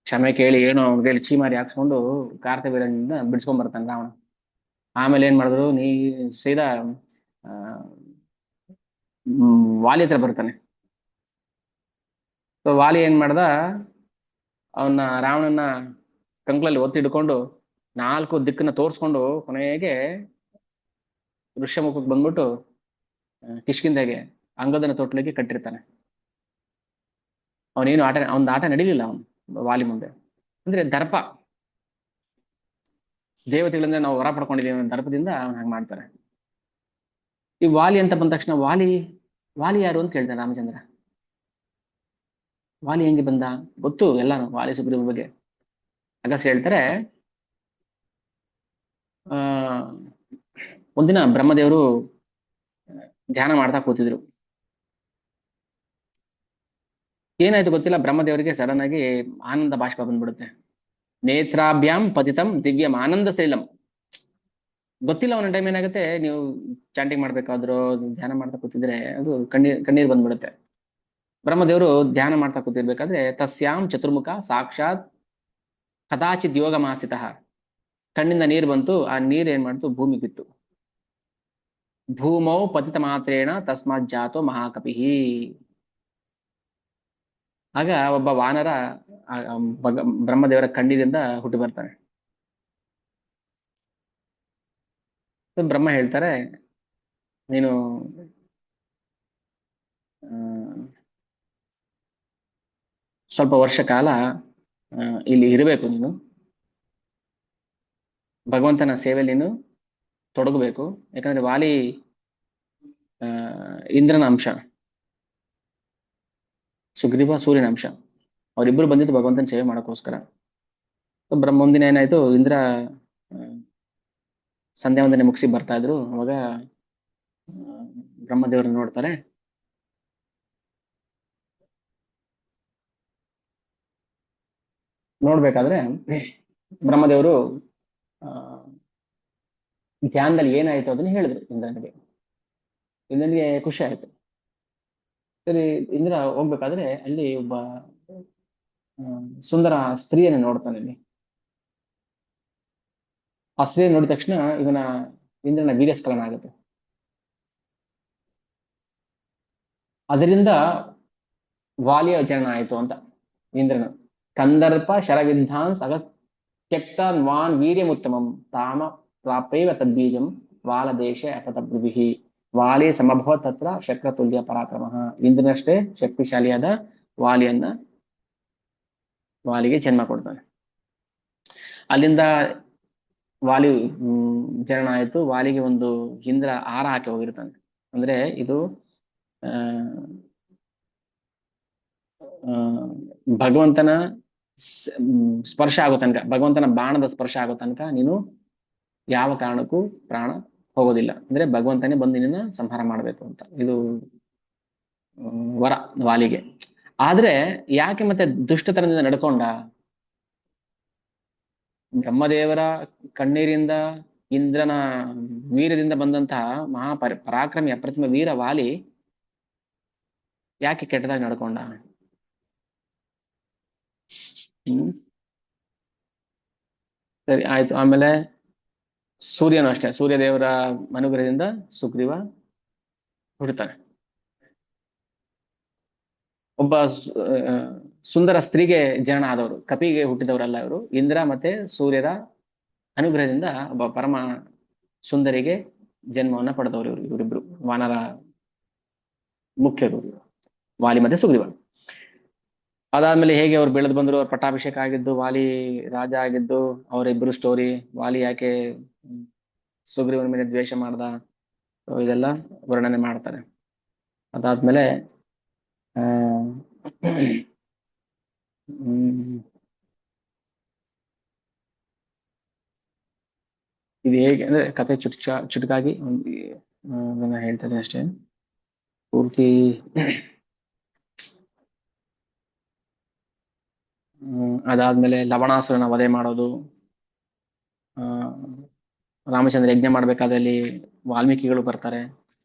S1: ಕ್ಷಮೆ ಕೇಳಿ ಏನೋ ಅವ್ನಿಗೆ ಚೀಮಾರಿ ಹಾಕ್ಸ್ಕೊಂಡು ಕಾರ್ತವೀರ್ಯನಿಂದ ಬಿಡಿಸ್ಕೊಂಡ್ ಬರ್ತಾನೆ ರಾವಣ. ಆಮೇಲೆ ಏನ್ ಮಾಡಿದ್ರು, ಸೀದಾ ಆ, ವಾಲಿ ಹತ್ರ ಬರ್ತಾನೆ. ಸೊ ವಾಲಿ ಏನ್ ಮಾಡ್ದ, ಅವನ್ನ ರಾವಣನ ಕಂಕ್ಳಲ್ಲಿ ಒತ್ತಿ ಹಿಡ್ಕೊಂಡು 4 ದಿಕ್ಕನ್ನ ತೋರ್ಸ್ಕೊಂಡು ಕೊನೆಗೆ ಋಷ್ಯಮುಖಕ್ಕೆ ಬಂದ್ಬಿಟ್ಟು ಕಿಷ್ಕಿಂಧೆಗೆ ಅಂಗದನ ತೊಟ್ಲಿಗೆ ಕಟ್ಟಿರ್ತಾನೆ. ಅವನೇನು ಅವನ ಆಟ ನಡೀಲಿಲ್ಲ ಅವನು ವಾಲಿ ಮುಂದೆ. ಅಂದ್ರೆ ದರ್ಪ, ದೇವತೆಗಳಿಂದ ನಾವು ವರ ಪಡ್ಕೊಂಡಿದ್ದೀವಿ ಅನ್ನೋ ದರ್ಪದಿಂದ ಅವನ್ ಹಾಗೆ ಮಾಡ್ತಾರೆ. ಈ ವಾಲಿ ಅಂತ ಬಂದ ತಕ್ಷಣ ವಾಲಿ ವಾಲಿ ಯಾರು ಅಂತ ಕೇಳ್ತಾನೆ ರಾಮಚಂದ್ರ. ವಾಲಿ ಹೆಂಗೆ ಬಂದ ಗೊತ್ತು ಎಲ್ಲಾನು, ವಾಲಿ ಸುಗ್ರೀವ ಬಗ್ಗೆ. ಅಗಸ್ಯ ಹೇಳ್ತಾರೆ, ಆ ಒಂದಿನ ಬ್ರಹ್ಮದೇವರು ಧ್ಯಾನ ಮಾಡ್ತಾ ಕೂತಿದ್ರು. ಏನಾಯ್ತು ಗೊತ್ತಿಲ್ಲ, ಬ್ರಹ್ಮದೇವರಿಗೆ ಸಡನ್ ಆಗಿ ಆನಂದ ಬಾಷ್ಪ ಬಂದ್ಬಿಡುತ್ತೆ. ನೇತ್ರಾಭ್ಯಾಂ ಪತಿತಂ ದಿವ್ಯಂ ಆನಂದ ಶೈಲಂ. ಗೊತ್ತಿಲ್ಲ ಒಂದೊಂದು ಟೈಮ್ ಏನಾಗುತ್ತೆ, ನೀವು ಚಾಂಟಿಂಗ್ ಮಾಡ್ಬೇಕಾದ್ರೂ ಧ್ಯಾನ ಮಾಡ್ತಾ ಕೂತಿದ್ರೆ ಅದು ಕಣ್ಣೀರ್ ಬಂದ್ಬಿಡುತ್ತೆ. ಬ್ರಹ್ಮದೇವರು ಧ್ಯಾನ ಮಾಡ್ತಾ ಕೂತಿರ್ಬೇಕಾದ್ರೆ ತಸ್ಯಾಂ ಚತುರ್ಮುಖ ಸಾಕ್ಷಾತ್ ಕದಾಚಿತ್ ಯೋಗ ಮಾಸಿತ, ಕಣ್ಣಿಂದ ನೀರು ಬಂತು. ಆ ನೀರ್ ಏನ್ ಮಾಡ್ತು, ಭೂಮಿ ಬಿತ್ತು. ಭೂಮೌ ಪತಿತ ಮಾತ್ರೇಣ ತಸ್ಮಾತ್ ಜಾತೋ ಮಹಾಕಪಿ. ಆಗ ಒಬ್ಬ ವಾನರ ಬ್ರಹ್ಮದೇವರ ಕಣ್ಣಿನಿಂದ ಹುಟ್ಟಿ ಬರ್ತಾನೆ. ಬ್ರಹ್ಮ ಹೇಳ್ತಾರೆ, ನೀನು ಸ್ವಲ್ಪ ವರ್ಷ ಕಾಲ ಇಲ್ಲಿ ಇರಬೇಕು, ನೀನು ಭಗವಂತನ ಸೇವೆಯಲ್ಲಿ ನೀನು ತೊಡಗಬೇಕು. ಯಾಕಂದ್ರೆ ವಾಲಿ ಇಂದ್ರನ ಅಂಶ, ಸುಗ್ರೀವ ಸೂರ್ಯನ ಅಂಶ. ಅವರಿಬ್ಬರು ಬಂದಿದ್ದು ಭಗವಂತನ ಸೇವೆ ಮಾಡೋಕ್ಕೋಸ್ಕರ. ಮುಂದಿನ ಏನಾಯ್ತು, ಇಂದ್ರ ಸಂಧ್ಯಾ ವಂದನೆ ಮುಗಿಸಿ ಬರ್ತಾ ಇದ್ರು. ಅವಾಗ ಬ್ರಹ್ಮದೇವರು ನೋಡ್ತಾರೆ. ನೋಡ್ಬೇಕಾದ್ರೆ ಬ್ರಹ್ಮದೇವರು ಧ್ಯಾನದಲ್ಲಿ ಏನಾಯ್ತು ಅದನ್ನ ಹೇಳಿದ್ರು ಇಂದ್ರನಿಗೆ. ಇಂದ್ರನಿಗೆ ಖುಷಿ ಆಯ್ತು. ಸರಿ, ಇಂದ್ರ ಹೋಗ್ಬೇಕಾದ್ರೆ ಅಲ್ಲಿ ಒಬ್ಬ ಸುಂದರ ಸ್ತ್ರೀಯನ್ನು ನೋಡ್ತಾನೆ. ಅಲ್ಲಿ ಆ ಸ್ತ್ರೀಯನ್ನು ನೋಡಿದ ತಕ್ಷಣ ಇವನ ಇಂದ್ರನ ವೀರ್ಯಸ್ಖಲನ ಆಗುತ್ತೆ. ಅದರಿಂದ ವಾಲಿಯ ಜನನ ಆಯ್ತು ಅಂತ ಇಂದ್ರನ. ಕಂದರ್ಪ ಶರವಿದ್ಧಾಂಸ್ ಅಗತ್ಯಕ್ತಾನ್ ವಾನ್ ವೀರ್ಯಮುತ್ತಮಂ ತಾಮ ಪ್ರಾಪ್ಯೈವ ತದ್ಬೀಜಂ ವಾಲದೇಶ ಅಪತಬ್ರುವಿಹಿ ವಾಲಿ ಸಮಭವ ತತ್ರ ಶಕ್ರತುಲ್ಯ ಪರಾಕ್ರಮ. ಇಂದ್ರನಷ್ಟೇ ಶಕ್ತಿಶಾಲಿಯಾದ ವಾಲಿಗೆ ಜನ್ಮ ಕೊಡ್ತಾನೆ. ಅಲ್ಲಿಂದ ವಾಲಿ ಜನನ ಆಯ್ತು. ವಾಲಿಗೆ ಒಂದು ಇಂದ್ರ ಆರ ಹಾಕಿ ಹೋಗಿರ್ತಾನೆ. ಅಂದ್ರೆ ಇದು ಭಗವಂತನ ಸ್ಪರ್ಶ ಆಗೋ ತನಕ, ಭಗವಂತನ ಬಾಣದ ಸ್ಪರ್ಶ ಆಗೋ ತನಕ ನೀನು ಯಾವ ಕಾರಣಕ್ಕೂ ಪ್ರಾಣ ಹೋಗೋದಿಲ್ಲ. ಅಂದ್ರೆ ಭಗವಂತನೇ ಬಂದು ನಿನ್ನ ಸಂಹಾರ ಮಾಡಬೇಕು ಅಂತ ಇದು ವರ ವಾಲಿಗೆ. ಆದ್ರೆ ಯಾಕೆ ಮತ್ತೆ ದುಷ್ಟತನದಿಂದ ನಡ್ಕೊಂಡ? ಬ್ರಹ್ಮದೇವರ ಕಣ್ಣೀರಿಂದ, ಇಂದ್ರನ ವೀರದಿಂದ ಬಂದಂತಹ ಪರಾಕ್ರಮಿ ಅಪ್ರತಿಮ ವೀರ ವಾಲಿ ಯಾಕೆ ಕೆಟ್ಟದಾಗಿ ನಡ್ಕೊಂಡ? ಸರಿ ಆಯ್ತು. ಆಮೇಲೆ ಸೂರ್ಯನು ಅಷ್ಟೇ, ಸೂರ್ಯದೇವರ ಅನುಗ್ರಹದಿಂದ ಸುಗ್ರೀವ ಹುಡ್ತಾನೆ. ಒಬ್ಬ ಸುಂದರ ಸ್ತ್ರೀಗೆ ಜನನ ಆದವರು, ಕಪಿಗೆ ಹುಟ್ಟಿದವರಲ್ಲ ಇವರು. ಇಂದ್ರ ಮತ್ತೆ ಸೂರ್ಯರ ಅನುಗ್ರಹದಿಂದ ಒಬ್ಬ ಪರಮ ಸುಂದರಿಗೆ ಜನ್ಮವನ್ನ ಪಡೆದವರು ಇವರಿಬ್ರು ವಾನರ ಮುಖ್ಯರು, ವಾಲಿ ಮತ್ತೆ ಸುಗ್ರೀವ. ಅದಾದ್ಮೇಲೆ ಹೇಗೆ ಅವ್ರು ಬೆಳೆದು ಬಂದ್ರು, ಅವ್ರ ಪಟ್ಟಾಭಿಷೇಕ ಆಗಿದ್ದು, ವಾಲಿ ರಾಜ ಆಗಿದ್ದು, ಅವರಿಬ್ಬರು ಸ್ಟೋರಿ, ವಾಲಿ ಯಾಕೆ ಸುಗ್ರೀವನ ಮೇಲೆ ದ್ವೇಷ ಮಾಡ್ದ, ಇದೆಲ್ಲ ವರ್ಣನೆ ಮಾಡ್ತಾರೆ. ಅದಾದ್ಮೇಲೆ ಇದು ಹೇಗೆ ಅಂದ್ರೆ ಕತೆ ಚುಟುಕಾಗಿ ಹೇಳ್ತೇನೆ ಅಷ್ಟೇ. ಪೂರ್ತಿ ಅದಾದ್ಮೇಲೆ ಲವಣಾಸುರನ ವಧೆ ಮಾಡೋದು. ಆ ರಾಮಚಂದ್ರ ಯಜ್ಞ ಮಾಡ್ಬೇಕಾದಲ್ಲಿ ವಾಲ್ಮೀಕಿಗಳು ಬರ್ತಾರೆ,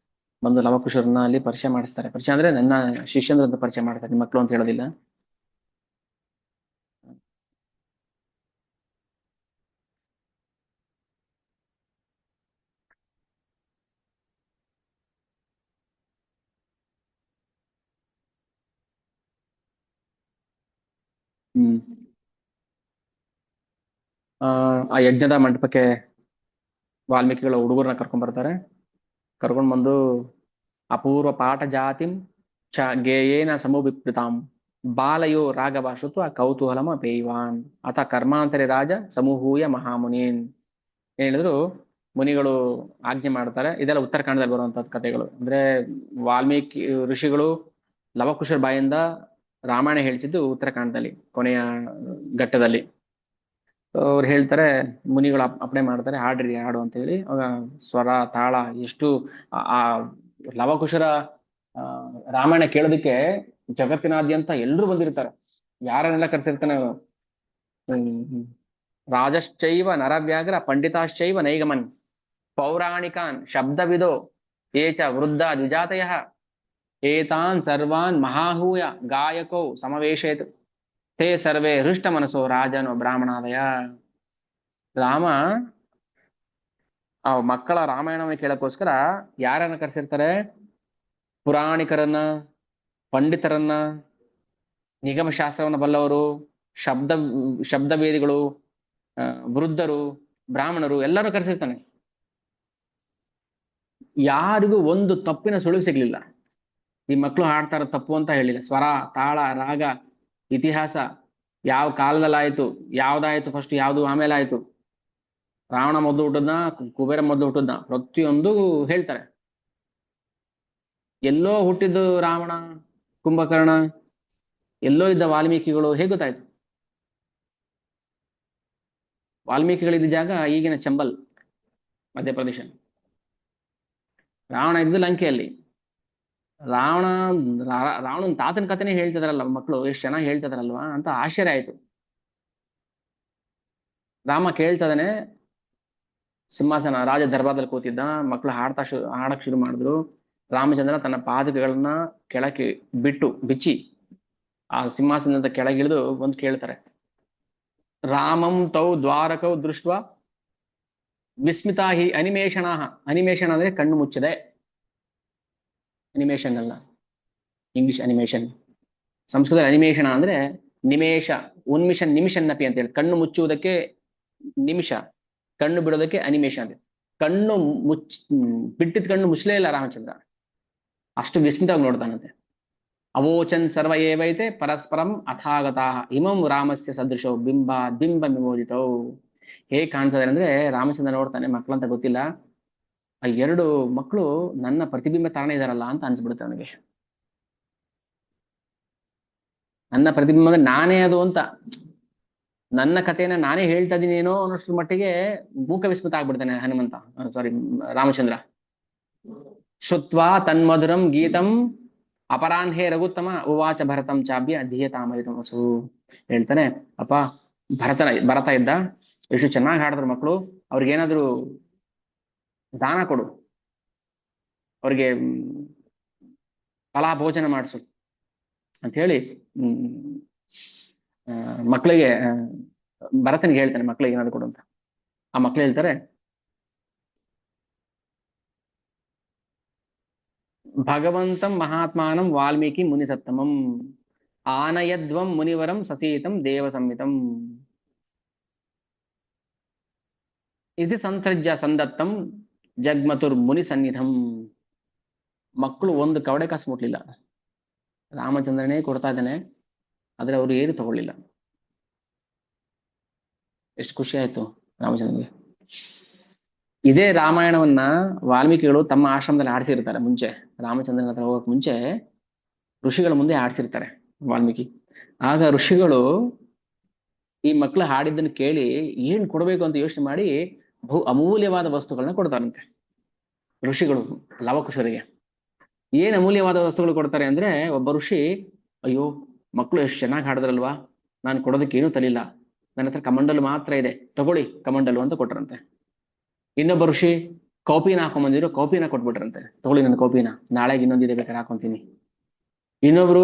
S1: ಬಂದು ಲವಕುಶರನ್ನ ಅಲ್ಲಿ ಪರಿಚಯ ಮಾಡಿಸ್ತಾರೆ. ಪರಿಚಯ ಅಂದ್ರೆ ನನ್ನ ಶಿಷ್ಯಂದ್ರ ಅಂತ ಪರಿಚಯ ಮಾಡ್ತಾರೆ, ನಿಮ್ಮ ಮಕ್ಕಳು ಅಂತ ಹೇಳೋದಿಲ್ಲ. ಹ್ಮ್ ಆ ಆ ಯಜ್ಞದ ಮಂಟಪಕ್ಕೆ ವಾಲ್ಮೀಕಿಗಳ ಹುಡುಗರನ್ನ ಕರ್ಕೊಂಡ್ ಬರ್ತಾರೆ. ಕರ್ಕೊಂಡ್ ಬಂದು ಅಪೂರ್ವ ಪಾಠ ಜಾತಿಂ ಚ ಗೇಯೇನ ಸಮುವಿಪ್ಲುತಾಂ ಬಾಲಯೋ ರಾಘವ ಶ್ರುತ್ವ ಕೌತೂಹಲಮ ಪೇಯ್ವಾನ್ ಅಥ ಕರ್ಮಾಂತರಿ ರಾಜ ಸಮೂಹೂಯ ಮಹಾಮುನೀನ್. ಏನ್ ಹೇಳಿದ್ರು, ಮುನಿಗಳು ಆಜ್ಞೆ ಮಾಡ್ತಾರೆ. ಇದೆಲ್ಲ ಉತ್ತರಾಖಂಡದಲ್ಲಿ ಬರುವಂತಹದ್ದು ಕಥೆಗಳು. ಅಂದ್ರೆ ವಾಲ್ಮೀಕಿ ಋಷಿಗಳು ಲವಕುಶರ ಬಾಯಿಂದ ರಾಮಾಯಣ ಹೇಳ್ತಿದ್ದು ಉತ್ತರಾಖಂಡದಲ್ಲಿ ಕೊನೆಯ ಘಟ್ಟದಲ್ಲಿ. ಅವ್ರು ಹೇಳ್ತಾರೆ, ಮುನಿಗಳು ಅಪ್ಪಣೆ ಮಾಡ್ತಾರೆ, ಹಾಡ್ರಿ ಹಾಡು ಅಂತ ಹೇಳಿ. ಅವಾಗ ಸ್ವರ ತಾಳ ಎಷ್ಟು ಆ ಲವಕುಶರ ಆ ರಾಮಾಯಣ ಕೇಳೋದಕ್ಕೆ ಜಗತ್ತಿನಾದ್ಯಂತ ಎಲ್ಲರೂ ಬಂದಿರ್ತಾರೆ. ಯಾರನ್ನೆಲ್ಲ ಕರ್ಸಿರ್ತಾನೆ ಅವ್ನು. ಹ್ಮ್. ರಾಜಶ್ಚೈವ ನರವ್ಯಾಘ್ರ ಪಂಡಿತಾಶ್ಚೈವ ನೈಗಮನ್ ಪೌರಾಣಿಕಾನ್ ಶಬ್ದವಿದೋ ಯೇ ಚ ವೃದ್ಧ ದ್ವಿಜಾತಯಃ ಏತಾನ್ ಸರ್ವಾನ್ ಮಹಾಹೂಯ ಗಾಯಕೋ ಸಮವೇಶೇತ್ ತೇ ಸರ್ವೇ ಹೃಷ್ಟ ಮನಸೋ ರಾಜನೋ ಬ್ರಾಹ್ಮಣಾದಯ. ರಾಮ ಆ ಮಕ್ಕಳ ರಾಮಾಯಣವನ್ನು ಕೇಳಕ್ಕೋಸ್ಕರ ಯಾರನ್ನ ಕರೆಸಿರ್ತಾರೆ? ಪುರಾಣಿಕರನ್ನ, ಪಂಡಿತರನ್ನ, ನಿಗಮ ಶಾಸ್ತ್ರವನ್ನು ಬಲ್ಲವರು, ಶಬ್ದ ಶಬ್ದವೇದಿಗಳು, ವೃದ್ಧರು, ಬ್ರಾಹ್ಮಣರು ಎಲ್ಲರೂ ಕರೆಸಿರ್ತಾನೆ. ಯಾರಿಗೂ ಒಂದು ತಪ್ಪಿನ ಸುಳಿವು ಸಿಗ್ಲಿಲ್ಲ. ಈ ಮಕ್ಕಳು ಹಾಡ್ತಾರ ತಪ್ಪು ಅಂತ ಹೇಳಿಲ್ಲ. ಸ್ವರ, ತಾಳ, ರಾಗ, ಇತಿಹಾಸ, ಯಾವ ಕಾಲದಲ್ಲಾಯ್ತು, ಯಾವ್ದಾಯ್ತು ಫಸ್ಟ್, ಯಾವ್ದು ಆಮೇಲೆ ಆಯ್ತು, ರಾವಣ ಮೊದಲು ಹುಟ್ಟದ್ನ, ಕುಬೇರ ಮೊದಲು ಹುಟ್ಟದ್ನ, ಪ್ರತಿಯೊಂದು ಹೇಳ್ತಾರೆ. ಎಲ್ಲೋ ಹುಟ್ಟಿದ್ದು ರಾವಣ, ಕುಂಭಕರ್ಣ, ಎಲ್ಲೋ ಇದ್ದ ವಾಲ್ಮೀಕಿಗಳು ಹೇಗೆ ಗೊತ್ತಾಯ್ತು? ವಾಲ್ಮೀಕಿಗಳಿದ್ದ ಜಾಗ ಈಗಿನ ಚಂಬಲ್, ಮಧ್ಯಪ್ರದೇಶ. ರಾವಣ ಇದ್ದು ಲಂಕೆಯಲ್ಲಿ. ರಾವಣ ರಾವಣನ ತಾತನ ಕಥೆನೇ ಹೇಳ್ತಿದಾರಲ್ಲ ಮಕ್ಕಳು, ಎಷ್ಟು ಚೆನ್ನಾಗಿ ಹೇಳ್ತಿದಾರಲ್ವಾ ಅಂತ ಆಶ್ಚರ್ಯ ಆಯ್ತು. ರಾಮ ಕೇಳ್ತದಾನೆ, ಸಿಂಹಾಸನ ರಾಜ ದರ್ಬಾರದಲ್ಲಿ ಕೂತಿದ್ದ. ಮಕ್ಕಳು ಹಾಡಕ್ ಶುರು ಮಾಡಿದ್ರು. ರಾಮಚಂದ್ರ ತನ್ನ ಪಾದಗಳನ್ನ ಕೆಳಕ್ಕೆ ಬಿಚ್ಚಿ ಆ ಸಿಂಹಾಸನದ ಕೆಳಗಿಳಿದು ಬಂದು ಕೇಳ್ತಾರೆ. ರಾಮಂ ತೌ ದ್ವಾರಕೌ ದೃಷ್ಟ ವಿಸ್ಮಿತಾ ಹಿ ಅನಿಮೇಷಣ. ಅನಿಮೇಷಣ ಅಂದ್ರೆ ಕಣ್ಣು ಮುಚ್ಚದೆ, ಅನಿಮೇಷನ್ ಅಲ್ಲ, ಇಂಗ್ಲಿಷ್ ಅನಿಮೇಷನ್. ಸಂಸ್ಕೃತ ಅನಿಮೇಷಣ ಅಂದ್ರೆ ನಿಮೇಷ, ಉನ್ಮಿಷನ್ ನಿಮಿಷನ್ನಪಿ ಅಂತ ಹೇಳಿ. ಕಣ್ಣು ಮುಚ್ಚುವುದಕ್ಕೆ ನಿಮಿಷ, ಕಣ್ಣು ಬಿಡೋದಕ್ಕೆ ಅನಿಮೇಷ ಅಂತ. ಕಣ್ಣು ಬಿಟ್ಟಿದ್ ಕಣ್ಣು ಮುಚ್ಚಲೇ ಇಲ್ಲ ರಾಮಚಂದ್ರ, ಅಷ್ಟು ವಿಸ್ಮಿತವಾಗಿ ನೋಡ್ತಾನಂತೆ. ಅವೋಚನ್ ಸರ್ವ ಏವೈತೆ ಪರಸ್ಪರಂ ಅಥಾಗತಾ ಇಮಂ ರಾಮಸ್ಯ ಸದೃಶೋ ಬಿಂಬ ಬಿಂಬ ವಿಮೋದಿತೌ. ಹೇಗೆ ಕಾಣ್ತದೆ ಅಂದ್ರೆ, ರಾಮಚಂದ್ರ ನೋಡ್ತಾನೆ, ಮಕ್ಕಳಂತ ಗೊತ್ತಿಲ್ಲ, ಆ ಎರಡು ಮಕ್ಕಳು ನನ್ನ ಪ್ರತಿಬಿಂಬ ತಾನೇ ಇದಾರಲ್ಲ ಅಂತ ಅನ್ಸ್ಬಿಡುತ್ತೆ ಅವನಿಗೆ. ನನ್ನ ಪ್ರತಿಬಿಂಬ ಅಂದ್ರೆ ನಾನೇ ಅದು ಅಂತ, ನನ್ನ ಕಥೆನ ನಾನೇ ಹೇಳ್ತಾ ಇದೀನೇನೋ ಅನ್ನೋಷ್ಟ್ರ ಮಟ್ಟಿಗೆ ಮೂಕ ವಿಸ್ಮಿತ ಆಗ್ಬಿಡ್ತಾನೆ ಹನುಮಂತ, ಸಾರಿ ರಾಮಚಂದ್ರ. ಶ್ರುತ್ವಾ ತನ್ಮಧುರಂ ಗೀತಂ ಅಪರಾಹ್ನೇ ರಘುತ್ತಮ ಉವಾಚ ಭರತಂ ಚಾಭ್ಯ ಧೀಯತಾಮರಿತಮಸು. ಹೇಳ್ತಾನೆ, ಅಪ್ಪ ಭರತ ಇದ್ದ, ಎಷ್ಟು ಚೆನ್ನಾಗಿ ಹಾಡಿದ್ರು ಮಕ್ಕಳು, ಅವ್ರಿಗೇನಾದ್ರು ದಾನ ಕೊಡು, ಅವ್ರಿಗೆ ಫಲಾಭೋಜನ ಮಾಡಿಸು ಅಂತ ಹೇಳಿ ಮಕ್ಕಳಿಗೆ ಭರತನಿಗೆ ಹೇಳ್ತಾನೆ, ಮಕ್ಕಳಿಗೆ ಏನಾದ್ರು ಕೊಡು ಅಂತ. ಆ ಮಕ್ಳು ಹೇಳ್ತಾರೆ, ಭಗವಂತಂ ಮಹಾತ್ಮಾನಂ ವಾಲ್ಮೀಕಿ ಮುನಿಸತ್ತಮಂ ಆನಯದ್ವಂ ಮುನಿವರಂ ಸಸೀತಂ ದೇವ ಸಂಹಿತಂ ಇದು ಸಂಸೃಜ್ಯ ಸಂದತ್ತಂ ಜಗ್ಮತುರ್ ಮುನಿ ಸನ್ನಿಧಂ. ಮಕ್ಕಳು ಒಂದು ಕವಡೆ ಕಾಸು ಮುಟ್ಲಿಲ್ಲ, ರಾಮಚಂದ್ರನೇ ಕೊಡ್ತಾ ಇದ್ದಾನೆ, ಆದ್ರೆ ಅವರು ಏನು ತಗೊಳ್ಳಿಲ್ಲ. ಎಷ್ಟು ಖುಷಿ ಆಯ್ತು ರಾಮಚಂದ್ರನಿಗೆ. ಇದೇ ರಾಮಾಯಣವನ್ನ ವಾಲ್ಮೀಕಿಗಳು ತಮ್ಮ ಆಶ್ರಮದಲ್ಲಿ ಆಡಿಸಿರ್ತಾರೆ ಮುಂಚೆ. ರಾಮಚಂದ್ರನ ಹತ್ರ ಹೋಗಕ್ ಮುಂಚೆ ಋಷಿಗಳ ಮುಂದೆ ಆಡಿಸಿರ್ತಾರೆ ವಾಲ್ಮೀಕಿ. ಆಗ ಋಷಿಗಳು ಈ ಮಕ್ಕಳು ಹಾಡಿದ್ದನ್ನು ಕೇಳಿ ಏನ್ ಕೊಡ್ಬೇಕು ಅಂತ ಯೋಚನೆ ಮಾಡಿ ಬಹು ಅಮೂಲ್ಯವಾದ ವಸ್ತುಗಳನ್ನ ಕೊಡ್ತಾರಂತೆ ಋಷಿಗಳು ಲವಕುಶರಿಗೆ. ಏನ್ ಅಮೂಲ್ಯವಾದ ವಸ್ತುಗಳು ಕೊಡ್ತಾರೆ ಅಂದ್ರೆ, ಒಬ್ಬ ಋಷಿ, ಅಯ್ಯೋ ಮಕ್ಕಳು ಎಷ್ಟು ಚೆನ್ನಾಗಿ ಹಾಡಿದ್ರಲ್ವಾ, ನಾನು ಕೊಡೋದಕ್ಕೆ ಏನೂ ತಲಿಲ್ಲ, ನನ್ನ ಹತ್ರ ಕಮಂಡಲು ಮಾತ್ರ ಇದೆ, ತಗೊಳ್ಳಿ ಕಮಂಡಲು ಅಂತ ಕೊಟ್ರಂತೆ. ಇನ್ನೊಬ್ಬ ಋಷಿ ಕಾಪಿನ ಹಾಕೊಂಡ್ ಕಾಪಿನ ಕೊಟ್ಬಿಟ್ರಂತೆ, ತಗೊಳ್ಳಿ ನನ್ನ ಕಾಪಿನ, ನಾಳೆಗೆ ಇನ್ನೊಂದಿದೆ ಬೇಕಾದ್ರೆ ಹಾಕೊಂತೀನಿ. ಇನ್ನೊಬ್ರು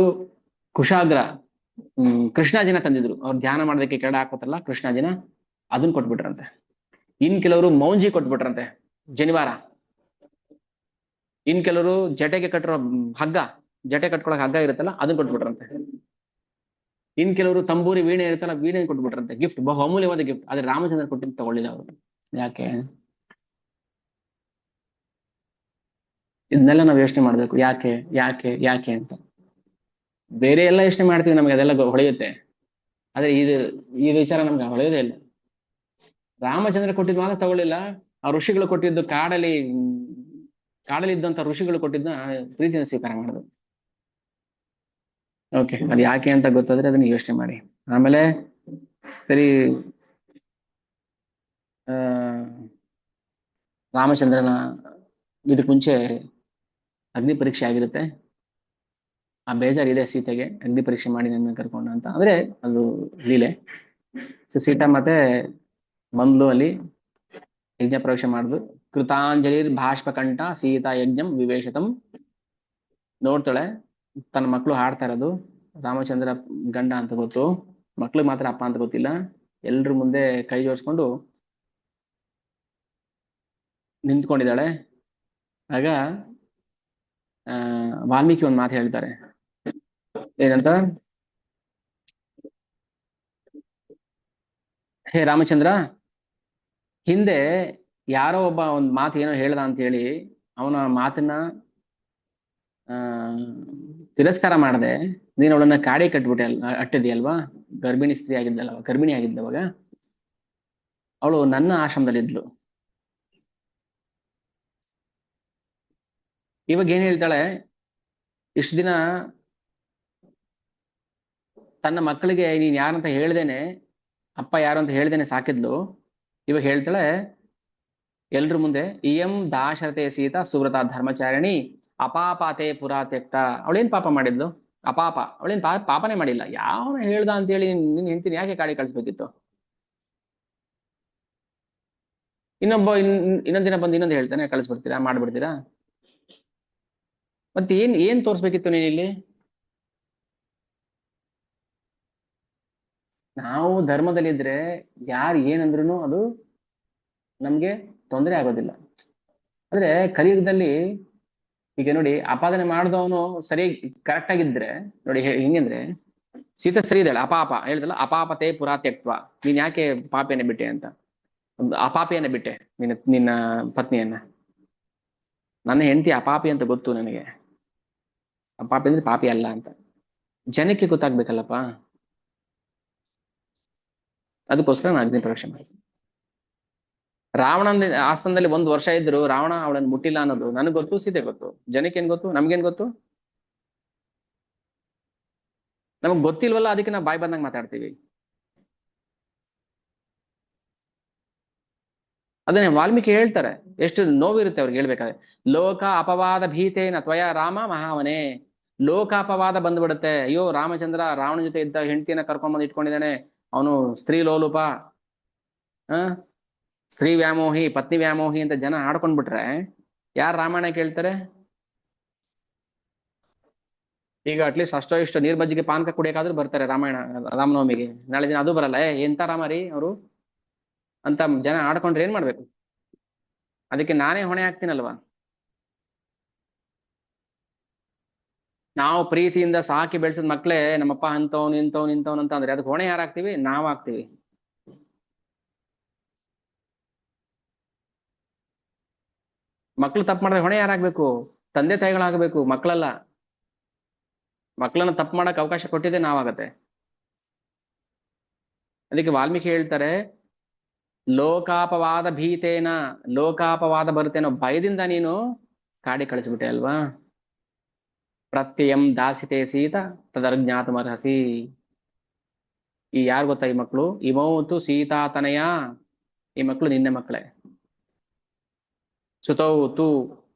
S1: ಕುಶಾಗ್ರ ಕೃಷ್ಣಾಜಿನ ತಂದಿದ್ರು, ಅವ್ರು ಧ್ಯಾನ ಮಾಡೋದಕ್ಕೆ ಕೆರಡ ಹಾಕೋತಾರಲ್ಲ ಕೃಷ್ಣಾಜಿನ, ಅದನ್ನ ಕೊಟ್ಬಿಟ್ರಂತೆ. ಇನ್ ಕೆಲವರು ಮೌಂಜಿ ಕೊಟ್ಬಿಟ್ರಂತೆ, ಜನಿವಾರ. ಇನ್ ಕೆಲವರು ಜಟೆಗೆ ಕಟ್ಟಿರೋ ಹಗ್ಗ, ಜಟೆ ಕಟ್ಕೊಳಕ್ ಹಗ್ಗ ಇರುತ್ತಲ್ಲ ಅದನ್ನ ಕೊಟ್ಬಿಟ್ರಂತೆ. ಇನ್ ಕೆಲವರು ತಂಬೂರಿ ವೀಣೆ ಇರುತ್ತಲ್ಲ ವೀಣೆ ಕೊಟ್ಬಿಟ್ರಂತೆ. ಗಿಫ್ಟ್, ಬಹು ಅಮೂಲ್ಯವಾದ ಗಿಫ್ಟ್. ಆದ್ರೆ ರಾಮಚಂದ್ರ ಕೊಟ್ಟಿದ್ದು ತಗೊಳ್ಳಿಲ್ಲ ಅವರು. ಯಾಕೆ? ಇದನ್ನೆಲ್ಲ ನಾವು ಯೋಚನೆ ಮಾಡ್ಬೇಕು, ಯಾಕೆ ಯಾಕೆ ಯಾಕೆ ಅಂತ. ಬೇರೆ ಎಲ್ಲ ಯೋಚನೆ ಮಾಡ್ತೀವಿ, ನಮ್ಗೆ ಅದೆಲ್ಲ ಹೊಳೆಯುತ್ತೆ. ಆದ್ರೆ ಈ ವಿಚಾರ ನಮ್ಗೆ ಹೊಳೆಯೋದೇ ಇಲ್ಲ. ರಾಮಚಂದ್ರ ಕೊಟ್ಟಿದ್ದು ಮಾತ್ರ ತಗೊಳ್ಳಿಲ್ಲ. ಆ ಋಷಿಗಳು ಕೊಟ್ಟಿದ್ದು, ಕಾಡಲ್ಲಿ ಇದ್ದಂತ ಋಷಿಗಳು ಕೊಟ್ಟಿದ್ದ ಪ್ರೀತಿಯನ್ನು ಸ್ವೀಕಾರ ಮಾಡೋದು. ಓಕೆ, ಅದು ಯಾಕೆ ಅಂತ ಗೊತ್ತಾದ್ರೆ ಅದನ್ನ ಯೋಚನೆ ಮಾಡಿ. ಆಮೇಲೆ ಸರಿ, ಆ ರಾಮಚಂದ್ರನ ಇದಕ್ ಮುಂಚೆ ಅಗ್ನಿ ಪರೀಕ್ಷೆ ಆಗಿರುತ್ತೆ. ಆ ಬೇಜಾರಿದೆ ಸೀತೆಗೆ, ಅಗ್ನಿ ಪರೀಕ್ಷೆ ಮಾಡಿ ನನ್ನ ಕರ್ಕೊಂಡ ಅಂತ. ಅಂದ್ರೆ ಅದು ಲೀಲೆ. ಸೊ ಸೀತಾ ಮತ್ತೆ ಬಂದ್ಲು, ಅಲ್ಲಿ ಯಜ್ಞ ಪ್ರವೇಶ ಮಾಡುದು. ಕೃತಾಂಜಲಿರ್ ಭಾಷ್ಪಕಂಠ ಸೀತಾ ಯಜ್ಞಂ ವಿವೇಶತಂ. ನೋಡ್ತಾಳೆ, ತನ್ನ ಮಕ್ಕಳು ಹಾಡ್ತಾ ಇರೋದು. ರಾಮಚಂದ್ರ ಗಂಡ ಅಂತ ಗೊತ್ತು, ಮಕ್ಳಿಗೆ ಮಾತ್ರ ಅಪ್ಪ ಅಂತ ಗೊತ್ತಿಲ್ಲ. ಎಲ್ರ ಮುಂದೆ ಕೈ ಜೋಡಿಸ್ಕೊಂಡು ನಿಂತ್ಕೊಂಡಿದ್ದಾಳೆ. ಆಗ ವಾಲ್ಮೀಕಿ ಒಂದ್ ಮಾತು ಹೇಳ್ತಾರೆ, ಏನಂತ, ಹೇ ರಾಮಚಂದ್ರ, ಹಿಂದೆ ಯಾರೋ ಒಬ್ಬ ಒಂದ್ ಮಾತು ಏನೋ ಹೇಳ್ದ ಅಂತ ಹೇಳಿ ಅವನ ಮಾತನ್ನ ಆ ತಿರಸ್ಕಾರ ಮಾಡದೆ ನೀನು ಅವಳನ್ನ ಕಾಡಿ ಕಟ್ಬಿಟ್ಟೆ ಅಟ್ಟಿದ್ಯಲ್ವಾ. ಗರ್ಭಿಣಿ ಸ್ತ್ರೀ ಆಗಿದ್ದಲ್ಲ, ಗರ್ಭಿಣಿ ಆಗಿದ್ದವಾಗ ಅವಳು ನನ್ನ ಆಶ್ರಮದಲ್ಲಿದ್ಲು. ಇವಾಗ ಏನ್ ಹೇಳ್ತಾಳೆ, ಇಷ್ಟು ದಿನ ತನ್ನ ಮಕ್ಕಳಿಗೆ ನೀನ್ ಯಾರಂತ ಹೇಳ್ದೇನೆ, ಅಪ್ಪ ಯಾರು ಅಂತ ಹೇಳ್ದೇನೆ ಸಾಕಿದ್ಲು. ಇವಾಗ ಹೇಳ್ತಾಳೆ ಎಲ್ರ ಮುಂದೆ, ಇಯಂ ದಾಶರಥೆ ಸೀತಾ ಸುವ್ರತ ಧರ್ಮಚಾರಿಣಿ ಅಪಾಪಾತೆ ಪುರಾ ತ್ಯಕ್ತ. ಅವಳೇನ್ ಪಾಪ ಮಾಡಿದ್ಲು? ಅಪಾಪ. ಅವಳೇನ್ ಪಾಪನೇ ಮಾಡಿಲ್ಲ. ಯಾವ ಹೇಳ್ದ ಅಂತೇಳಿ ನಿನ್ ಹೆಂಡ್ತಿನ ಯಾಕೆ ಕಾಡಿ ಕಳಿಸ್ಬೇಕಿತ್ತು? ಇನ್ನೊಂದ್ ದಿನ ಬಂದು ಇನ್ನೊಂದು ಹೇಳ್ತಾನೆ, ಕಳಿಸ್ಬಿಡ್ತೀರಾ, ಮಾಡ್ಬಿಡ್ತೀರಾ? ಮತ್ತೆ ಏನ್ ತೋರ್ಸ್ಬೇಕಿತ್ತು ನೀನ್ ಇಲ್ಲಿ? ನಾವು ಧರ್ಮದಲ್ಲಿದ್ರೆ ಯಾರು ಏನಂದ್ರು ಅದು ನಮ್ಗೆ ತೊಂದರೆ ಆಗೋದಿಲ್ಲ. ಅಂದ್ರೆ ಕಲಿಯುಗದಲ್ಲಿ ಈಗ ನೋಡಿ, ಆಪಾದನೆ ಮಾಡಿದವನು ಸರಿ ಕರೆಕ್ಟ್ ಆಗಿದ್ರೆ ನೋಡಿ, ಹಿಂಗಂದ್ರೆ ಸೀತೆ ಸರಿ ಇದ್ದಾಳೆ, ಅಪಾಪ ಹೇಳಿದಲ್ಲ, ಅಪಾಪತೆ ಪುರಾ ತ್ಯಕ್ತ್ವ. ನೀನ್ ಯಾಕೆ ಪಾಪಿಯನ್ನ ಬಿಟ್ಟೆ ಅಂತ, ಅಪಾಪಿಯನ್ನ ಬಿಟ್ಟೆ ನಿನ್ನ ಪತ್ನಿಯನ್ನ. ನನ್ನ ಹೆಂಡತಿ ಅಪಾಪಿ ಅಂತ ಗೊತ್ತು ನನಗೆ, ಅಪಾಪಿ ಅಂದ್ರೆ ಪಾಪಿ ಅಲ್ಲ ಅಂತ ಜನಕ್ಕೆ ಗೊತ್ತಾಗ್ಬೇಕಲ್ಲಪ್ಪ. ಅದಕ್ಕೋಸ್ಕರ ನಾನು ಅಗ್ನಿ ಪರೀಕ್ಷೆ ಮಾಡಿದೆ. ರಾವಣನ ಆಸ್ಥಾನದಲ್ಲಿ 1 ವರ್ಷ ಇದ್ರು ರಾವಣ ಅವಳನ್ನು ಮುಟ್ಟಿಲ್ಲ ಅನ್ನೋದು ನನಗೆ ಗೊತ್ತು, ಸೀತೆ ಗೊತ್ತು. ಜನಕ್ಕೆ ಏನ್ ಗೊತ್ತು? ನಮ್ಗೇನ್ ಗೊತ್ತು? ನಮಗ್ ಗೊತ್ತಿಲ್ವಲ್ಲ, ಅದಕ್ಕೆ ನಾವು ಬಾಯಿ ಬಂದಂಗೆ ಮಾತಾಡ್ತೀವಿ. ಅದನ್ನೇ ವಾಲ್ಮೀಕಿ ಹೇಳ್ತಾರೆ, ಎಷ್ಟು ನೋವಿರುತ್ತೆ ಅವ್ರಿಗೆ ಹೇಳ್ಬೇಕಾದ್ರೆ. ಲೋಕ ಅಪವಾದ ಭೀತೇನ ತ್ವಯ ರಾಮ ಮಹಾವನೇ. ಲೋಕ ಅಪವಾದ ಬಂದ್ಬಿಡುತ್ತೆ. ಅಯ್ಯೋ ರಾಮಚಂದ್ರ ರಾವಣ ಜೊತೆ ಇದ್ದ ಹೆಂಡತಿಯನ್ನ ಕರ್ಕೊಂಡ್ ಬಂದು ಇಟ್ಕೊಂಡಿದ್ದಾನೆ, ಅವನು ಸ್ತ್ರೀ ಲೋಲುಪ, ಸ್ತ್ರೀ ವ್ಯಾಮೋಹಿ, ಪತ್ನಿ ವ್ಯಾಮೋಹಿ ಅಂತ ಜನ ಆಡ್ಕೊಂಡ್ಬಿಟ್ರೆ ಯಾರು ರಾಮಾಯಣ ಕೇಳ್ತಾರೆ? ಈಗ ಅಟ್ಲೀಸ್ಟ್ ಅಷ್ಟೋ ಇಷ್ಟು ನೀರ್ ಮಜ್ಜಿಗೆ ಪಾನಕ ಕುಡಿಯಕಾದ್ರೂ ಬರ್ತಾರೆ ರಾಮಾಯಣ ರಾಮನವಮಿಗೆ. ನಾಳೆ ದಿನ ಅದು ಬರಲ್ಲ, ಎಂತ ರಾಮ ರೀ ಅವರು ಅಂತ ಜನ ಆಡ್ಕೊಂಡ್ರೆ ಏನ್ ಮಾಡ್ಬೇಕು? ಅದಕ್ಕೆ ನಾನೇ ಹೊಣೆ ಆಗ್ತೀನಲ್ವಾ. ನಾವು ಪ್ರೀತಿಯಿಂದ ಸಾಕಿ ಬೆಳೆಸಿದ ಮಕ್ಳೇ ನಮ್ಮಪ್ಪ ಇಂಥವ್ನು ಅಂತ ಅಂದ್ರೆ ಅದಕ್ಕೆ ಹೊಣೆ ಯಾರಾಗ್ತೀವಿ? ನಾವ್ ಆಗ್ತೀವಿ. ಮಕ್ಳು ತಪ್ಪು ಮಾಡಿದ್ರೆ ಹೊಣೆ ಯಾರಾಗ್ಬೇಕು? ತಂದೆ ತಾಯಿಗಳಾಗಬೇಕು, ಮಕ್ಕಳಲ್ಲ. ಮಕ್ಕಳನ್ನ ತಪ್ಪು ಮಾಡಕ್ ಅವಕಾಶ ಕೊಟ್ಟಿದ್ದೆ ನಾವಾಗತ್ತೆ. ಅದಕ್ಕೆ ವಾಲ್ಮೀಕಿ ಹೇಳ್ತಾರೆ, ಲೋಕಾಪವಾದ ಭೀತೇನ, ಲೋಕಾಪವಾದ ಬರುತ್ತೇನೋ ಭಯದಿಂದ ನೀನು ಕಾಡಿ ಕಳಿಸ್ಬಿಟ್ಟೆ ಅಲ್ವಾ. ಪ್ರತ್ಯಯಂ ದಾಸಿತೆ ಸೀತ ತದರ್ಜ್ಞಾತಮರ್ಹಸಿ. ಈ ಯಾರು ಗೊತ್ತಾ ಈ ಮಕ್ಕಳು? ಇಮೌತು ಸೀತಾತನಯ. ಈ ಮಕ್ಕಳು ನಿನ್ನೆ ಮಕ್ಕಳೇ. ಸುತೌ ತು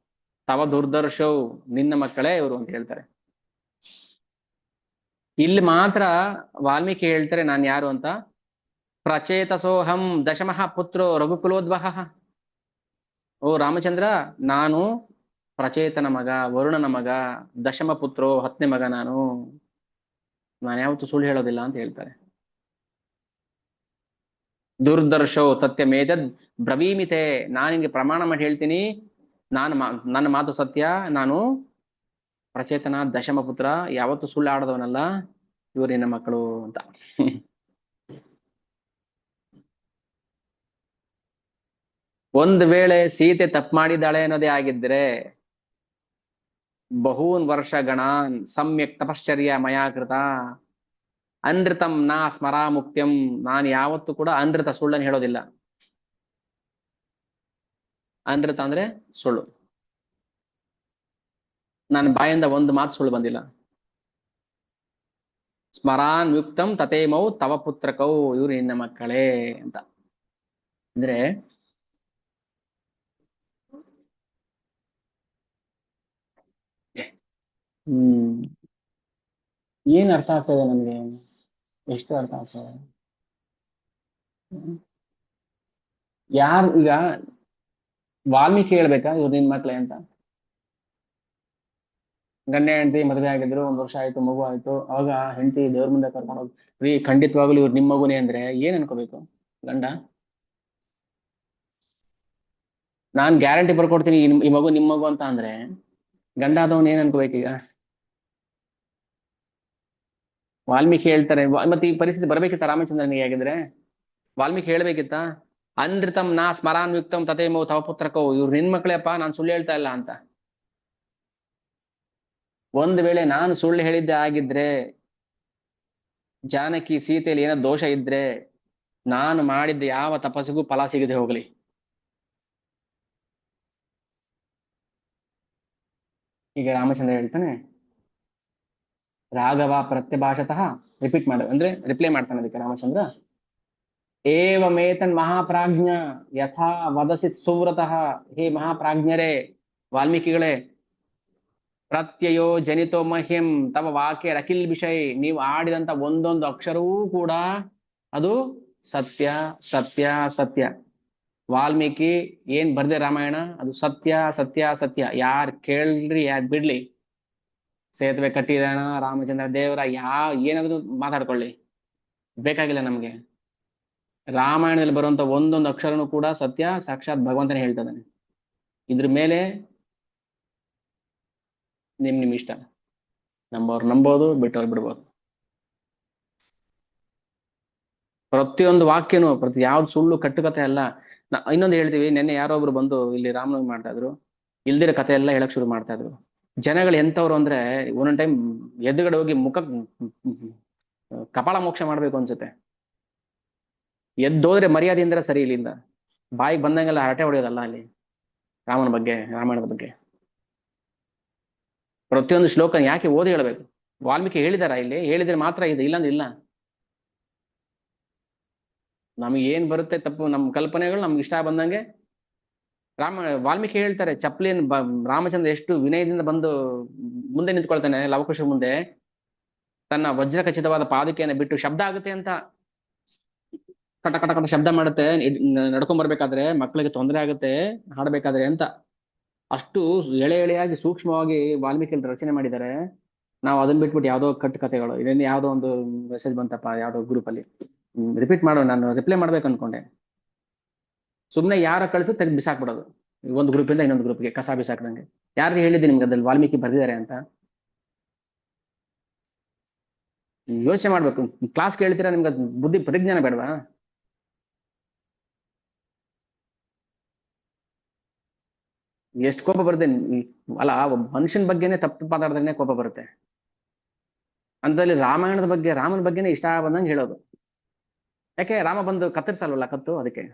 S1: ತವ ದುರ್ದರ್ಶವು, ನಿನ್ನ ಮಕ್ಕಳೇ ಇವರು ಅಂತ ಹೇಳ್ತಾರೆ. ಇಲ್ಲಿ ಮಾತ್ರ ವಾಲ್ಮೀಕಿ ಹೇಳ್ತಾರೆ ನಾನು ಯಾರು ಅಂತ. ಪ್ರಚೇತಸೋಹಂ ದಶಮಃ ಪುತ್ರೋ ರಘುಕುಲೋದ್ವಹ. ಓ ರಾಮಚಂದ್ರ, ನಾನು ಪ್ರಚೇತನ ಮಗ, ವರುಣನ ಮಗ, ದಶಮ ಪುತ್ರೋ, 10ನೇ ಮಗ ನಾನು ಯಾವತ್ತೂ ಸುಳ್ಳು ಹೇಳೋದಿಲ್ಲ ಅಂತ ಹೇಳ್ತಾರೆ. ದುರ್ದರ್ಶೋ ತತ್ಯ ಮೇದದ್ ಬ್ರವೀಮಿತೆ, ನಾನು ನಿಂಗೆ ಪ್ರಮಾಣ ಮಾಡಿ ಹೇಳ್ತೀನಿ, ನನ್ನ ಮಾತು ಸತ್ಯ, ನಾನು ಪ್ರಚೇತನ ದಶಮ ಪುತ್ರ, ಯಾವತ್ತೂ ಸುಳ್ಳು ಆಡದವನಲ್ಲ, ಇವರು ನಿನ್ನ ಮಕ್ಕಳು ಅಂತ. ಒಂದು ವೇಳೆ ಸೀತೆ ತಪ್ಪು ಮಾಡಿದ್ದಾಳೆ ಅನ್ನೋದೇ ಆಗಿದ್ರೆ, ಬಹೂನ್ ವರ್ಷ ಗಣಾನ್ ಸಮ್ಯಕ್ ತಪಶ್ಚರ್ಯ ಮಯಾ ಕೃತ ಅನೃತಂ ನಾ ಸ್ಮರಾ ಮುಕ್ತ್ಯಂ, ನಾನು ಯಾವತ್ತೂ ಕೂಡ ಅನೃತ ಸುಳ್ಳನ್ನು ಹೇಳೋದಿಲ್ಲ. ಅನೃತ ಅಂದ್ರೆ ಸುಳ್ಳು. ನನ್ನ ಬಾಯಿಂದ ಒಂದು ಮಾತು ಸುಳ್ಳು ಬಂದಿಲ್ಲ. ಸ್ಮರಾನ್ ಯುಕ್ತಂ ತಥೇಮೌ ತವ ಪುತ್ರಕೌ, ಇವ್ರು ನಿನ್ನ ಮಕ್ಕಳೇ ಅಂತ. ಅಂದ್ರೆ ಹ್ಮ್ ಏನ್ ಅರ್ಥ ಆಗ್ತದೆ ನಮ್ಗೆ? ಎಷ್ಟು ಅರ್ಥ ಆಗ್ತದೆ? ಯಾರು ಈಗ ವಾಲ್ಮೀಕಿ ಹೇಳ್ಬೇಕಾ ಇವ್ರು ನಿನ್ ಮಕ್ಳೇ ಅಂತ? ಗಂಡ ಹೆಂಡತಿ ಮದುವೆ ಆಗಿದ್ರು, 1 ವರ್ಷ ಆಯ್ತು, ಮಗು ಆಯ್ತು, ಅವಾಗ ಹೆಂಡತಿ ದೇವ್ರ ಮುಂದೆ ಕರ್ಕೊಂಡು ಹೋಗಿ, ರೀ ಖಂಡಿತವಾಗ್ಲೂ ಇವ್ರು ನಿಮ್ ಮಗುನೇ ಅಂದ್ರೆ ಏನ್ ಅನ್ಕೋಬೇಕು ಗಂಡ? ನಾನ್ ಗ್ಯಾರಂಟಿ ಬರ್ಕೊಡ್ತೀನಿ ಈ ಮಗು ನಿಮ್ ಮಗು ಅಂತ ಅಂದ್ರೆ ಗಂಡ ಆದವನ್ ಏನ್ ಅನ್ಕೋಬೇಕೀಗ? ವಾಲ್ಮೀಕಿ ಹೇಳ್ತಾರೆ, ಮತ್ತೆ ಈ ಪರಿಸ್ಥಿತಿ ಬರ್ಬೇಕಿತ್ತ ರಾಮಚಂದ್ರನಿಗೆ ಆಗಿದ್ರೆ? ವಾಲ್ಮೀಕಿ ಹೇಳ್ಬೇಕಿತ್ತ ಅನೃತಂ ನಾ ಸ್ಮರಾನ್ ಯುಕ್ತಂ ತಥೇಮೋ ತವ ಪುತ್ರಕೋ, ಇವ್ರು ನಿನ್ ಮಕ್ಳೇಪ್ಪ, ನಾನು ಸುಳ್ಳು ಹೇಳ್ತಾ ಇಲ್ಲ ಅಂತ. ಒಂದ್ ವೇಳೆ ನಾನು ಸುಳ್ಳು ಹೇಳಿದ್ದೆ ಆಗಿದ್ರೆ, ಜಾನಕಿ ಸೀತೆಯಲ್ಲಿ ಏನೋ ದೋಷ ಇದ್ರೆ, ನಾನು ಮಾಡಿದ್ದ ಯಾವ ತಪಸ್ಸಿಗೂ ಫಲ ಸಿಗದೆ ಹೋಗ್ಲಿ. ಈಗ ರಾಮಚಂದ್ರ ಹೇಳ್ತಾನೆ, ರಾಘವ ಪ್ರತ್ಯಭಾಷತಃ, ರಿಪೀಟ್ ಮಾಡ ಅಂದ್ರೆ ರಿಪ್ಲೈ ಮಾಡ್ತಾನೆ ಅದಕ್ಕೆ ರಾಮಚಂದ್ರ. ಏವಮೇತನ್ ಮಹಾಪ್ರಾಜ್ಞ ಯಥಾ ವದಸಿ ಸುವ್ರತಃ, ಹೇ ಮಹಾಪ್ರಾಜ್ಞರೇ, ವಾಲ್ಮೀಕಿಗಳೇ, ಪ್ರತ್ಯಯೋ ಜನಿತೋ ಮಹ್ಯಂ ತವ ವಾಕ್ಯ ರಕಿಲ್ ವಿಷಯ, ನೀವು ಆಡಿದಂತ ಒಂದೊಂದು ಅಕ್ಷರವೂ ಕೂಡ ಅದು ಸತ್ಯ ಸತ್ಯ ಸತ್ಯ. ವಾಲ್ಮೀಕಿ ಏನ್ ಬರ್ದೆ ರಾಮಾಯಣ, ಅದು ಸತ್ಯ ಸತ್ಯ ಸತ್ಯ. ಯಾರ್ ಕೇಳ್ರಿ ಯಾರ್ ಬಿಡ್ಲಿ, ಸೇತುವೆ ಕಟ್ಟಿದಾನ ರಾಮಚಂದ್ರ ದೇವರ, ಏನಾದ್ರು ಮಾತಾಡ್ಕೊಳ್ಳಿ, ಬೇಕಾಗಿಲ್ಲ ನಮ್ಗೆ. ರಾಮಾಯಣದಲ್ಲಿ ಬರುವಂತ ಒಂದೊಂದು ಅಕ್ಷರನು ಕೂಡ ಸತ್ಯ, ಸಾಕ್ಷಾತ್ ಭಗವಂತನೇ ಹೇಳ್ತಿದ್ದಾನೆ. ಇದ್ರ ಮೇಲೆ ನಿಮ್ ಇಷ್ಟ, ನಂಬೋರು ನಂಬೋದು, ಬಿಟ್ಟವ್ರು ಬಿಡ್ಬೋದು. ಪ್ರತಿಯೊಂದು ವಾಕ್ಯನು ಯಾವ್ದು ಸುಳ್ಳು ಕಟ್ಟುಕತೆ ಅಲ್ಲ. ಇನ್ನೊಂದು ಹೇಳ್ತೀವಿ, ನಿನ್ನೆ ಯಾರೋ ಒಬ್ರು ಬಂದು ಇಲ್ಲಿ ರಾಮನವಮಿ ಮಾಡ್ತಾ ಇದ್ರು, ಇಲ್ದಿರ ಕತೆ ಎಲ್ಲ ಹೇಳಕ್ ಶುರು ಮಾಡ್ತಾ ಇದ್ರು. ಜನಗಳು ಎಂತವ್ರು ಅಂದ್ರೆ, ಒಂದೊಂದ್ ಟೈಮ್ ಎದುರುಗಡೆ ಹೋಗಿ ಮುಖ ಕಪಾಳ ಮೋಕ್ಷ ಮಾಡ್ಬೇಕು ಅನ್ಸುತ್ತೆ. ಎದ್ದೋದ್ರೆ ಮರ್ಯಾದೆಯಿಂದ ಸರಿ, ಇಲ್ಲಿಂದ ಬಾಯಿಗೆ ಬಂದಂಗೆಲ್ಲ ಹರಟೆ ಹೊಡೆಯೋದಲ್ಲ ಅಲ್ಲಿ ರಾಮನ ಬಗ್ಗೆ, ರಾಮಾಯಣದ ಬಗ್ಗೆ. ಪ್ರತಿಯೊಂದು ಶ್ಲೋಕ ಯಾಕೆ ಓದಿ ಹೇಳ್ಬೇಕು? ವಾಲ್ಮೀಕಿ ಹೇಳಿದಾರ? ಇಲ್ಲಿ ಹೇಳಿದ್ರೆ ಮಾತ್ರ ಇದೆ, ಇಲ್ಲಾಂದ್ರೆ ಇಲ್ಲ. ನಮ್ಗೆ ಏನ್ ಬರುತ್ತೆ ತಪ್ಪು, ನಮ್ ಕಲ್ಪನೆಗಳು ನಮ್ಗೆ ಇಷ್ಟ ಬಂದಂಗೆ. ವಾಲ್ಮೀಕಿ ಹೇಳ್ತಾರೆ, ಚಪ್ಲಿನ್ ರಾಮಚಂದ್ರ ಎಷ್ಟು ವಿನಯದಿಂದ ಬಂದು ಮುಂದೆ ನಿಂತ್ಕೊಳ್ತಾನೆ ಲವಕುಶ ಮುಂದೆ, ತನ್ನ ವಜ್ರ ಖಚಿತವಾದ ಪಾದುಕೆಯನ್ನು ಬಿಟ್ಟು, ಶಬ್ದ ಆಗುತ್ತೆ ಅಂತ, ಕಟ ಕಟ ಕಟ ಶಬ್ದ ಮಾಡುತ್ತೆ, ನಡ್ಕೊಂಡ್ ಬರ್ಬೇಕಾದ್ರೆ ಮಕ್ಕಳಿಗೆ ತೊಂದರೆ ಆಗುತ್ತೆ ಹಾಡ್ಬೇಕಾದ್ರೆ ಅಂತ. ಅಷ್ಟು ಎಳೆ ಎಳೆಯಾಗಿ ಸೂಕ್ಷ್ಮವಾಗಿ ವಾಲ್ಮೀಕಿ ರಚನೆ ಮಾಡಿದ್ದಾರೆ. ನಾವು ಅದನ್ನ ಬಿಟ್ಬಿಟ್ಟು ಯಾವ್ದೋ ಕಟ್ಟು ಕಥೆಗಳು, ಇದನ್ನ ಯಾವ್ದೋ ಒಂದು ಮೆಸೇಜ್ ಬಂತಪ್ಪ ಯಾವ್ದೋ ಗ್ರೂಪ್ ಅಲ್ಲಿ, ರಿಪೀಟ್ ಮಾಡೋ, ನಾನು ರಿಪ್ಲೈ ಮಾಡ್ಬೇಕು ಅನ್ಕೊಂಡೆ. ಸುಮ್ನೆ ಯಾರ ಕಳಿಸು ತೆಗೆದು ಬಿಸಾಕ್ಬಿಡೋದು, ಒಂದು ಗ್ರೂಪಿಂದ ಇನ್ನೊಂದು ಗ್ರೂಪ್ಗೆ ಕಸ ಬಿಸಾಕ್ದಂಗೆ. ಯಾರು ಹೇಳಿದ್ದೀನಿ ನಿಮ್ಗೆ ಅದ್ರಲ್ಲಿ ವಾಲ್ಮೀಕಿ ಬರ್ದಿದ್ದಾರೆ ಅಂತ? ಯೋಚನೆ ಮಾಡ್ಬೇಕು. ಕ್ಲಾಸ್ ಕೇಳ್ತೀರಾ, ನಿಮ್ಗೆ ಬುದ್ಧಿ ಪರಿಜ್ಞಾನ ಬೇಡವಾ? ಎಷ್ಟು ಕೋಪ ಬರುತ್ತೆ ಅಲ್ಲ, ಒಬ್ಬ ಮನುಷ್ಯನ ಬಗ್ಗೆನೇ ತಪ್ಪು ಮಾತಾಡಿದ್ರೆ ಕೋಪ ಬರುತ್ತೆ. ಅಂತಲ್ಲಿ ರಾಮಾಯಣದ ಬಗ್ಗೆ, ರಾಮನ ಬಗ್ಗೆನೇ ಇಷ್ಟ ಬಂದಂಗೆ ಹೇಳೋದು. ಯಾಕೆ ರಾಮ ಬಂದು ಕತ್ತರಿಸಲ್ವಲ್ಲ ಕತ್ತು, ಅದಕ್ಕೆ.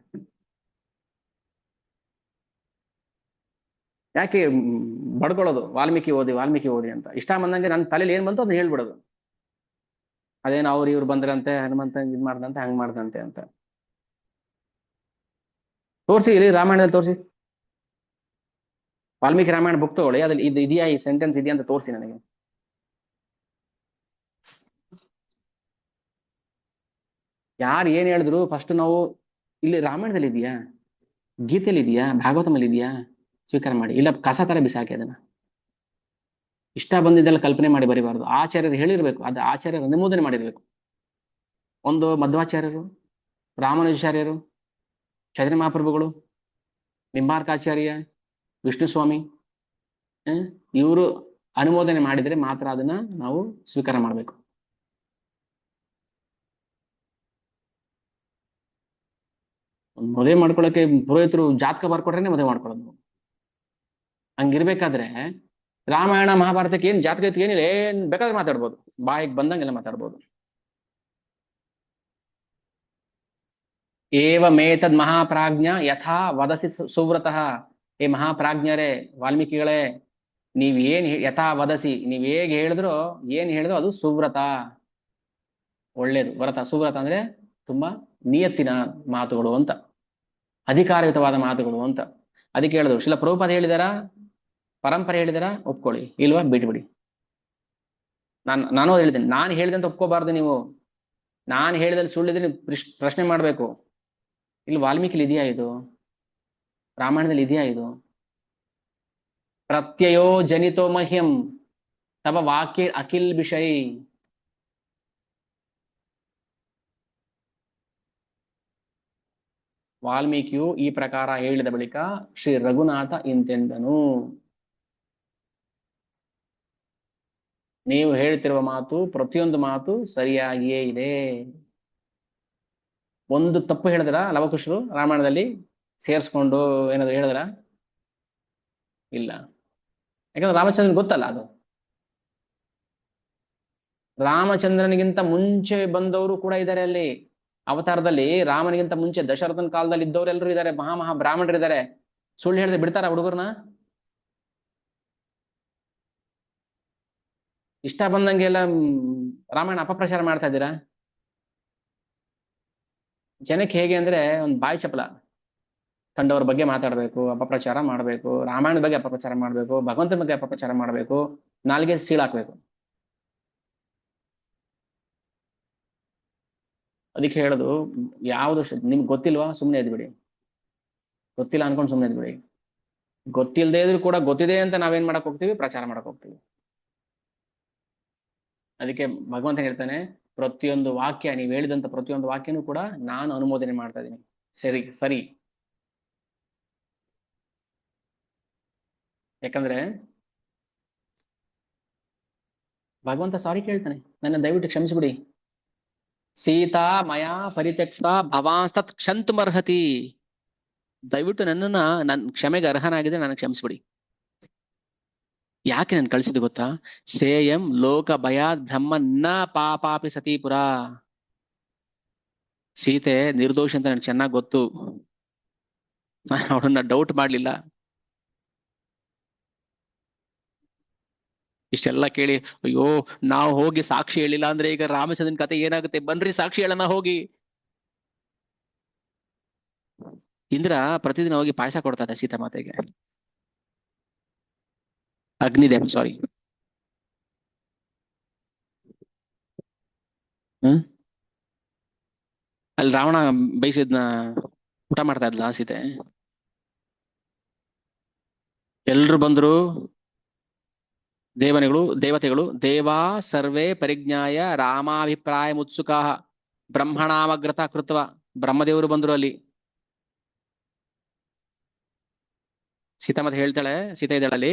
S1: ಯಾಕೆ ಬಡ್ಕೊಳ್ಳೋದು, ವಾಲ್ಮೀಕಿ ಓದಿ ವಾಲ್ಮೀಕಿ ಓದಿ ಅಂತ ಇಷ್ಟ ಬಂದಂಗೆ ನನ್ನ ತಲೆಯಲ್ಲಿ ಏನ್ ಬಂತು ಅದನ್ನ ಹೇಳ್ಬಿಡೋದು. ಅದೇನು ಅವ್ರು ಇವ್ರು ಬಂದ್ರಂತೆ, ಹನುಮಂತ ಇದ್ ಮಾಡ್ದಂತೆ, ಹಂಗ್ ಮಾಡ್ದಂತೆ ಅಂತ. ತೋರ್ಸಿ ಇಲ್ಲಿ ರಾಮಾಯಣದಲ್ಲಿ ತೋರ್ಸಿ. ವಾಲ್ಮೀಕಿ ರಾಮಾಯಣ ಬುಕ್ ತಗೊಳ್ಳಿ, ಅದ್ರಲ್ಲಿ ಇದು ಇದೆಯಾ, ಈ ಸೆಂಟೆನ್ಸ್ ಇದೆಯಾ ಅಂತ ತೋರಿಸಿ ನನಗೆ. ಯಾರು ಏನ್ ಹೇಳಿದ್ರು ಫಸ್ಟ್ ನಾವು ಇಲ್ಲಿ ರಾಮಾಯಣದಲ್ಲಿ ಇದೆಯಾ, ಗೀತೆಯಲ್ಲಿ ಇದೆಯಾ, ಭಾಗವತಮಲ್ಲಿ ಇದೆಯಾ, ಸ್ವೀಕಾರ ಮಾಡಿ. ಇಲ್ಲ ಕಸ ತರ ಬಿಸಾಕಿ ಅದನ್ನ. ಇಷ್ಟ ಬಂದಿದ್ದೆಲ್ಲ ಕಲ್ಪನೆ ಮಾಡಿ ಬರಿಬಾರ್ದು. ಆಚಾರ್ಯರು ಹೇಳಿರ್ಬೇಕು, ಅದು ಆಚಾರ್ಯರು ಅನುಮೋದನೆ ಮಾಡಿರ್ಬೇಕು. ಒಂದು ಮಧ್ವಾಚಾರ್ಯರು, ರಾಮಾನುಜಾಚಾರ್ಯರು, ಚೈತನ್ಯ ಮಹಾಪ್ರಭುಗಳು, ನಿಂಬಾರ್ಕಾಚಾರ್ಯ, ವಿಷ್ಣು ಸ್ವಾಮಿ, ಇವರು ಅನುಮೋದನೆ ಮಾಡಿದ್ರೆ ಮಾತ್ರ ಅದನ್ನ ನಾವು ಸ್ವೀಕಾರ ಮಾಡಬೇಕು. ಮದುವೆ ಮಾಡ್ಕೊಳಕ್ಕೆ ಪುರೋಹಿತರು ಜಾತಕ ಬರ್ಕೊಟ್ರೇನೆ ಮದುವೆ ಮಾಡ್ಕೊಳ್ಳೋದು. ಹಂಗಿರ್ಬೇಕಾದ್ರೆ ರಾಮಾಯಣ ಮಹಾಭಾರತಕ್ಕೆ ಏನ್ ಜಾತಕ ಏನಿಲ್ಲ, ಏನ್ ಬೇಕಾದ್ರೆ ಮಾತಾಡ್ಬೋದು, ಬಾಯಿಗೆ ಬಂದಂಗೆಲ್ಲ ಮಾತಾಡ್ಬೋದು. ಏವಮೇತದ್ ಮಹಾಪ್ರಾಜ್ಞ ಯಥಾ ವದಸಿ ಸುವ್ರತಃ. ಏ ಮಹಾಪ್ರಾಜ್ಞರೇ, ವಾಲ್ಮೀಕಿಗಳೇ, ನೀವ್ ಏನ್ ಯಥಾ ವದಸಿ, ನೀವ್ ಹೇಗೆ ಹೇಳಿದ್ರೋ, ಏನ್ ಹೇಳಿದ್ರೋ ಅದು ಸುವ್ರತ, ಒಳ್ಳೇದು. ವ್ರತ, ಸುವ್ರತ ಅಂದ್ರೆ ತುಂಬಾ ನಿಯತ್ತಿನ ಮಾತುಗಳು ಅಂತ, ಅಧಿಕಾರಯುತವಾದ ಮಾತುಗಳು ಅಂತ. ಅದಕ್ಕೆ ಹೇಳಿದ್ರು. ಶಿಲ ಪ್ರಭುಪಾದ ಹೇಳಿದಾರ, ಪರಂಪರೆ ಹೇಳಿದಾರ, ಒಪ್ಕೊಳ್ಳಿ, ಇಲ್ವಾ ಬಿಟ್ಬಿಡಿ. ನಾನು ಹೇಳಿದ್ದೇನೆ, ನಾನು ಹೇಳಿದಂತ ಒಪ್ಕೋಬಾರ್ದು ನೀವು. ನಾನು ಹೇಳಿದಲ್ಲಿ ಸುಳ್ಳಿದ್ರೆ ನೀವು ಪ್ರಶ್ನೆ ಮಾಡ್ಬೇಕು. ಇಲ್ಲಿ ವಾಲ್ಮೀಕಿಲಿ ಇದೆಯಾ ಇದು, ರಾಮಾಯಣದಲ್ಲಿ ಇದೆಯಾ ಇದು? ಪ್ರತ್ಯಯೋ ಜನಿತೋ ಮಹ್ಯಂ ತವ ವಾಕ್ಯ ಅಖಿಲ್ ವಿಷಯ. ವಾಲ್ಮೀಕಿಯು ಈ ಪ್ರಕಾರ ಹೇಳಿದ ಬಳಿಕ ಶ್ರೀ ರಘುನಾಥ ಇಂತೆಂದನು, ನೀವು ಹೇಳ್ತಿರುವ ಮಾತು, ಪ್ರತಿಯೊಂದು ಮಾತು ಸರಿಯಾಗಿಯೇ ಇದೆ. ಒಂದು ತಪ್ಪು ಹೇಳಿದ್ರ ಲವಕುಶರು ರಾಮಾಯಣದಲ್ಲಿ ಸೇರಿಸ್ಕೊಂಡು ಏನಾದ್ರು ಹೇಳಿದ್ರ? ಇಲ್ಲ. ಯಾಕಂದ್ರೆ ರಾಮಚಂದ್ರನ್ ಗೊತ್ತಲ್ಲ ಅದು. ರಾಮಚಂದ್ರನಿಗಿಂತ ಮುಂಚೆ ಬಂದವರು ಕೂಡ ಇದ್ದಾರೆ ಅಲ್ಲಿ ಅವತಾರದಲ್ಲಿ. ರಾಮನಿಗಿಂತ ಮುಂಚೆ ದಶರಥನ ಕಾಲದಲ್ಲಿ ಇದ್ದವರೆಲ್ಲರೂ ಇದ್ದಾರೆ, ಮಹಾ ಬ್ರಾಹ್ಮಣರು ಇದ್ದಾರೆ. ಸುಳ್ಳು ಹೇಳಿದ್ರೆ ಬಿಡ್ತಾರ ಹುಡುಗರ್ನ? ಇಷ್ಟ ಬಂದಂಗೆಲ್ಲ ರಾಮಾಯಣ ಅಪಪ್ರಚಾರ ಮಾಡ್ತಾ ಇದ್ದೀರಾ. ಜನಕ್ಕೆ ಹೇಗೆ ಅಂದ್ರೆ ಒಂದು ಬಾಯಿ ಚಪಲ, ಕಂಡವ್ರ ಬಗ್ಗೆ ಮಾತಾಡ್ಬೇಕು, ಅಪಪ್ರಚಾರ ಮಾಡ್ಬೇಕು, ರಾಮಾಯಣದ ಬಗ್ಗೆ ಅಪಪ್ರಚಾರ ಮಾಡ್ಬೇಕು, ಭಗವಂತನ ಬಗ್ಗೆ ಅಪಪ್ರಚಾರ ಮಾಡ್ಬೇಕು, ನಾಲ್ಗೆ ಸೀಳಾಕ್ಬೇಕು. ಅದಕ್ಕೆ ಹೇಳೋದು, ಯಾವುದು ನಿಮ್ಗೆ ಗೊತ್ತಿಲ್ವಾ ಸುಮ್ಮನೆ ಇದ್ಬಿಡಿ, ಗೊತ್ತಿಲ್ಲ ಅನ್ಕೊಂಡು ಸುಮ್ಮನೆ ಇದ್ಬಿಡಿ. ಗೊತ್ತಿಲ್ಲದೆ ಇದ್ರು ಕೂಡ ಗೊತ್ತಿದೆ ಅಂತ ನಾವೇನ್ ಮಾಡಕ್ ಹೋಗ್ತೀವಿ, ಪ್ರಚಾರ ಮಾಡಕ್ ಹೋಗ್ತೀವಿ. ಅದಕ್ಕೆ ಭಗವಂತ ಹೇಳ್ತಾನೆ, ಪ್ರತಿಯೊಂದು ವಾಕ್ಯ, ನೀವು ಹೇಳಿದಂತ ಪ್ರತಿಯೊಂದು ವಾಕ್ಯನೂ ಕೂಡ ನಾನು ಅನುಮೋದನೆ ಮಾಡ್ತಾ ಇದ್ದೀನಿ. ಸರಿ ಸರಿ. ಯಾಕಂದ್ರೆ ಭಗವಂತ ಸಾರಿ ಕೇಳ್ತಾನೆ, ನನ್ನ ದಯವಿಟ್ಟು ಕ್ಷಮಿಸ್ಬಿಡಿ. ಸೀತಾ ಮಯಾ ಪರಿತ್ಯಕ್ತ ಭವಾಂಸ್ತತ್ ಕ್ಷಂತುಮರ್ಹತಿ. ದಯವಿಟ್ಟು ನನ್ನನ್ನ ಕ್ಷಮೆಗೆ ಅರ್ಹನಾಗಿದೆ, ನನಗೆ ಕ್ಷಮಿಸ್ಬಿಡಿ. ಯಾಕೆ ನಾನು ಕಳಿಸಿದ್ದು ಗೊತ್ತಾ? ಸೇಯಂ ಲೋಕ ಭಯಾದ್ ಬ್ರಹ್ಮ ನ ಪಾಪಾಪಿ ಸತೀಪುರ. ಸೀತೆ ನಿರ್ದೋಷಿ ಅಂತ ನನಗೆ ಚೆನ್ನಾಗಿ ಗೊತ್ತು, ನಾನು ಅವಳನ್ನ ಡೌಟ್ ಮಾಡ್ಲಿಲ್ಲ. ಇಷ್ಟೆಲ್ಲ ಕೇಳಿ, ಅಯ್ಯೋ ನಾವು ಹೋಗಿ ಸಾಕ್ಷಿ ಹೇಳಿಲ್ಲ ಅಂದ್ರೆ ಈಗ ರಾಮಚಂದ್ರನ್ ಕತೆ ಏನಾಗುತ್ತೆ, ಬನ್ರಿ ಸಾಕ್ಷಿ ಹೇಳೋಣ ಹೋಗಿ. ಇಂದ್ರ ಪ್ರತಿದಿನ ಹೋಗಿ ಪಾಯಸ ಕೊಡ್ತಾ ಇದ್ದ ಸೀತಾ ಮಾತೆಗೆ. ಅಗ್ನಿದೇವ್ ಸಾರಿ. ಅಲ್ಲಿ ರಾವಣ ಬೈಸಿದ್ನ ಊಟ ಮಾಡ್ತಾ ಇದ್ಲ ಸೀತೆ. ಎಲ್ರು ಬಂದ್ರು, ದೇವತೆಗಳು ದೇವಾ ಸರ್ವೇ ಪರಿಜ್ಞಾಯ ರಾಮಾಭಿಪ್ರಾಯ ಮುತ್ಸುಕಾ ಬ್ರಹ್ಮಣಾಮಗ್ರತ ಕೃತ್ವ. ಬ್ರಹ್ಮದೇವರು ಬಂದ್ರು ಅಲ್ಲಿ. ಸೀತಾಮತೆ ಹೇಳ್ತಾಳೆ, ಸೀತಾ ಇದ್ದಾಳಲ್ಲಿ,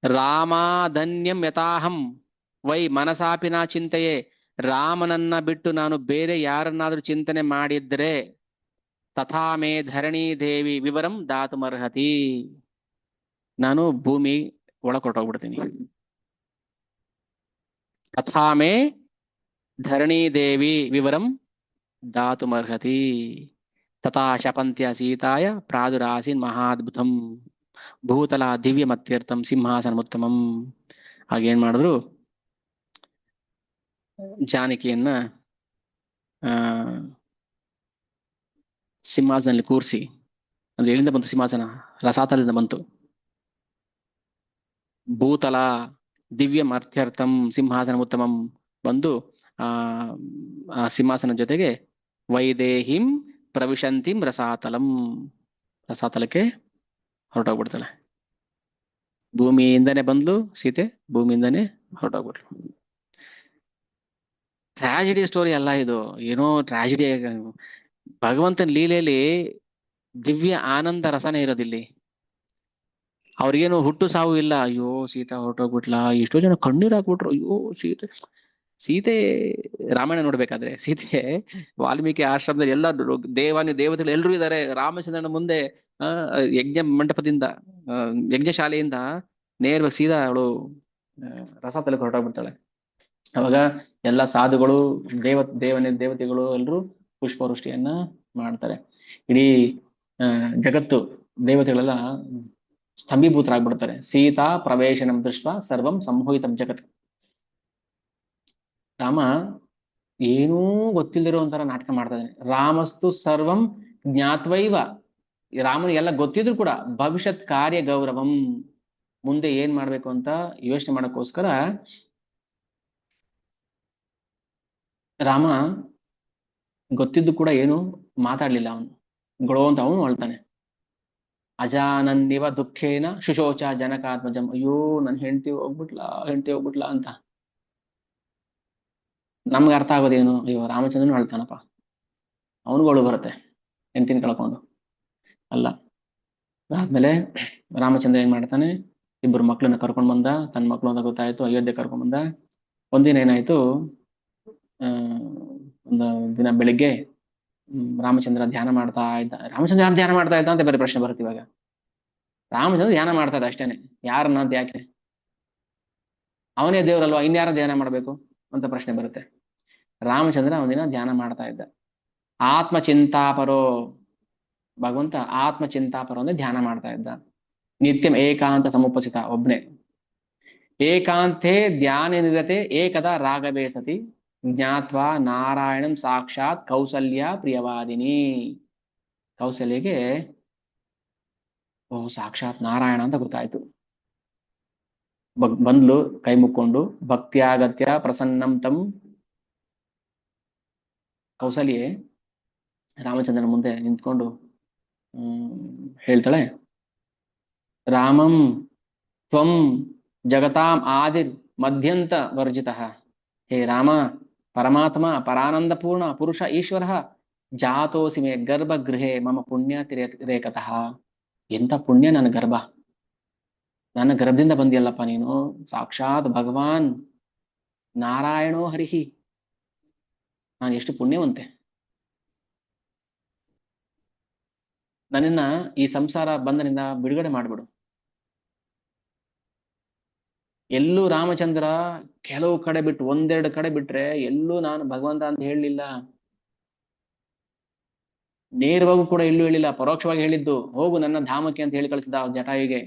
S1: ರಾಮಾಧನ್ಯಂ ಯಥಾಹಂ ವೈ ಮನಸಾಪಿನ ಚಿಂತೆಯೇ. ರಾಮನನ್ನ ಬಿಟ್ಟು ನಾನು ಬೇರೆ ಯಾರನ್ನಾದ್ರೂ ಚಿಂತನೆ ಮಾಡಿದ್ರೆ ತಥಾ ಮೇ ಧರಣಿ ದೇವಿ ವಿವರಂ ದಾತುಮರ್ಹತಿ. ನಾನು ಭೂಮಿ ಒಳಕೊಟ್ಟೋಗ್ಬಿಡ್ತೀನಿ. ತಥಾ ಮೇ ಧರಣಿ ದೇವಿ ವಿವರಂ ದಾತುಮರ್ಹತಿ. ತಥಾ ಶಪಂತ್ಯ ಸೀತಾಯ ಪ್ರಾದುರಾಸೀನ್ ಮಹಾದ್ಭುತಂ ಭೂತಲ ದಿವ್ಯಮತ್ಯರ್ಥಂ ಸಿಂಹಾಸನಮುತ್ತಮಂ. ಹಾಗೇನ್ ಮಾಡಿದ್ರು, ಜಾನಕಿಯನ್ನ ಸಿಂಹಾಸನದಲ್ಲಿ ಕೂರಿಸಿ, ಅಂದ್ರೆ ಎಲ್ಲಿಂದ ಬಂತು ಸಿಂಹಾಸನ? ರಸಾತಲದಿಂದ ಬಂತು. ಭೂತಲ ದಿವ್ಯಂ ಅರ್ಥ್ಯರ್ಥಂ ಸಿಂಹಾಸನ ಉತ್ತಮಂ ಬಂದು ಆ ಆ ಸಿಂಹಾಸನ ಜೊತೆಗೆ ವೈದೇಹಿಂ ಪ್ರವಿಶಂತಿಂ ರಸಾತಲಂ, ರಸಾತಲಕ್ಕೆ ಹೊರಟೋಗ್ಬಿಡ್ತಾಳೆ. ಭೂಮಿಯಿಂದನೇ ಬಂದ್ಲು ಸೀತೆ, ಭೂಮಿಯಿಂದನೇ ಹೊರಟೋಗ್ಬಿಟ್ಲು. ಟ್ರಾಜಿಡಿ ಸ್ಟೋರಿ ಅಲ್ಲ ಇದು, ಏನೋ ಟ್ರಾಜಿಡಿ. ಭಗವಂತನ ಲೀಲೆಯಲ್ಲಿ ದಿವ್ಯ ಆನಂದ ರಸನೇ ಇರೋದಿಲ್ಲಿ. ಅವ್ರಿಗೇನು ಹುಟ್ಟು ಸಾವು ಇಲ್ಲ. ಅಯ್ಯೋ ಸೀತಾ ಹೊರಟೋಗ್ಬಿಟ್ಲಾ, ಎಷ್ಟೋ ಜನ ಕಣ್ಣೀರ್ ಹಾಕ್ಬಿಟ್ರು. ಅಯ್ಯೋ ಸೀತೆ, ಸೀತೆ ರಾಮಾಯಣ ನೋಡ್ಬೇಕಾದ್ರೆ ಸೀತೆ ವಾಲ್ಮೀಕಿ ಆಶ್ರಮದಲ್ಲಿ ಎಲ್ಲ ದೇವತೆಗಳು ಎಲ್ಲರೂ ಇದ್ದಾರೆ. ರಾಮಚಂದ್ರನ ಮುಂದೆ ಯಜ್ಞ ಮಂಟಪದಿಂದ ಯಜ್ಞಶಾಲೆಯಿಂದ ನೇರವಾಗಿ ಸೀದಾ ಅವಳು ರಸಾತಲಕ್ಕೆ ಹೊರಟೋಗ್ಬಿಡ್ತಾಳೆ. ಅವಾಗ ಎಲ್ಲ ಸಾಧುಗಳು ದೇವತೆಗಳು ಎಲ್ಲರೂ ಪುಷ್ಪವೃಷ್ಟಿಯನ್ನ ಮಾಡ್ತಾರೆ. ಇಡೀ ಜಗತ್ತು ದೇವತೆಗಳೆಲ್ಲ ಸ್ತಂಭೀಭೂತರಾಗ್ಬಿಡ್ತಾರೆ. ಸೀತಾ ಪ್ರವೇಶನಂ ದೃಷ್ಟ ಸರ್ವಂ ಸಂಮೋಹಿತಂ ಜಗತ್. ರಾಮ ಏನೂ ಗೊತ್ತಿಲ್ದಿರೋ ಒಂಥರ ನಾಟಕ ಮಾಡ್ತಾ ಇದ್ದಾನೆ. ರಾಮಸ್ತು ಸರ್ವಂ ಜ್ಞಾತ್ವೈವ. ರಾಮನಿಗೆಲ್ಲ ಗೊತ್ತಿದ್ರು ಕೂಡ ಭವಿಷ್ಯತ್ ಕಾರ್ಯ ಗೌರವಂ, ಮುಂದೆ ಏನ್ ಮಾಡ್ಬೇಕು ಅಂತ ಯೋಚನೆ ಮಾಡಕ್ಕೋಸ್ಕರ ರಾಮ ಗೊತ್ತಿದ್ದು ಕೂಡ ಏನು ಮಾತಾಡ್ಲಿಲ್ಲ. ಅವನು ಗೊಳೋ ಅಂತ ಅವನು ಹೇಳ್ತಾನೆ. ಅಜಾನನ್ನಿವ ದುಃಖೇನ ಶುಶೋಚ ಜನಕಾತ್ಮಜಂ. ಅಯ್ಯೋ ನನ್ ಹೆಂಡತಿ ಹೋಗ್ಬಿಟ್ಲಾ ಅಂತ. ನಮ್ಗೆ ಅರ್ಥ ಆಗೋದೇನು, ಅಯ್ಯೋ ರಾಮಚಂದ್ರನು ಹೇಳ್ತಾನಪ್ಪ, ಅವನುಗಳು ಬರುತ್ತೆ ಹೆಂಡತಿನ ಕಳ್ಕೊಂಡು. ಅಲ್ಲ, ಆದ್ಮೇಲೆ ರಾಮಚಂದ್ರ ಏನ್ ಮಾಡ್ತಾನೆ, ಇಬ್ಬರು ಮಕ್ಳನ್ನ ಕರ್ಕೊಂಡ್ ಬಂದ. ತನ್ನ ಮಕ್ಳು ಅಂತ ಗೊತ್ತಾಯ್ತು, ಅಯೋಧ್ಯೆ ಕರ್ಕೊಂಡ್ ಬಂದ. ಒಂದಿನ ಏನಾಯ್ತು, ಒಂದು ದಿನ ಬೆಳಿಗ್ಗೆ ರಾಮಚಂದ್ರ ಧ್ಯಾನ ಮಾಡ್ತಾ ಇದ್ದ. ರಾಮಚಂದ್ರ ಯಾರು ಧ್ಯಾನ ಮಾಡ್ತಾ ಇದ್ದ ಅಂತ ಬೇರೆ ಪ್ರಶ್ನೆ ಬರುತ್ತೆ ಇವಾಗ. ರಾಮಚಂದ್ರ ಧ್ಯಾನ ಮಾಡ್ತಾ ಇದ್ದ ಅಷ್ಟೇನೆ, ಯಾರನ್ನ ಅಂತ ಯಾಕೆ, ಅವನೇ ದೇವ್ರಲ್ವಾ, ಇನ್ಯಾರ ಧ್ಯಾನ ಮಾಡ್ಬೇಕು ಅಂತ ಪ್ರಶ್ನೆ ಬರುತ್ತೆ. ರಾಮಚಂದ್ರ ಒಂದಿನ ಧ್ಯಾನ ಮಾಡ್ತಾ ಇದ್ದ. ಆತ್ಮಚಿಂತಾಪರೋ, ಭಗವಂತ ಆತ್ಮಚಿಂತಾಪರೋ ಅಂದ್ರೆ ಧ್ಯಾನ ಮಾಡ್ತಾ ಇದ್ದ. ನಿತ್ಯಂ ಏಕಾಂತ ಸಮುಪಸ್ಥಿತ, ಒಬ್ನೇ. ಏಕಾಂತೆ ಧ್ಯಾನ ನಿರತೆ ಏಕದಾ ರಾಘವೇ ಸತಿ ಜ್ಞಾತ್ವಾ ನಾರಾಯಣಂ ಸಾಕ್ಷಾತ್ ಕೌಸಲ್ಯ ಪ್ರಿಯವಾದಿನಿ. ಕೌಸಲ್ಯಗೆ ಓ ಸಾಕ್ಷಾತ್ ನಾರಾಯಣ ಅಂತ ಗೊತ್ತಾಯ್ತು. ಬಂದ್ಲು ಕೈ ಮುಕ್ಕೊಂಡು. ಭಕ್ತ್ಯಾಗತ್ಯ ಪ್ರಸನ್ನಂ ತಂ. ಕೌಸಲ್ಯೆ ರಾಮಚಂದ್ರನ ಮುಂದೆ ನಿಂತ್ಕೊಂಡು ಹೇಳ್ತಾಳೆ, ರಾಮಂ ತ್ವಂ ಜಗತಾಂ ಆದಿರ್ ಮಧ್ಯಂತ ವರ್ಜಿತಃ. ಹೇ ರಾಮ, ಪರಮಾತ್ಮ ಪರಾನಂದ ಪೂರ್ಣ ಪುರುಷ ಈಶ್ವರ, ಜಾತೋಸಿ ಮೇ ಗರ್ಭಗೃಹೆ ಮಮ ಪುಣ್ಯ ರೇಖತಃ. ಎಂತ ಪುಣ್ಯ ನನ್ನ ಗರ್ಭ, ನನ್ನ ಗರ್ಭದಿಂದ ಬಂದಿಯಲ್ಲಪ್ಪ ನೀನು. ಸಾಕ್ಷಾತ್ ಭಗವಾನ್ ನಾರಾಯಣೋ ಹರಿಹಿ, ನಾನು ಎಷ್ಟು ಪುಣ್ಯವಂತೆ. ನನ್ನನ್ನ ಈ ಸಂಸಾರ ಬಂಧನದಿಂದ ಬಿಡುಗಡೆ ಮಾಡ್ಬಿಡು. ಎಲ್ಲೂ ರಾಮಚಂದ್ರ ಕೆಲವು ಕಡೆ ಬಿಟ್ಟು, ಒಂದೆರಡು ಕಡೆ ಬಿಟ್ರೆ ಎಲ್ಲೂ ನಾನು ಭಗವಂತ ಅಂತ ಹೇಳಲಿಲ್ಲ. ನೇರವಾಗೂ ಕೂಡ ಎಲ್ಲೂ ಹೇಳಿಲ್ಲ, ಪರೋಕ್ಷವಾಗಿ ಹೇಳಿದ್ದು ಹೋಗು ನನ್ನ ಧಾಮಕ್ಕೆ ಅಂತ ಹೇಳಿ ಕಳಿಸಿದ ಜಟಾಯುಗೆ.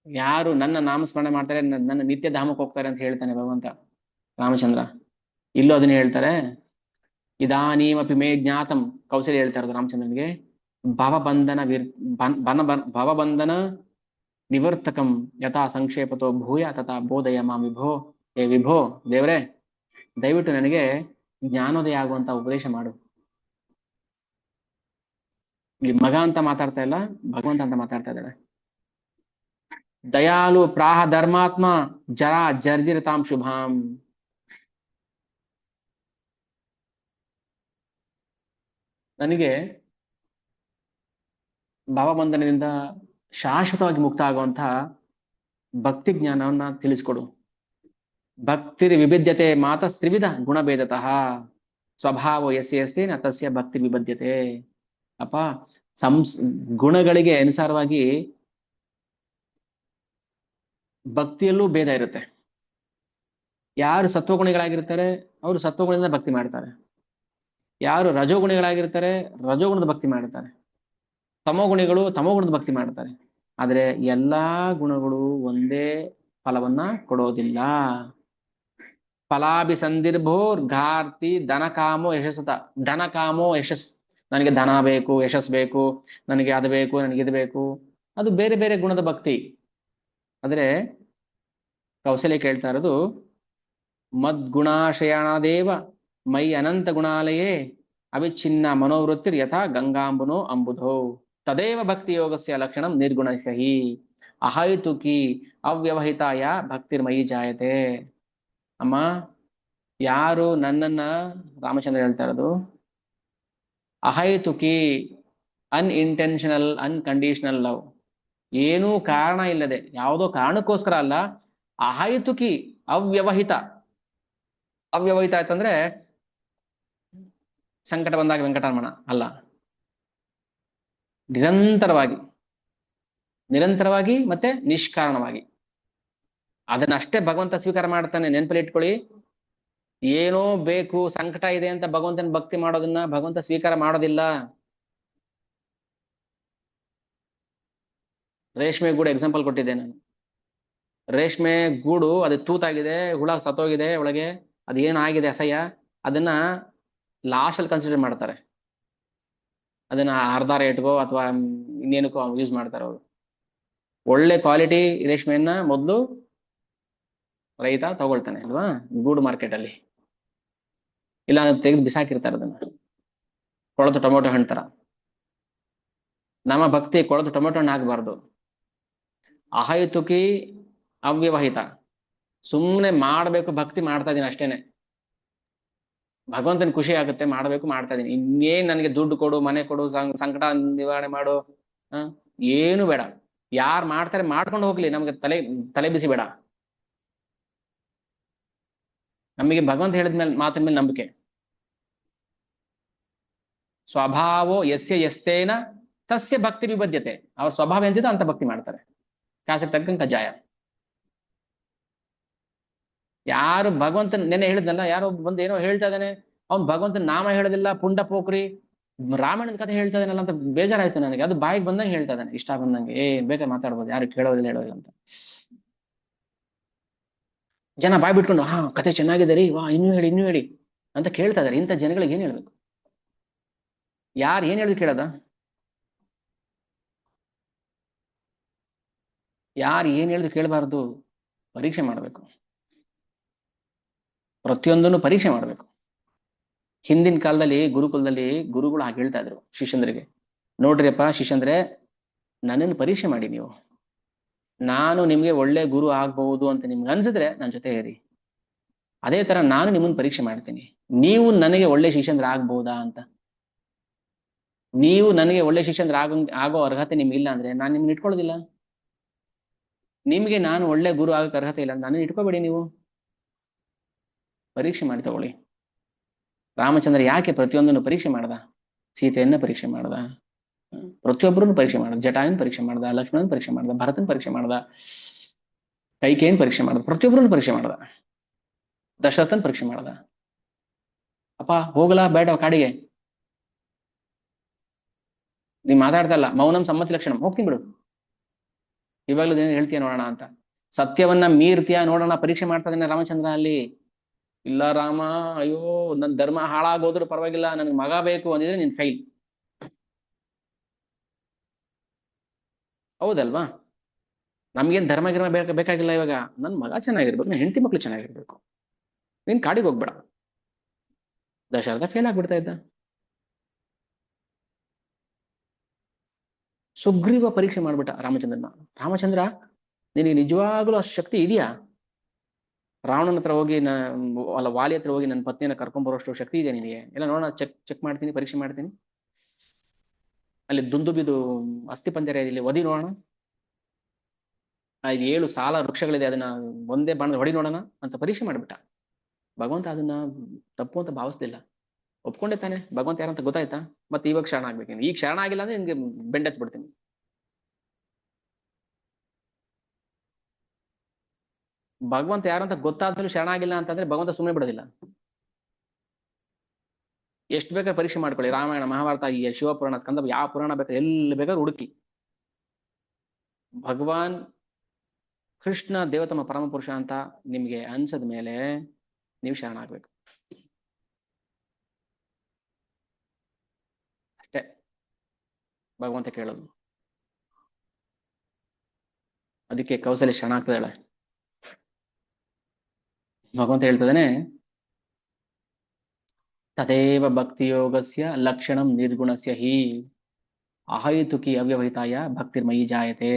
S1: ಯಾರು ನನ್ನ ನಾಮಸ್ಮರಣೆ ಮಾಡ್ತಾರೆ ನನ್ನ ನಿತ್ಯ ಧಾಮಕ್ಕೆ ಹೋಗ್ತಾರೆ ಅಂತ ಹೇಳ್ತಾನೆ ಭಗವಂತ ರಾಮಚಂದ್ರ. ಇಲ್ಲೂ ಅದನ್ನೇ ಹೇಳ್ತಾರೆ. ಇದಾನೀಮಪಿ ಮೇ ಜ್ಞಾತಂ, ಕೌಸಲ್ಯ ಹೇಳ್ತಾ ಇರೋದು ರಾಮಚಂದ್ರನಿಗೆ. ಭವಬಂಧನ ನಿವರ್ತಕಂ ಯಥಾ ಸಂಕ್ಷೇಪತೋ ಭೂಯ ತಥಾ ಬೋಧಯ ಮಾಂ ವಿಭೋ. ಏ ವಿಭೋ, ದೇವ್ರೆ ದಯವಿಟ್ಟು ನನಗೆ ಜ್ಞಾನೋದಯ ಆಗುವಂತ ಉಪದೇಶ ಮಾಡು. ಇಲ್ಲಿ ಮಗ ಅಂತ ಮಾತಾಡ್ತಾ ಇಲ್ಲ, ಭಗವಂತ ಅಂತ ಮಾತಾಡ್ತಾ ಇದ್ದಾಳೆ. ದಯಾಲು ಪ್ರಾಹ ಧರ್ಮಾತ್ಮ ಜರಾ ಜರ್ಜಿರತಾಂ ಶುಭಾಂ. ನನಗೆ ಭಾವಬಂಧನದಿಂದ ಶಾಶ್ವತವಾಗಿ ಮುಕ್ತ ಆಗುವಂತಹ ಭಕ್ತಿ ಜ್ಞಾನವನ್ನ ತಿಳಿಸ್ಕೊಡು. ಭಕ್ತಿರ್ ವಿಭಿದ್ಯತೆ ಮಾತಸ್ತ್ರಿವಿಧ ಗುಣಭೇದತಃ ಸ್ವಭಾವ ಯಸ್ಯ ಯಸ್ತಿ ನ ತಸ್ಯ ಭಕ್ತಿ ವಿಭದ್ಯತೆ. ಅಪ್ಪ, ಗುಣಗಳಿಗೆ ಅನುಸಾರವಾಗಿ ಭಕ್ತಿಯಲ್ಲೂ ಭೇದ ಇರುತ್ತೆ. ಯಾರು ಸತ್ವಗುಣಿಗಳಾಗಿರ್ತಾರೆ ಅವರು ಸತ್ವಗುಣದಿಂದ ಭಕ್ತಿ ಮಾಡ್ತಾರೆ. ಯಾರು ರಜೋಗುಣಿಗಳಾಗಿರ್ತಾರೆ ರಜೋಗುಣದ ಭಕ್ತಿ ಮಾಡ್ತಾರೆ. ತಮೋಗುಣಿಗಳು ತಮೋಗುಣದ ಭಕ್ತಿ ಮಾಡ್ತಾರೆ. ಆದ್ರೆ ಎಲ್ಲಾ ಗುಣಗಳು ಒಂದೇ ಫಲವನ್ನ ಕೊಡೋದಿಲ್ಲ. ಫಲಾಭಿಸಂದಿರ್ಭೋರ್ ಘಾರ್ತಿ ಧನಕಾಮೋ ಯಶಸ್ಸತ. ಧನಕಾಮೋ ಯಶಸ್, ನನಗೆ ಧನ ಬೇಕು, ಯಶಸ್ ಬೇಕು, ನನಗೆ ಅದು ಬೇಕು, ನನಗೆ ಇದು ಬೇಕು. ಅದು ಬೇರೆ ಬೇರೆ ಗುಣದ ಭಕ್ತಿ. ಆದ್ರೆ ಕೌಶಲ್ಯ ಕೇಳ್ತಾ ಇರೋದು, ಮದ್ಗುಣಾಶಯಾಣದೇವ ಮೈ ಅನಂತ ಗುಣಾಲಯೇ ಅವಿಚ್ಛಿನ್ನ ಮನೋವೃತ್ತಿರ್ ಯಥಾ ಗಂಗಾಂಬುನೋ ಅಂಬುಧೋ ತದೇವ ಭಕ್ತಿ ಯೋಗಸ್ಯ ಲಕ್ಷಣಂ ನಿರ್ಗುಣಸ್ಯ ಹಿ ಅಹೈತುಕಿ ಅವ್ಯವಹಿತಾಯ ಭಕ್ತಿರ್ಮಯಿ ಜಾಯತೆ. ಅಮ್ಮ, ಯಾರು ನನ್ನನ್ನ, ರಾಮಚಂದ್ರ ಹೇಳ್ತಾ ಇರೋದು, ಅಹೈತುಕಿ ಅನ್ಇಂಟೆನ್ಷನಲ್ ಅನ್ಕಂಡೀಷನಲ್ ಲವ್, ಏನೂ ಕಾರಣ ಇಲ್ಲದೆ, ಯಾವುದೋ ಕಾರಣಕ್ಕೋಸ್ಕರ ಅಲ್ಲ, ಅಹೈತುಕಿ ಅವ್ಯವಹಿತ. ಅವ್ಯವಹಿತ ಆಯ್ತಂದ್ರೆ ಸಂಕಟ ಬಂದಾಗ ವೆಂಕಟರಮಣ ಅಲ್ಲ, ನಿರಂತರವಾಗಿ ನಿರಂತರವಾಗಿ ಮತ್ತೆ ನಿಷ್ಕಾರಣವಾಗಿ ಅದನ್ನಷ್ಟೇ ಭಗವಂತ ಸ್ವೀಕಾರ ಮಾಡ್ತಾನೆ. ನೆನಪಲ್ಲಿ ಇಟ್ಕೊಳ್ಳಿ, ಏನೋ ಬೇಕು, ಸಂಕಟ ಇದೆ ಅಂತ ಭಗವಂತನ ಭಕ್ತಿ ಮಾಡೋದನ್ನ ಭಗವಂತ ಸ್ವೀಕಾರ ಮಾಡೋದಿಲ್ಲ. ರೇಷ್ಮೆ ಗೂಡು ಎಕ್ಸಾಂಪಲ್ ಕೊಟ್ಟಿದ್ದೆ ನಾನು. ರೇಷ್ಮೆ ಗೂಡು ಅದು ತೂತಾಗಿದೆ, ಹುಳ ಸತ್ತೋಗಿದೆ ಒಳಗೆ, ಅದೇನಾಗಿದೆ ಅಸಹ್ಯ, ಅದನ್ನ ಲಾಸ್ಟ್ ಅಲ್ಲಿ ಕನ್ಸಿಡರ್ ಮಾಡ್ತಾರೆ. ಅದನ್ನ ಅರ್ಧ ರೇಟ್ಗೋ ಅಥವಾ ಇನ್ನೇನಕ್ಕೋ ಯೂಸ್ ಮಾಡ್ತಾರೆ ಅವರು. ಒಳ್ಳೆ ಕ್ವಾಲಿಟಿ ರೇಷ್ಮೆಯನ್ನ ಮೊದಲು ರೈತ ತಗೊಳ್ತಾನೆ ಅಲ್ವಾ, ಗೂಡು ಮಾರ್ಕೆಟ್ ಅಲ್ಲಿ. ಇಲ್ಲ ತೆಗೆದು ಬಿಸಾಕಿರ್ತಾರೆ ಅದನ್ನ, ಕೊಳೆತು ಟೊಮೊಟೊ ಹಣ್ಣು ತರ. ನಮ್ಮ ಭಕ್ತಿ ಕೊಳೆತು ಟೊಮೊಟೊ ಹಣ್ಣು ಹಾಕಬಾರ್ದು. ಅಹೈತುಕಿ ಅವ್ಯವಹಿತ, ಸುಮ್ಮನೆ ಮಾಡಬೇಕು, ಭಕ್ತಿ ಮಾಡ್ತಾ ಇದೀನಿ ಅಷ್ಟೇನೆ, ಭಗವಂತನ ಖುಷಿ ಆಗುತ್ತೆ, ಮಾಡಬೇಕು ಮಾಡ್ತಾ ಇದೀನಿ, ಇನ್ನೇನ್ ನನಗೆ ದುಡ್ಡು ಕೊಡು, ಮನೆ ಕೊಡು, ಸಂಕಟ ನಿವಾರಣೆ ಮಾಡು, ಏನು ಬೇಡ. ಯಾರು ಮಾಡ್ತಾರೆ ಮಾಡ್ಕೊಂಡು ಹೋಗ್ಲಿ, ನಮ್ಗೆ ತಲೆ ಬಿಸಿ ಬೇಡ. ನಮಗೆ ಭಗವಂತ ಹೇಳಿದ್ಮೇಲೆ ಮಾತಿನ ಮೇಲೆ ನಂಬಿಕೆ. ಸ್ವಭಾವೋ ಯಸ್ಯ ಯಸ್ತೇನ ತಸ್ಯ ಭಕ್ತಿ ವಿಬದ್ಯತೆ. ಅವ್ರ ಸ್ವಭಾವ ಎಂತಿದೆ ಅಂತ ಭಕ್ತಿ ಮಾಡ್ತಾರೆ, ಕಾಸಿಗೆ ತಕ್ಕಂಗೆ ಕಜ್ಜಾಯ. ಯಾರು ಭಗವಂತನ, ನೆನೆ ಹೇಳಿದ್ನಲ್ಲ, ಯಾರೋ ಬಂದು ಏನೋ ಹೇಳ್ತಾ ಇದ್ದಾನೆ, ಅವ್ನು ಭಗವಂತನ ನಾಮ ಹೇಳೋದಿಲ್ಲ, ಪುಂಡ ಪೋಖ್ರಿ ರಾಮಾಯಣದ ಕಥೆ ಹೇಳ್ತಾ ಇದ್ದಾನಲ್ಲ ಅಂತ ಬೇಜಾರಾಯ್ತು ನನಗೆ. ಅದು ಬಾಯಿಗೆ ಬಂದಂಗೆ ಹೇಳ್ತಾ ಇದ್ದಾನೆ, ಇಷ್ಟ ಬಂದಂಗೆ, ಬೇಕಾದ್ರೆ ಮಾತಾಡ್ಬೋದು, ಯಾರು ಕೇಳೋದಿಲ್ಲ ಹೇಳೋದಿಲ್ಲ ಅಂತ. ಜನ ಬಾಯ್ ಬಿಟ್ಕೊಂಡು ಹಾ ಕತೆ ಚೆನ್ನಾಗಿದೆ ರೀ, ವಾ ಇನ್ನೂ ಹೇಳಿ ಅಂತ ಕೇಳ್ತಾ ಇದಾರೆ. ಇಂಥ ಜನಗಳಿಗೆ ಏನ್ ಹೇಳ್ಬೇಕು? ಯಾರು ಏನ್ ಹೇಳಿದ್ರು ಕೇಳದ? ಯಾರು ಏನ್ ಹೇಳಿದ್ರು ಕೇಳಬಾರ್ದು, ಪರೀಕ್ಷೆ ಮಾಡಬೇಕು. ಪ್ರತಿಯೊಂದನ್ನು ಪರೀಕ್ಷೆ ಮಾಡಬೇಕು. ಹಿಂದಿನ ಕಾಲದಲ್ಲಿ ಗುರುಕುಲದಲ್ಲಿ ಗುರುಗಳು ಹಾಗೆ ಹೇಳ್ತಾ ಇದ್ರು ಶಿಷ್ಯಂದ್ರಿಗೆ, ನೋಡ್ರಿಯಪ್ಪ ಶಿಷ್ಯಂದ್ರೆ, ನನ್ನನ್ನು ಪರೀಕ್ಷೆ ಮಾಡಿ ನೀವು, ನಾನು ನಿಮ್ಗೆ ಒಳ್ಳೆ ಗುರು ಆಗ್ಬಹುದು ಅಂತ ನಿಮ್ಗೆ ಅನ್ಸಿದ್ರೆ ನನ್ನ ಜೊತೆ ಇರಿ. ಅದೇ ತರ ನಾನು ನಿಮ್ಮನ್ನ ಪರೀಕ್ಷೆ ಮಾಡ್ತೀನಿ, ನೀವು ನನಗೆ ಒಳ್ಳೆ ಶಿಷ್ಯಂದ್ರ ಆಗ್ಬಹುದಾ ಅಂತ. ನೀವು ನನಗೆ ಒಳ್ಳೆ ಶಿಷ್ಯಂದ್ರ ಆಗೋ ಅರ್ಹತೆ ನಿಮ್ಗೆ ಇಲ್ಲ ಅಂದ್ರೆ ನಾನು ನಿಮ್ನ ಇಟ್ಕೊಳ್ಳೋದಿಲ್ಲ. ನಿಮ್ಗೆ ನಾನು ಒಳ್ಳೆ ಗುರು ಆಗಕ್ಕೆ ಅರ್ಹತೆ ಇಲ್ಲ, ನಾನು ಇಟ್ಕೋಬೇಡಿ, ನೀವು ಪರೀಕ್ಷೆ ಮಾಡಿ ತಗೊಳ್ಳಿ. ರಾಮಚಂದ್ರ ಯಾಕೆ ಪ್ರತಿಯೊಂದನ್ನು ಪರೀಕ್ಷೆ ಮಾಡ್ದ? ಸೀತೆಯನ್ನ ಪರೀಕ್ಷೆ ಮಾಡ್ದ, ಪ್ರತಿಯೊಬ್ಬರನ್ನು ಪರೀಕ್ಷೆ ಮಾಡ್ದ, ಜಟಾಯನ್ ಪರೀಕ್ಷೆ ಮಾಡ್ದ, ಲಕ್ಷ್ಮಣನ್ ಪರೀಕ್ಷೆ ಮಾಡ್ದ, ಭರತನ್ ಪರೀಕ್ಷೆ ಮಾಡ್ದ, ಕೈಕೇಯನ್ ಪರೀಕ್ಷೆ ಮಾಡ್ದ, ಪ್ರತಿಯೊಬ್ಬರನ್ನು ಪರೀಕ್ಷೆ ಮಾಡ್ದ, ದಶರಥನ್ ಪರೀಕ್ಷೆ ಮಾಡ್ದ. ಅಪ್ಪ ಹೋಗಲಾ ಬೇಡ ಕಾಡಿಗೆ, ನೀವ್ ಮಾತಾಡ್ತಾ ಇಲ್ಲ, ಮೌನಂ ಸಮ್ಮತಿ ಲಕ್ಷಣಂ, ಹೋಗ್ತೀನಿ ಬಿಡು, ಇವಾಗ್ಲೂ ಹೇಳ್ತೀಯ ನೋಡೋಣ ಅಂತ. ಸತ್ಯವನ್ನ ಮೀರ್ತೀಯ ನೋಡೋಣ, ಪರೀಕ್ಷೆ ಮಾಡ್ತಾ ಇದ್ದಾನೆ ರಾಮಚಂದ್ರ ಅಲ್ಲಿ. ಇಲ್ಲ ರಾಮ, ಅಯ್ಯೋ ನನ್ ಧರ್ಮ ಹಾಳಾಗೋದ್ರು ಪರವಾಗಿಲ್ಲ, ನನ್ಗೆ ಮಗ ಬೇಕು ಅಂದಿದ್ರೆ ನೀನ್ ಫೈಲ್. ಹೌದಲ್ವಾ? ನಮ್ಗೇನ್ ಧರ್ಮ ಗಿರ್ಮ ಬೇಕಾಗಿಲ್ಲ ಇವಾಗ, ನನ್ ಮಗ ಚೆನ್ನಾಗಿರ್ಬೇಕು, ನನ್ ಹೆಂಡತಿ ಮಕ್ಳು ಚೆನ್ನಾಗಿರ್ಬೇಕು, ನೀನ್ ಕಾಡಿಗೆ ಹೋಗ್ಬೇಡ. ದಶರಥ ಫೇಲ್ ಆಗ್ಬಿಡ್ತಾ ಇದ್ದ. ಸುಗ್ರೀವ ಪರೀಕ್ಷೆ ಮಾಡ್ಬಿಟ್ಟ ರಾಮಚಂದ್ರನ. ರಾಮಚಂದ್ರ, ನಿನಗೆ ನಿಜವಾಗ್ಲೂ ಅಷ್ಟು ಶಕ್ತಿ ಇದೆಯಾ? ರಾವಣನ ಹತ್ರ ಹೋಗಿ ಅಲ್ಲ ವಾಲಿ ಹತ್ರ ಹೋಗಿ ನನ್ನ ಪತ್ನಿಯನ್ನ ಕರ್ಕೊಂಡ್ ಬರೋಷ್ಟು ಶಕ್ತಿ ಇದೆ ನಿನಗೆ? ಎಲ್ಲ ನೋಡೋಣ, ಚೆಕ್ ಮಾಡ್ತೀನಿ, ಪರೀಕ್ಷೆ ಮಾಡ್ತೀನಿ. ಅಲ್ಲಿ ದುಂದುಬಿದು ಅಸ್ಥಿ ಪಂಜರ ಇಲ್ಲಿ ಒದಿ ನೋಡೋಣ, 7 ಸಾಲ ವೃಕ್ಷಗಳಿದೆ, ಅದನ್ನ ಒಂದೇ ಬಾಣದ ಹೊಡಿ ನೋಡೋಣ ಅಂತ ಪರೀಕ್ಷೆ ಮಾಡ್ಬಿಟ್ಟ. ಭಗವಂತ ಅದನ್ನ ತಪ್ಪು ಅಂತ ಭಾವಿಸ್ಲಿಲ್ಲ, ಒಪ್ಕೊಂಡೆ ತಾನೆ. ಭಗವಂತ ಯಾರಂತ ಗೊತ್ತಾಯ್ತಾ? ಮತ್ತೆ ಇವಾಗ ಶರಣ ಆಗ್ಬೇಕು. ಈಗ ಶರಣ ಆಗಿಲ್ಲ ಅಂದ್ರೆ ನಿನ್ಗೆ ಬೆಂಡೆತ್ ಬಿಡ್ತೀನಿ. ಭಗವಂತ ಯಾರಂತ ಗೊತ್ತಾದ್ಮೇಲೆ ಶರಣ ಆಗಿಲ್ಲ ಅಂತಂದ್ರೆ ಭಗವಂತ ಸುಮ್ಮನೆ ಬಿಡೋದಿಲ್ಲ. ಎಷ್ಟು ಬೇಕಾದ್ರೆ ಪರೀಕ್ಷೆ ಮಾಡ್ಕೊಳ್ಳಿ, ರಾಮಾಯಣ, ಮಹಾಭಾರತ, ಈ ಶಿವಪುರಾಣ, ಸ್ಕಂದ, ಯಾವ ಪುರಾಣ ಬೇಕಾದ್ರೆ ಎಲ್ಲಿ ಬೇಕಾದ್ರೆ ಹುಡುಕಿ, ಭಗವಾನ್ ಕೃಷ್ಣ ದೇವತಮ ಪರಮ ಪುರುಷ ಅಂತ ನಿಮ್ಗೆ ಅನ್ಸದ ಮೇಲೆ ನೀವು ಶರಣ ಆಗ್ಬೇಕು. ಭಗವಂತ ಕೇಳೋದು. ಅದಕ್ಕೆ ಕೌಸಲ್ಯ ಶರಣ ಆಗ್ತದಾಳೆ. ಭಗವಂತ ಹೇಳ್ತದಾನೆ, ತದೇವ ಭಕ್ತಿಯೋಗಸ್ಯ ಲಕ್ಷಣಂ ನಿರ್ಗುಣಸ್ಯ ಹಿ ಅಹೈತುಕಿ ಅವ್ಯವಹಿತಾಯ ಭಕ್ತಿರ್ಮಯಿ ಜಾಯತೆ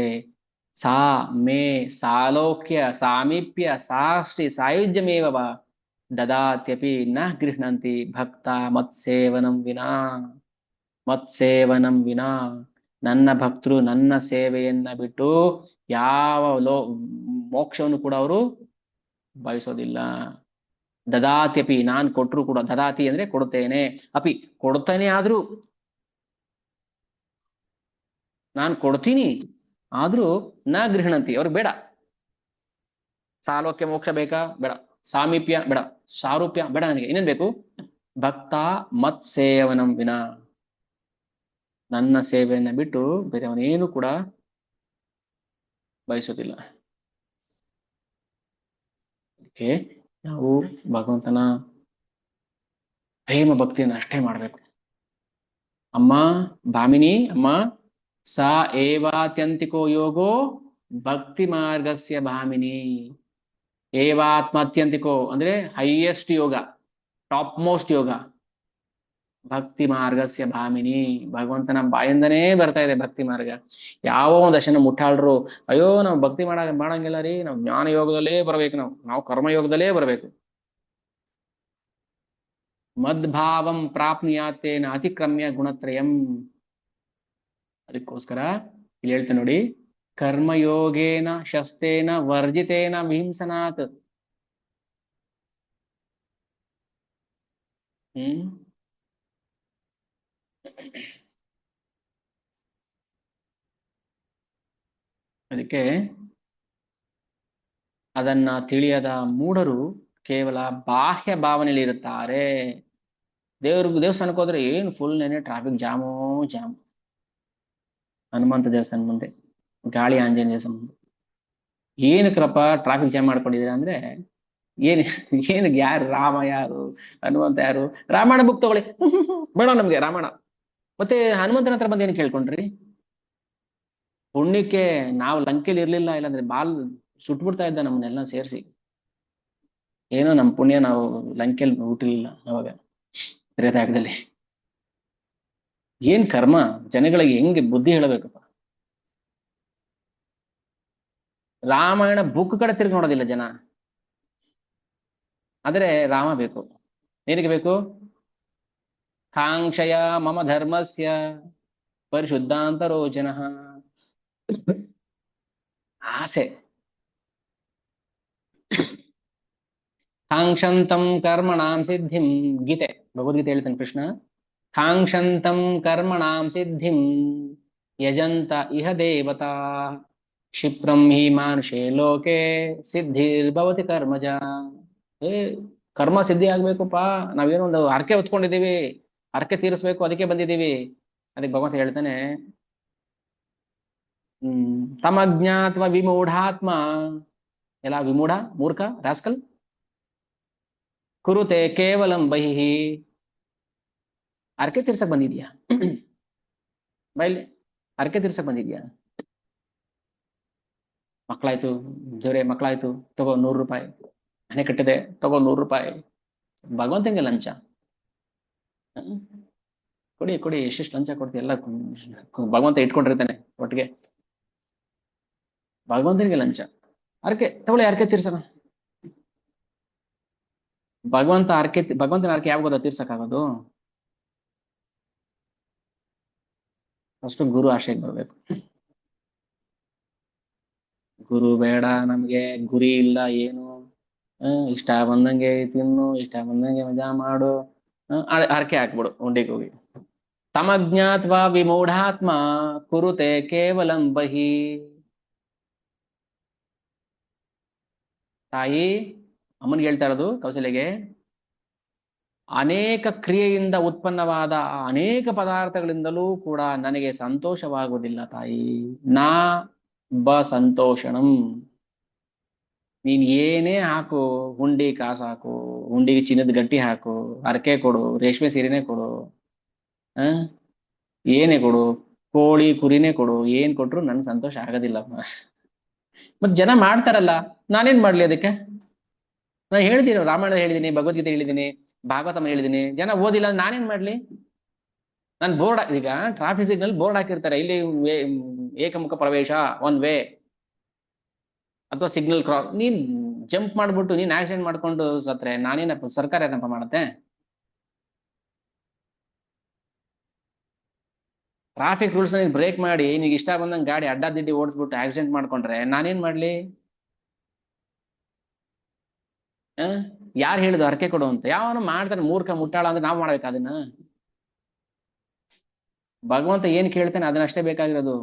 S1: ಸಾ ಮೇ ಸಾಲೋಕ್ಯ ಸಾಮೀಪ್ಯ ಸಾಷ್ಟಿ ಸಾಯುಜ್ಯಮೇವ ವಾ ದದಾತ್ಯಪಿ ನ ಗೃಹ್ಣಂತಿ ಭಕ್ತ ಮತ್ಸೇವನಂ ವಿನಾ. ಮತ್ಸೇವನಂ ವಿನಾ, ನನ್ನ ಭಕ್ತರು ನನ್ನ ಸೇವೆಯನ್ನ ಬಿಟ್ಟು ಯಾವ ಮೋಕ್ಷವನ್ನು ಕೂಡ ಅವರು ಬಯಸೋದಿಲ್ಲ. ದದಾತ್ಯಪಿ, ನಾನ್ ಕೊಟ್ರು ಕೂಡ, ದದಾತಿ ಅಂದ್ರೆ ಕೊಡುತ್ತೇನೆ, ಅಪಿ ಕೊಡ್ತಾನೆ ಆದ್ರೂ, ನಾನ್ ಕೊಡ್ತೀನಿ ಆದ್ರೂ ನ ಗೃಹಣಂತಿ, ಅವ್ರಿಗೆ ಬೇಡ. ಸಾಲೋಕ್ಯ ಮೋಕ್ಷ ಬೇಕಾ? ಬೇಡ. ಸಾಮೀಪ್ಯ ಬೇಡ. ಸಾರೂಪ್ಯ ಬೇಡ. ನನಗೆ ಇನ್ನೇನ್ ಬೇಕು? ಭಕ್ತ ಮತ್ ಸೇವನಂ ವಿನಾ, ನನ್ನ ಸೇವೆಯನ್ನ ಬಿಟ್ಟು ಬೇರೆಯವನೇನು ಕೂಡ ಬಯಸೋದಿಲ್ಲ. ಅದಕ್ಕೆ ನಾವು ಭಗವಂತನ ಪ್ರೇಮ ಭಕ್ತಿಯನ್ನು ಅಷ್ಟೇ ಮಾಡ್ಬೇಕು. ಅಮ್ಮ ಭಾಮಿನಿ, ಅಮ್ಮ ಸಾ ಏವಾತ್ಯಂತಿಕೋ ಯೋಗೋ ಭಕ್ತಿ ಮಾರ್ಗಸ್ಯ ಭಾಮಿನಿ. ಏವಾತ್ಮತ್ಯಂತಿಕೋ ಅಂದ್ರೆ ಹೈಯೆಸ್ಟ್ ಯೋಗ, ಟಾಪ್ ಮೋಸ್ಟ್ ಯೋಗ, ಭಕ್ತಿ ಮಾರ್ಗಸ್ಯ ಭಾಮಿನಿ. ಭಗವಂತನ ಬಾಯಿಂದನೇ ಬರ್ತಾ ಇದೆ ಭಕ್ತಿ ಮಾರ್ಗ. ಯಾವ ಒಂದು ದರ್ಶನ ಮುಟ್ಟಾಳ್ರು, ಅಯ್ಯೋ ನಾವು ಭಕ್ತಿ ಮಾಡಂಗಿಲ್ಲ ರೀ, ನಾವು ಜ್ಞಾನ ಯೋಗದಲ್ಲೇ ಬರ್ಬೇಕು, ನಾವು ಕರ್ಮಯೋಗದಲ್ಲೇ ಬರ್ಬೇಕು. ಮದ್ಭಾವಂ ಪ್ರಾಪ್ನುಯಾತ್ತೇನ ಅತಿಕ್ರಮ್ಯ ಗುಣತ್ರಯಂ. ಅದಕ್ಕೋಸ್ಕರ ಇಲ್ಲಿ ಹೇಳ್ತೇನೆ ನೋಡಿ, ಕರ್ಮಯೋಗೇನ ಶಸ್ತೇನ ವರ್ಜಿತೇನ ವಿಹಿಂಸನಾತ್. ಅದಕ್ಕೆ ಅದನ್ನ ತಿಳಿಯದ ಮೂಢರು ಕೇವಲ ಬಾಹ್ಯ ಭಾವನೆಯಲ್ಲಿ ಇರುತ್ತಾರೆ. ದೇವಸ್ಥಾನಕ್ಕೆ ಹೋದ್ರೆ ಏನು ಫುಲ್ ನೆನೆ ಟ್ರಾಫಿಕ್ ಜಾಮೋ ಜಾಮ್. ಹನುಮಂತ ದೇವಸ್ಥಾನ ಮುಂದೆ, ಗಾಳಿ ಆಂಜನೇಯ ದೇವಸ್ಥಾನ ಮುಂದೆ ಏನಕ್ರಪ್ಪ ಟ್ರಾಫಿಕ್ ಜಾಮ್ ಮಾಡ್ಕೊಂಡಿದ್ದೀರಾ ಅಂದ್ರೆ, ಏನ್ ಏನಕ್ಕೆ, ಯಾರು ರಾಮ ಯಾರು ಹನುಮಂತ ಯಾರು? ರಾಮಾಯಣ ಬುಕ್ ತಗೊಳ್ಳಿ. ಬೇಡ ನಮ್ಗೆ ರಾಮಾಯಣ. ಮತ್ತೆ ಹನುಮಂತನ ಹತ್ರ ಬಂದು ಏನು ಕೇಳ್ಕೊಂಡ್ರಿ? ಪುಣ್ಯಕ್ಕೆ ನಾವು ಲಂಕೆಯಲ್ಲಿ ಇರ್ಲಿಲ್ಲ, ಇಲ್ಲಾಂದ್ರೆ ಬಾಲ್ ಸುಟ್ಬಿಡ್ತಾ ಇದ್ದ ನಮ್ಮನ್ನೆಲ್ಲ ಸೇರಿಸಿ. ಏನೋ ನಮ್ ಪುಣ್ಯ, ನಾವು ಲಂಕೆಯಲ್ಲಿ ಹುಟ್ಟಿರ್ಲಿಲ್ಲ ಅವಾಗ ತ್ರೇತಾಯುಗದಲ್ಲಿ. ಏನ್ ಕರ್ಮ, ಜನಗಳಿಗೆ ಹೆಂಗೆ ಬುದ್ಧಿ ಹೇಳಬೇಕಪ್ಪ. ರಾಮಾಯಣ ಬುಕ್ ಕಡೆ ತಿರುಗಿ ನೋಡೋದಿಲ್ಲ ಜನ. ಆದ್ರೆ ರಾಮ ಬೇಕು. ಏನಕ್ಕೆ ಬೇಕು? ಕಾಂಕ್ಷಯ ಮಮ ಧರ್ಮಸ್ಯ ಪರಿಶುದ್ಧಾಂತರೋ ಜನಃ. ಆಸೆ. ಕಾಂಕ್ಷಂತಂ ಕರ್ಮಣಾಂ ಸಿದ್ಧಿಂ. ಗೀತೆ, ಭಗವದ್ಗೀತೆ ಹೇಳ್ತಾನೆ ಕೃಷ್ಣ, ಕಾಂಕ್ಷಂತಂ ಕರ್ಮಣಾಂ ಸಿದ್ಧಿಂ ಯಜಂತ ಇಹ ದೇವತಾ ಕ್ಷಿಪ್ರಂ ಹಿ ಮಾನುಷೇ ಲೋಕೆ ಸಿದ್ಧಿರ್ಭವತಿ ಕರ್ಮಜ. ಏ ಕರ್ಮ ಸಿದ್ಧಿ ಆಗ್ಬೇಕಪ್ಪ, ನಾವೇನೋ ಒಂದು ಹರಕೆ ಹೊತ್ಕೊಂಡಿದೀವಿ, ಹರಕೆ ತೀರಿಸ್ಬೇಕು, ಅದಕ್ಕೆ ಬಂದಿದ್ದೀವಿ. ಅದಕ್ಕೆ ಭಗವಂತ ಹೇಳ್ತಾನೆ, ತಮಜ್ಞಾತ್ವ ವಿಮೂಢಾತ್ಮ. ಎಲ್ಲ ವಿಮೂಢ, ಮೂರ್ಖ, ರಾಸ್ಕಲ್. ಕುರುತೆ ಕೇವಲಂ ಬಹಿಹಿ. ಹರಕೆ ತೀರ್ಸಕ್ ಬಂದಿದ್ಯಾ? ಬೈಲಿ, ಹರಕೆ ತೀರ್ಸಕ್ ಬಂದಿದ್ಯಾ? ಮಕ್ಕಳಾಯ್ತು ದೇವ್ರೆ, ಮಕ್ಕಳಾಯ್ತು ತಗೋ 100 ರೂಪಾಯಿ, ಮನೆ ಕಟ್ಟಿದೆ ತಗೋ 100 ರೂಪಾಯಿ. ಭಗವಂತಂಗೆ ಲಂಚ. ಕೊಡಿ ಕೊಡಿ, ಎಷ್ಟೆಷ್ಟು ಲಂಚ ಕೊಡ್ತೀವಿ ಎಲ್ಲ ಭಗವಂತ ಇಟ್ಕೊಂಡಿರ್ತಾನೆ ಒಟ್ಟಿಗೆ. ಭಗವಂತನಿಗೆ ಲಂಚ. ಹರಕೆ ತಗೊಳ್ಳಿ, ಹರಕೆ ತೀರ್ಸೋಣ. ಭಗವಂತನ ಹರಕೆ ಯಾವಾಗ ಗೊತ್ತಾ ತೀರ್ಸಕ್ಕಾಗೋದು? ಫಸ್ಟ್ ಗುರು ಆಶೆಗೆ ಬರ್ಬೇಕು. ಗುರು ಬೇಡ ನಮ್ಗೆ, ಗುರಿ ಇಲ್ಲ ಏನು, ಇಷ್ಟ ಬಂದಂಗೆ ತಿನ್ನು, ಇಷ್ಟ ಬಂದಂಗೆ ಮಜಾ ಮಾಡು, ಹರಕೆ ಹಾಕ್ಬಿಡು ಉಂಡಿಗೆ ಹೋಗಿ. ತಮಜ್ಞಾತ್ವ ವಿಮೂಢಾತ್ಮ ಕುರುತೆ ಕೇವಲಂ ಬಹಿ. ತಾಯಿ ಅಮ್ಮನ್ಗೆ ಹೇಳ್ತಾ ಇರೋದು, ಕೌಸಲ್ಯಗೆ, ಅನೇಕ ಕ್ರಿಯೆಯಿಂದ ಉತ್ಪನ್ನವಾದ ಅನೇಕ ಪದಾರ್ಥಗಳಿಂದಲೂ ಕೂಡ ನನಗೆ ಸಂತೋಷವಾಗುವುದಿಲ್ಲ ತಾಯಿ. ನಾ ಬ ಸಂತೋಷಣಂ. ನೀನ್ ಏನೇ ಹಾಕು, ಹುಂಡಿ ಕಾಸು ಹಾಕು, ಹುಂಡಿಗೆ ಚಿನ್ನದ ಗಟ್ಟಿ ಹಾಕು, ಹರಕೆ ಕೊಡು, ರೇಷ್ಮೆ ಸೀರೆನೆ ಕೊಡು, ಏನೇ ಕೊಡು, ಕೋಳಿ ಕುರಿನೇ ಕೊಡು, ಏನ್ ಕೊಟ್ರು ನನ್ ಸಂತೋಷ ಆಗೋದಿಲ್ಲಪ್ಪ. ಮತ್ ಜನ ಮಾಡ್ತಾರಲ್ಲ, ನಾನೇನ್ ಮಾಡ್ಲಿ ಅದಕ್ಕೆ? ನಾನು ಹೇಳಿದ್ದೀನಿ, ರಾಮಾಯಣ ಹೇಳಿದೀನಿ, ಭಗವದ್ಗೀತೆ ಹೇಳಿದೀನಿ, ಭಾಗವತಮ ಹೇಳಿದೀನಿ, ಜನ ಓದಿಲ್ಲ, ನಾನೇನ್ ಮಾಡ್ಲಿ? ನಾನು ಬೋರ್ಡ್ ಈಗ ಟ್ರಾಫಿಕ್ ಸಿಗ್ನಲ್ ಬೋರ್ಡ್ ಹಾಕಿರ್ತಾರೆ, ಇಲ್ಲಿ ಏಕಮುಖ ಪ್ರವೇಶ, ಒನ್ ವೇ, ಅಥವಾ ಸಿಗ್ನಲ್ ಕ್ರಾಸ್. ನೀನ್ ಜಂಪ್ ಮಾಡ್ಬಿಟ್ಟು ನೀನ್ ಆಕ್ಸಿಡೆಂಟ್ ಮಾಡ್ಕೊಂಡು ಸತ್ರೆ ನಾನೇನಪ್ಪ, ಸರ್ಕಾರ ಏನಪ್ಪ ಮಾಡತ್ತೆ? ಟ್ರಾಫಿಕ್ ರೂಲ್ಸ್ ಬ್ರೇಕ್ ಮಾಡಿ ನಿನ್ಗೆ ಇಷ್ಟ ಬಂದಂಗೆ ಗಾಡಿ ಅಡ್ಡಾದಿಡ್ಡಿ ಓಡಿಸ್ಬಿಟ್ಟು ಆಕ್ಸಿಡೆಂಟ್ ಮಾಡ್ಕೊಂಡ್ರೆ ನಾನೇನ್ ಮಾಡ್ಲಿ? ಆ? ಯಾರು ಹೇಳಿದ್ರು ಹರಕೆ ಕೊಡು ಅಂತ? ಯಾವನು ಮಾಡ್ತಾನೆ ಮೂರ್ಖ ಮುಟ್ಟಾಳ ಅಂದ್ರೆ ನಾವ್ ಮಾಡ್ಬೇಕು ಅದನ್ನ? ಭಗವಂತ ಏನ್ ಕೇಳ್ತಾನೆ ಅದನ್ನ ಅಷ್ಟೇ ಬೇಕಾಗಿರೋದು.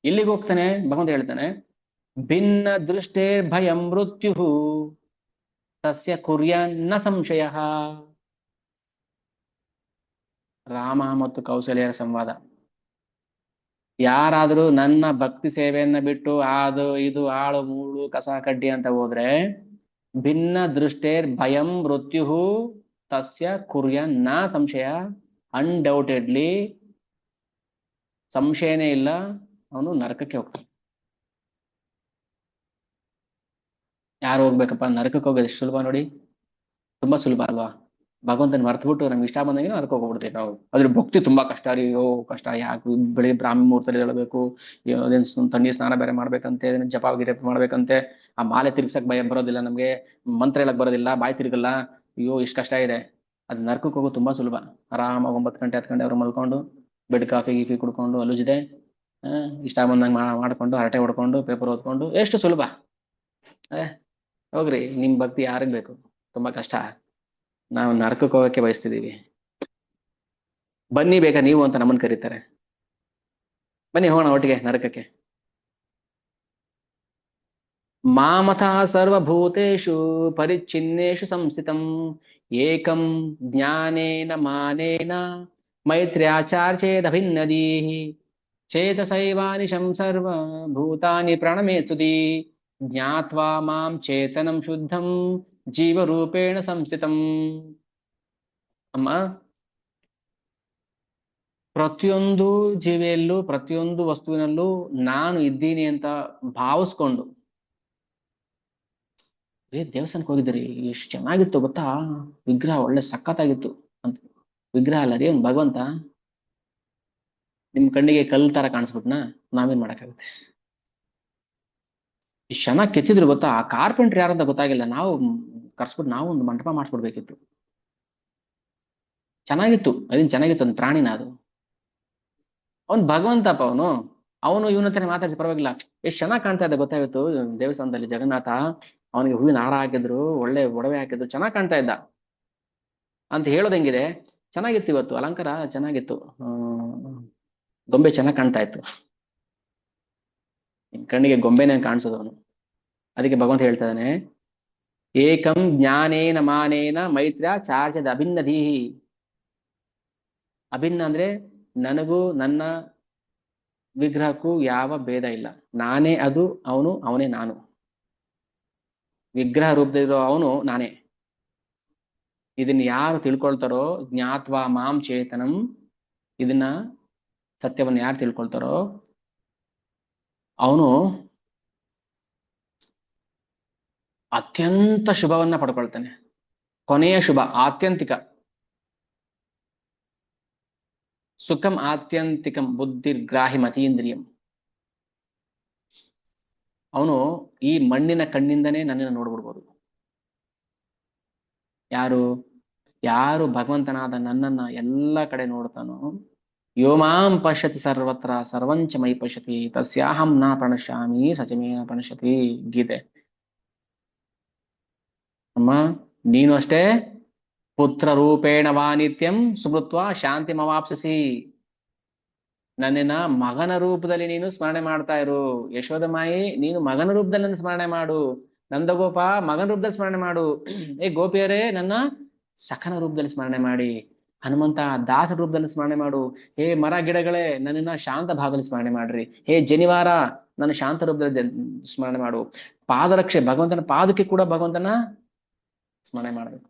S1: ಇಲ್ಲಿಗೆ ಹೋಗ್ತಾನೆ ಭಗವಂತ ಹೇಳ್ತಾನೆ, ಭಿನ್ನ ದೃಷ್ಟೇ ಭಯಂ ಮೃತ್ಯು ತಸ್ಯ ಕುರ್ಯಾನ್ನ ಸಂಶಯ. ರಾಮ ಮತ್ತು ಕೌಸಲ್ಯರ ಸಂವಾದ. ಯಾರಾದ್ರೂ ನನ್ನ ಭಕ್ತಿ ಸೇವೆಯನ್ನ ಬಿಟ್ಟು ಅದು ಇದು ಆಳು ಮೂಳು ಕಸ ಕಡ್ಡಿ ಅಂತ ಹೋದ್ರೆ, ಭಿನ್ನ ದೃಷ್ಟೇರ್ ಭಯಂ ಮೃತ್ಯು ತಸ್ಯ ಕುರ್ಯನ್ ನ ಸಂಶಯ, ಅನ್ಡೌಟೆಡ್ಲಿ, ಸಂಶಯನೇ ಇಲ್ಲ, ಅವನು ನರಕಕ್ಕೆ ಹೋಗ್ತಾನೆ. ಯಾರು ಹೋಗ್ಬೇಕಪ್ಪ ನರಕಕ್ಕೆ? ಹೋಗೋದು ಎಷ್ಟು ಸುಲಭ ನೋಡಿ, ತುಂಬಾ ಸುಲಭ ಅಲ್ವಾ? ಭಗವಂತನ ಮರ್ತ್ಬಿಟ್ಟು ನಮ್ಗೆ ಇಷ್ಟ ಬಂದಂಗೆ ನರಕ ಹೋಗ್ಬಿಡ್ತೀವಿ ನಾವು. ಅದ್ರ ಭಕ್ತಿ ತುಂಬಾ ಕಷ್ಟ ರೀ. ಅಯ್ಯೋ ಕಷ್ಟ, ಯಾಕೆ ಬೆಳಿಗ್ಗೆ ಬ್ರಾಹ್ಮಿ ಮುಹೂರ್ತದಲ್ಲಿ ಹೇಳಬೇಕು, ಅದೇನು ತಣ್ಣೀರ್ ಸ್ನಾನ ಬೇರೆ ಮಾಡ್ಬೇಕಂತೆ, ಅದನ್ನ ಜಪ ಗಿಪ ಮಾಡ್ಬೇಕಂತೆ, ಆ ಮಾಲೆ ತಿರ್ಗ್ಸಕ್ ಭಯ ಬರೋದಿಲ್ಲ ನಮ್ಗೆ, ಮಂತ್ರ ಹೇಳಕ್ ಬರೋದಿಲ್ಲ, ಬಾಯಿ ತಿರ್ಗಲ್ಲ, ಅಯ್ಯೋ ಇಷ್ಟು ಕಷ್ಟ ಇದೆ. ಅದ್ ನರ್ಕಕ್ಕೆ ಹೋಗೋದು ತುಂಬಾ ಸುಲಭ. ಆರಾಮಾಗಿ 9 ಗಂಟೆ 10 ಗಂಟೆ ಅವ್ರು ಮಲ್ಕೊಂಡು, ಬೆಡ್ ಕಾಫಿ ಗೀಫಿ ಕುಡ್ಕೊಂಡು ಅಲುಜಿದೆ, ಇಷ್ಟ ಬಂದಂಗೆ ಮಾಡ್ಕೊಂಡು ಹರಟೆ ಹೊಡ್ಕೊಂಡು ಪೇಪರ್ ಓದ್ಕೊಂಡು, ಎಷ್ಟು ಸುಲಭ. ಹೋಗ್ರಿ, ನಿಮ್ ಭಕ್ತಿ ಯಾರಿಗ್ ಬೇಕು? ತುಂಬಾ ಕಷ್ಟ. ನಾವು ನರಕಕ್ಕೆ ಹೋಗಕ್ಕೆ ಬಯಸ್ತಿದೀವಿ. ಬನ್ನಿ ಬೇಕಾ ನೀವು ಅಂತ ನಮ್ಮನ್ ಕರೀತಾರೆ, ಬನ್ನಿ ಹೋಗೋಣ ಒಟ್ಟಿಗೆ ನರಕಕ್ಕೆ. ಮಾಮತಃ ಸರ್ವಭೂತೇಷು ಪರಿಚ್ಛಿನ್ನೇಷು ಸಂಸ್ಥಿತಂ ಏಕಂ ಜ್ಞಾನೇನ ಮಾನೇನ ಮೈತ್ರ್ಯಾಚಾರ್ಚೇದಭಿನ್ನದೀಃ ಚೇತಸೈವಾನಿಶಂ ಸರ್ವ ಭೂತಾನಿ ಪ್ರಣಮೇತ್ಸುತಿ ಜ್ಞಾತ್ವಾ ಮಾಂ ಚೇತನಂ ಶುದ್ಧಂ ಜೀವರೂಪೇಣ ಸಂಸ್ಥಿತಂ. ಅಮ್ಮ, ಪ್ರತಿಯೊಂದು ಜೀವಿಯಲ್ಲೂ ಪ್ರತಿಯೊಂದು ವಸ್ತುವಿನಲ್ಲೂ ನಾನು ಇದ್ದೀನಿ ಅಂತ ಭಾವಿಸ್ಕೊಂಡು, ದೇವಸ್ಥಾನಕ್ಕೆ ಹೋಗಿದ್ರಿ, ಎಷ್ಟು ಚೆನ್ನಾಗಿತ್ತು ಗೊತ್ತಾ, ವಿಗ್ರಹ ಒಳ್ಳೆ ಸಖತ್ತಾಗಿತ್ತು ಅಂತ. ವಿಗ್ರಹ ಅಲ್ಲ ರೀ, ಅವ್ನು ಭಗವಂತ. ನಿಮ್ ಕಣ್ಣಿಗೆ ಕಲ್ ತರ ಕಾಣಿಸ್ಬಿಟ್ನಾ? ನಾವೇನ್ ಮಾಡಕ್ಕಾಗುತ್ತೆ? ಇಷ್ಟು ಚೆನ್ನಾಗಿ ಕೆತ್ತಿದ್ರು ಗೊತ್ತಾ, ಆ ಕಾರ್ಪೆಂಟ್ರ್ ಯಾರಂತ ಗೊತ್ತಾಗಿಲ್ಲ, ನಾವು ಕರ್ಸ್ಬಿಟ್ಟು ನಾವು ಒಂದು ಮಂಟಪ ಮಾಡಿಸ್ಬಿಡ್ಬೇಕಿತ್ತು. ಚೆನ್ನಾಗಿತ್ತು, ಅದನ್ ಚೆನ್ನಾಗಿತ್ತು, ಒಂದು ಪ್ರಾಣಿನ ಅದು. ಅವ್ನು ಭಗವಂತಪ್ಪ, ಅವನು ಅವನು ಇವನ ಹತ್ರ ಮಾತಾಡಿಸಿ ಪರವಾಗಿಲ್ಲ. ಎಷ್ಟು ಚೆನ್ನಾಗಿ ಕಾಣ್ತಾ ಇದ್ದ ಗೊತ್ತಾಗಿತ್ತು ದೇವಸ್ಥಾನದಲ್ಲಿ ಜಗನ್ನಾಥ. ಅವನಿಗೆ ಹೂವಿನ ಹಾರ ಹಾಕಿದ್ರು, ಒಳ್ಳೆ ಒಡವೆ ಹಾಕಿದ್ರು, ಚೆನ್ನಾಗಿ ಕಾಣ್ತಾ ಇದ್ದ ಅಂತ ಹೇಳೋದು ಹೆಂಗಿದೆ? ಚೆನ್ನಾಗಿತ್ತು, ಇವತ್ತು ಅಲಂಕಾರ ಚೆನ್ನಾಗಿತ್ತು, ಗೊಂಬೆ ಚೆನ್ನಾಗಿ ಕಾಣ್ತಾ ಇತ್ತು. ಕಣ್ಣಿಗೆ ಗೊಂಬೆನೇ ಕಾಣಿಸೋದು ಅವನು. ಅದಕ್ಕೆ ಭಗವಂತ ಹೇಳ್ತಾ ಇದ್ದಾನೆ, ಏಕಂ ಜ್ಞಾನೇನ ಮಾನೇನ ಮೈತ್ರ್ಯ ಚಾರ್ಜದ ಅಭಿನ್ನದೀಹಿ. ಅಭಿನ್ನ ಅಂದ್ರೆ ನನಗೂ ನನ್ನ ವಿಗ್ರಹಕ್ಕೂ ಯಾವ ಭೇದ ಇಲ್ಲ, ನಾನೇ ಅದು, ಅವನು ಅವನೇ ನಾನು. ವಿಗ್ರಹ ರೂಪದಲ್ಲಿರೋ ಅವನು ನಾನೇ. ಇದನ್ನ ಯಾರು ತಿಳ್ಕೊಳ್ತಾರೋ, ಜ್ಞಾತ್ವಾ ಮಾಂ ಚೇತನಂ, ಇದನ್ನ ಸತ್ಯವನ್ನು ಯಾರು ತಿಳ್ಕೊಳ್ತಾರೋ ಅವನು ಅತ್ಯಂತ ಶುಭವನ್ನ ಪಡ್ಕೊಳ್ತಾನೆ. ಕೊನೆಯ ಶುಭ, ಆತ್ಯಂತಿಕ ಸುಖಂ ಆತ್ಯಂತಿಕಂ ಬುದ್ಧಿರ್ಗ್ರಾಹಿ ಮತೀಂದ್ರಿಯಂ. ಅವನು ಈ ಮಣ್ಣಿನ ಕಣ್ಣಿಂದನೇ ನನ್ನನ್ನು ನೋಡ್ಬಿಡ್ಬೋದು. ಯಾರು ಯಾರು ಭಗವಂತನಾದ ನನ್ನನ್ನ ಎಲ್ಲ ಕಡೆ ನೋಡ್ತಾನೋ, ಯೋಮಾಂ ಪಶ್ಯತಿ ಸರ್ವತ್ರ ಸರ್ವಂಚ ಮೈ ಪಶ್ಯತಿ ತಸ್ಯಾಹಂ ನ ಪ್ರಣಶ್ಯಾಮಿ ಸಚಮೇನ ಪ್ರಣಶ್ಯತಿ. ಗೀತೆ. ಅಮ್ಮ, ನೀನು ಅಷ್ಟೇ ಪುತ್ರ ರೂಪೇಣ ವಾ ನಿತ್ಯಂ ಸುಮೃತ್ವ ಶಾಂತಿ ಮವಾಪ್ಸಸಿ. ನನ್ನನ್ನ ಮಗನ ರೂಪದಲ್ಲಿ ನೀನು ಸ್ಮರಣೆ ಮಾಡ್ತಾ ಇರು. ಯಶೋದಮಾಯಿ, ನೀನು ಮಗನ ರೂಪದಲ್ಲಿ ನನ್ನ ಸ್ಮರಣೆ ಮಾಡು. ನಂದಗೋಪ, ಮಗನ ರೂಪದಲ್ಲಿ ಸ್ಮರಣೆ ಮಾಡು. ಗೋಪಿಯರೇ, ನನ್ನ ಸಖನ ರೂಪದಲ್ಲಿ ಸ್ಮರಣೆ ಮಾಡಿ. ಹನುಮಂತ, ದಾಸ ರೂಪದಲ್ಲಿ ಸ್ಮರಣೆ ಮಾಡು. ಹೇ ಮರ ಗಿಡಗಳೇ, ನನ್ನನ್ನ ಶಾಂತ ಭಾವದಲ್ಲಿ ಸ್ಮರಣೆ ಮಾಡ್ರಿ. ಹೇ ಜನಿವಾರ, ನನ್ನ ಶಾಂತ ರೂಪದಲ್ಲಿ ಸ್ಮರಣೆ ಮಾಡು. ಪಾದರಕ್ಷೆ, ಭಗವಂತನ ಪಾದಕ್ಕೆ ಕೂಡ ಭಗವಂತನ ಸ್ಮರಣೆ ಮಾಡಬೇಕು.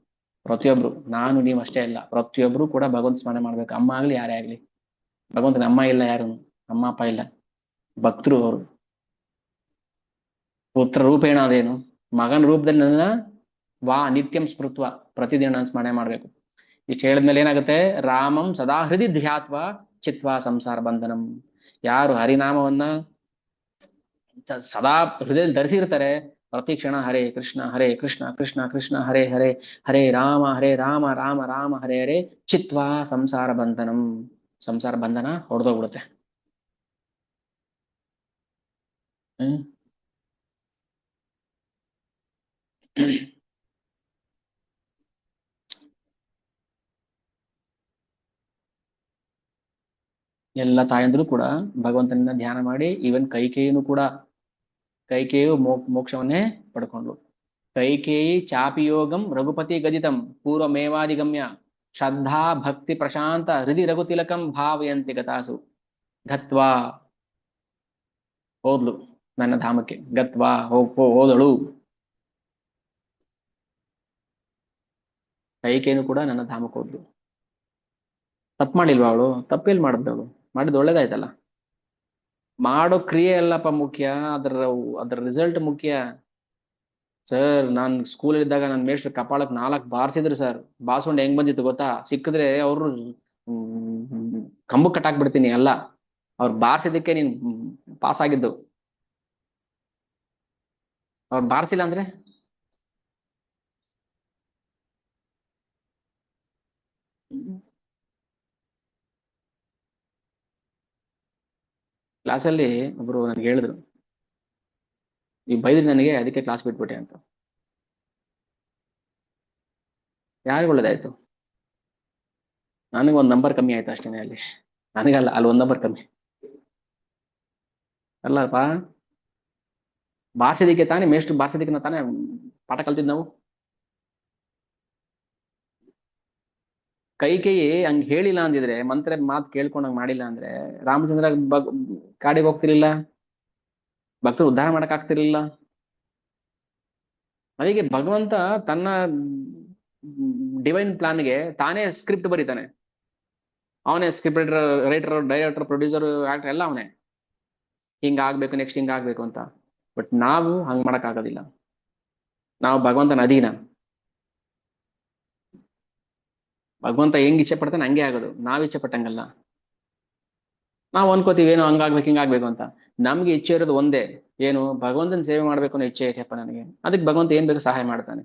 S1: ಪ್ರತಿಯೊಬ್ರು, ನಾನು ನೀವು ಅಷ್ಟೇ ಅಲ್ಲ, ಪ್ರತಿಯೊಬ್ರು ಕೂಡ ಭಗವಂತ ಸ್ಮರಣೆ ಮಾಡ್ಬೇಕು. ಅಮ್ಮ ಆಗ್ಲಿ ಯಾರೇ ಆಗ್ಲಿ, ಭಗವಂತನ ಅಮ್ಮ ಇಲ್ಲ, ಯಾರು ಅಮ್ಮ ಅಪ್ಪ ಇಲ್ಲ, ಭಕ್ತರು ಅವರು. ಪುತ್ರ ರೂಪೇಣ ಅದೇನು, ಮಗನ ರೂಪದಲ್ಲಿ ನನ್ನ ನಿತ್ಯಂ ಸ್ಮೃತ್ವ, ಪ್ರತಿದಿನ ನಾನು ಸ್ಮರಣೆ ಮಾಡ್ಬೇಕು. ಇಷ್ಟು ಹೇಳಿದ್ಮೇಲೆ ಏನಾಗುತ್ತೆ, ರಾಮಂ ಸದಾ ಹೃದಯ ಧ್ಯಾತ್ವ ಚಿತ್ವಾ ಸಂಸಾರ ಬಂಧನಂ. ಯಾರು ಹರಿನಾಮವನ್ನ ಸದಾ ಹೃದಯದಲ್ಲಿ ಧರಿಸಿರ್ತಾರೆ, ಪ್ರತಿ ಕ್ಷಣ ಹರೇ ಕೃಷ್ಣ ಹರೇ ಕೃಷ್ಣ ಕೃಷ್ಣ ಕೃಷ್ಣ ಹರೇ ಹರೇ, ಹರೇ ರಾಮ ರಾಮ ರಾಮ ಹರೇ ಹರೇ, ಚಿತ್ವಾ ಸಂಸಾರ ಬಂಧನಂ, ಸಂಸಾರ ಬಂಧನ ಹೊಡೆದೋಗ್ಬಿಡುತ್ತೆ. ಹ್ಮ್ ಎಲ್ಲ ತಾಯಂದ್ರು ಕೂಡ ಭಗವಂತನ ಧ್ಯಾನ ಮಾಡಿ, ಈವನ್ ಕೈಕೇಯಿನೂ ಕೂಡ, ಕೈಕೇಯು ಮೋಕ್ಷವನ್ನೇ ಪಡ್ಕೊಂಡ್ರು. ಕೈಕೇಯಿ ಚಾಪಿ ಯೋಗಂ ರಘುಪತಿ ಗದಿತಂ ಪೂರ್ವಮೇವಾದಿಗಮ್ಯ, ಶ್ರದ್ಧಾ ಭಕ್ತಿ ಪ್ರಶಾಂತ ಹೃದಯ ರಘುತಿಲಕಂ ಭಾವಯಂತಿ ಗತಾಸು. ಗತ್ವಾ ಹೋದ್ಲು ನನ್ನ ಧಾಮಕ್ಕೆ, ಗತ್ವಾ ಹೋದಳು. ಕೈಕೇನು ಕೂಡ ನನ್ನ ಧಾಮಕ್ಕೆ ಹೋದ್ಲು. ತಪ್ಪು ಮಾಡಿಲ್ವಾ ಅವಳು? ತಪ್ಪೇಲ್ ಮಾಡಿದ್ಲು ಅವಳು? ಮಾಡಿದ್ ಒಳ್ಳೇದಾಯ್ತಲ್ಲ. ಮಾಡೋ ಕ್ರಿಯೆ ಎಲ್ಲಪ್ಪ ಮುಖ್ಯ, ಅದ್ರ ರಿಸಲ್ಟ್ ಮುಖ್ಯ. ಸರ್, ನಾನ್ ಸ್ಕೂಲ್ ಇದ್ದಾಗ ನನ್ನ ಮೇಷ್ಟ್ರು ಕಪಾಳಕ್ 4 ಬಾರ್ಸಿದ್ರು ಸರ್. ಬಾರ್ಸ್ಕೊಂಡು ಹೆಂಗ್ ಬಂದಿತ್ತು ಗೊತ್ತಾ? ಸಿಕ್ಕಿದ್ರೆ ಅವ್ರು ಕಂಬಕ್ಕೆ ಕಟ್ಟಾಕ್ಬಿಡ್ತೀನಿ ಅಲ್ಲ, ಅವ್ರು ಬಾರ್ಸಿದಕ್ಕೆ ನೀನ್ ಪಾಸ್ ಆಗಿದ್ದು. ಅವ್ರು ಬಾರ್ಸಿಲ್ಲ ಅಂದ್ರೆ ಕ್ಲಾಸಲ್ಲಿ ಒಬ್ರು ನನ್ಗೆ ಹೇಳಿದ್ರು, ಈ ಬೈದ್ರಿ ನನಗೆ, ಅದಕ್ಕೆ ಕ್ಲಾಸ್ ಬಿಟ್ಬಿಟ್ಟೆ ಅಂತ. ಯಾರಿಗೂ ಒಳ್ಳೇದಾಯ್ತು? ನನಗೆ 1 ನಂಬರ್ ಕಮ್ಮಿ ಆಯ್ತು ಅಷ್ಟೇನೆ ಅಲ್ಲಿ. ನನಗಲ್ಲ, ಅಲ್ಲಿ 1 ನಂಬರ್ ಕಮ್ಮಿ ಅಲ್ಲಪ್ಪ. ಬಾರ್ಸಿದಕ್ಕೆ ತಾನೇ ಮೇಷ್ಟ್ರು, ಬಾರ್ಸಿದಕ್ಕೆ ತಾನೇ ಪಾಠ ಕಲ್ತಿದ್ ನಾವು. ಕೈಕೇಯಿ ಹಂಗ್ ಹೇಳಿಲ್ಲ ಅಂದಿದ್ರೆ, ಮಂತ್ರ ಮಾತು ಕೇಳ್ಕೊಂಡಂಗ್ ಮಾಡಿಲ್ಲ ಅಂದ್ರೆ, ರಾಮಚಂದ್ರ ಕಾಡಿಗೆ ಹೋಗ್ತಿರ್ಲಿಲ್ಲ, ಭಕ್ತರು ಉದ್ಧಾರ ಮಾಡಕ್ ಆಗ್ತಿರ್ಲಿಲ್ಲ. ಅದಕ್ಕೆ ಭಗವಂತ ತನ್ನ ಡಿವೈನ್ ಪ್ಲಾನ್ಗೆ ತಾನೇ ಸ್ಕ್ರಿಪ್ಟ್ ಬರೀತಾನೆ. ಅವನೇ script writer, director, producer, actor ಎಲ್ಲ ಅವನೇ. ಹಿಂಗ ಆಗ್ಬೇಕು, ನೆಕ್ಸ್ಟ್ ಹಿಂಗ ಆಗ್ಬೇಕು ಅಂತ. ಬಟ್ ನಾವು ಹಂಗ್ ಮಾಡಕ್ ಆಗೋದಿಲ್ಲ, ನಾವು ಭಗವಂತನ ಅಧೀನ. ಭಗವಂತ ಹೆಂಗ್ ಇಚ್ಛೆ ಪಡ್ತಾನೆ ಹಂಗೆ ಆಗೋದು, ನಾವ್ ಇಚ್ಛೆ ಪಟ್ಟಂಗಲ್ಲ. ನಾವು ಅನ್ಕೋತೀವಿ ಏನೋ ಹಂಗಾಗ್ಬೇಕು ಹಿಂಗಾಗ್ಬೇಕು ಅಂತ. ನಮ್ಗೆ ಇಚ್ಛೆ ಇರೋದು ಒಂದೇ, ಏನು? ಭಗವಂತನ ಸೇವೆ ಮಾಡ್ಬೇಕು ಅನ್ನೋ ಇಚ್ಛೆ ಐತೆಪ್ಪ ನನಗೆ. ಅದಕ್ಕೆ ಭಗವಂತ ಏನ್ ಬೇಕು ಸಹಾಯ ಮಾಡ್ತಾನೆ.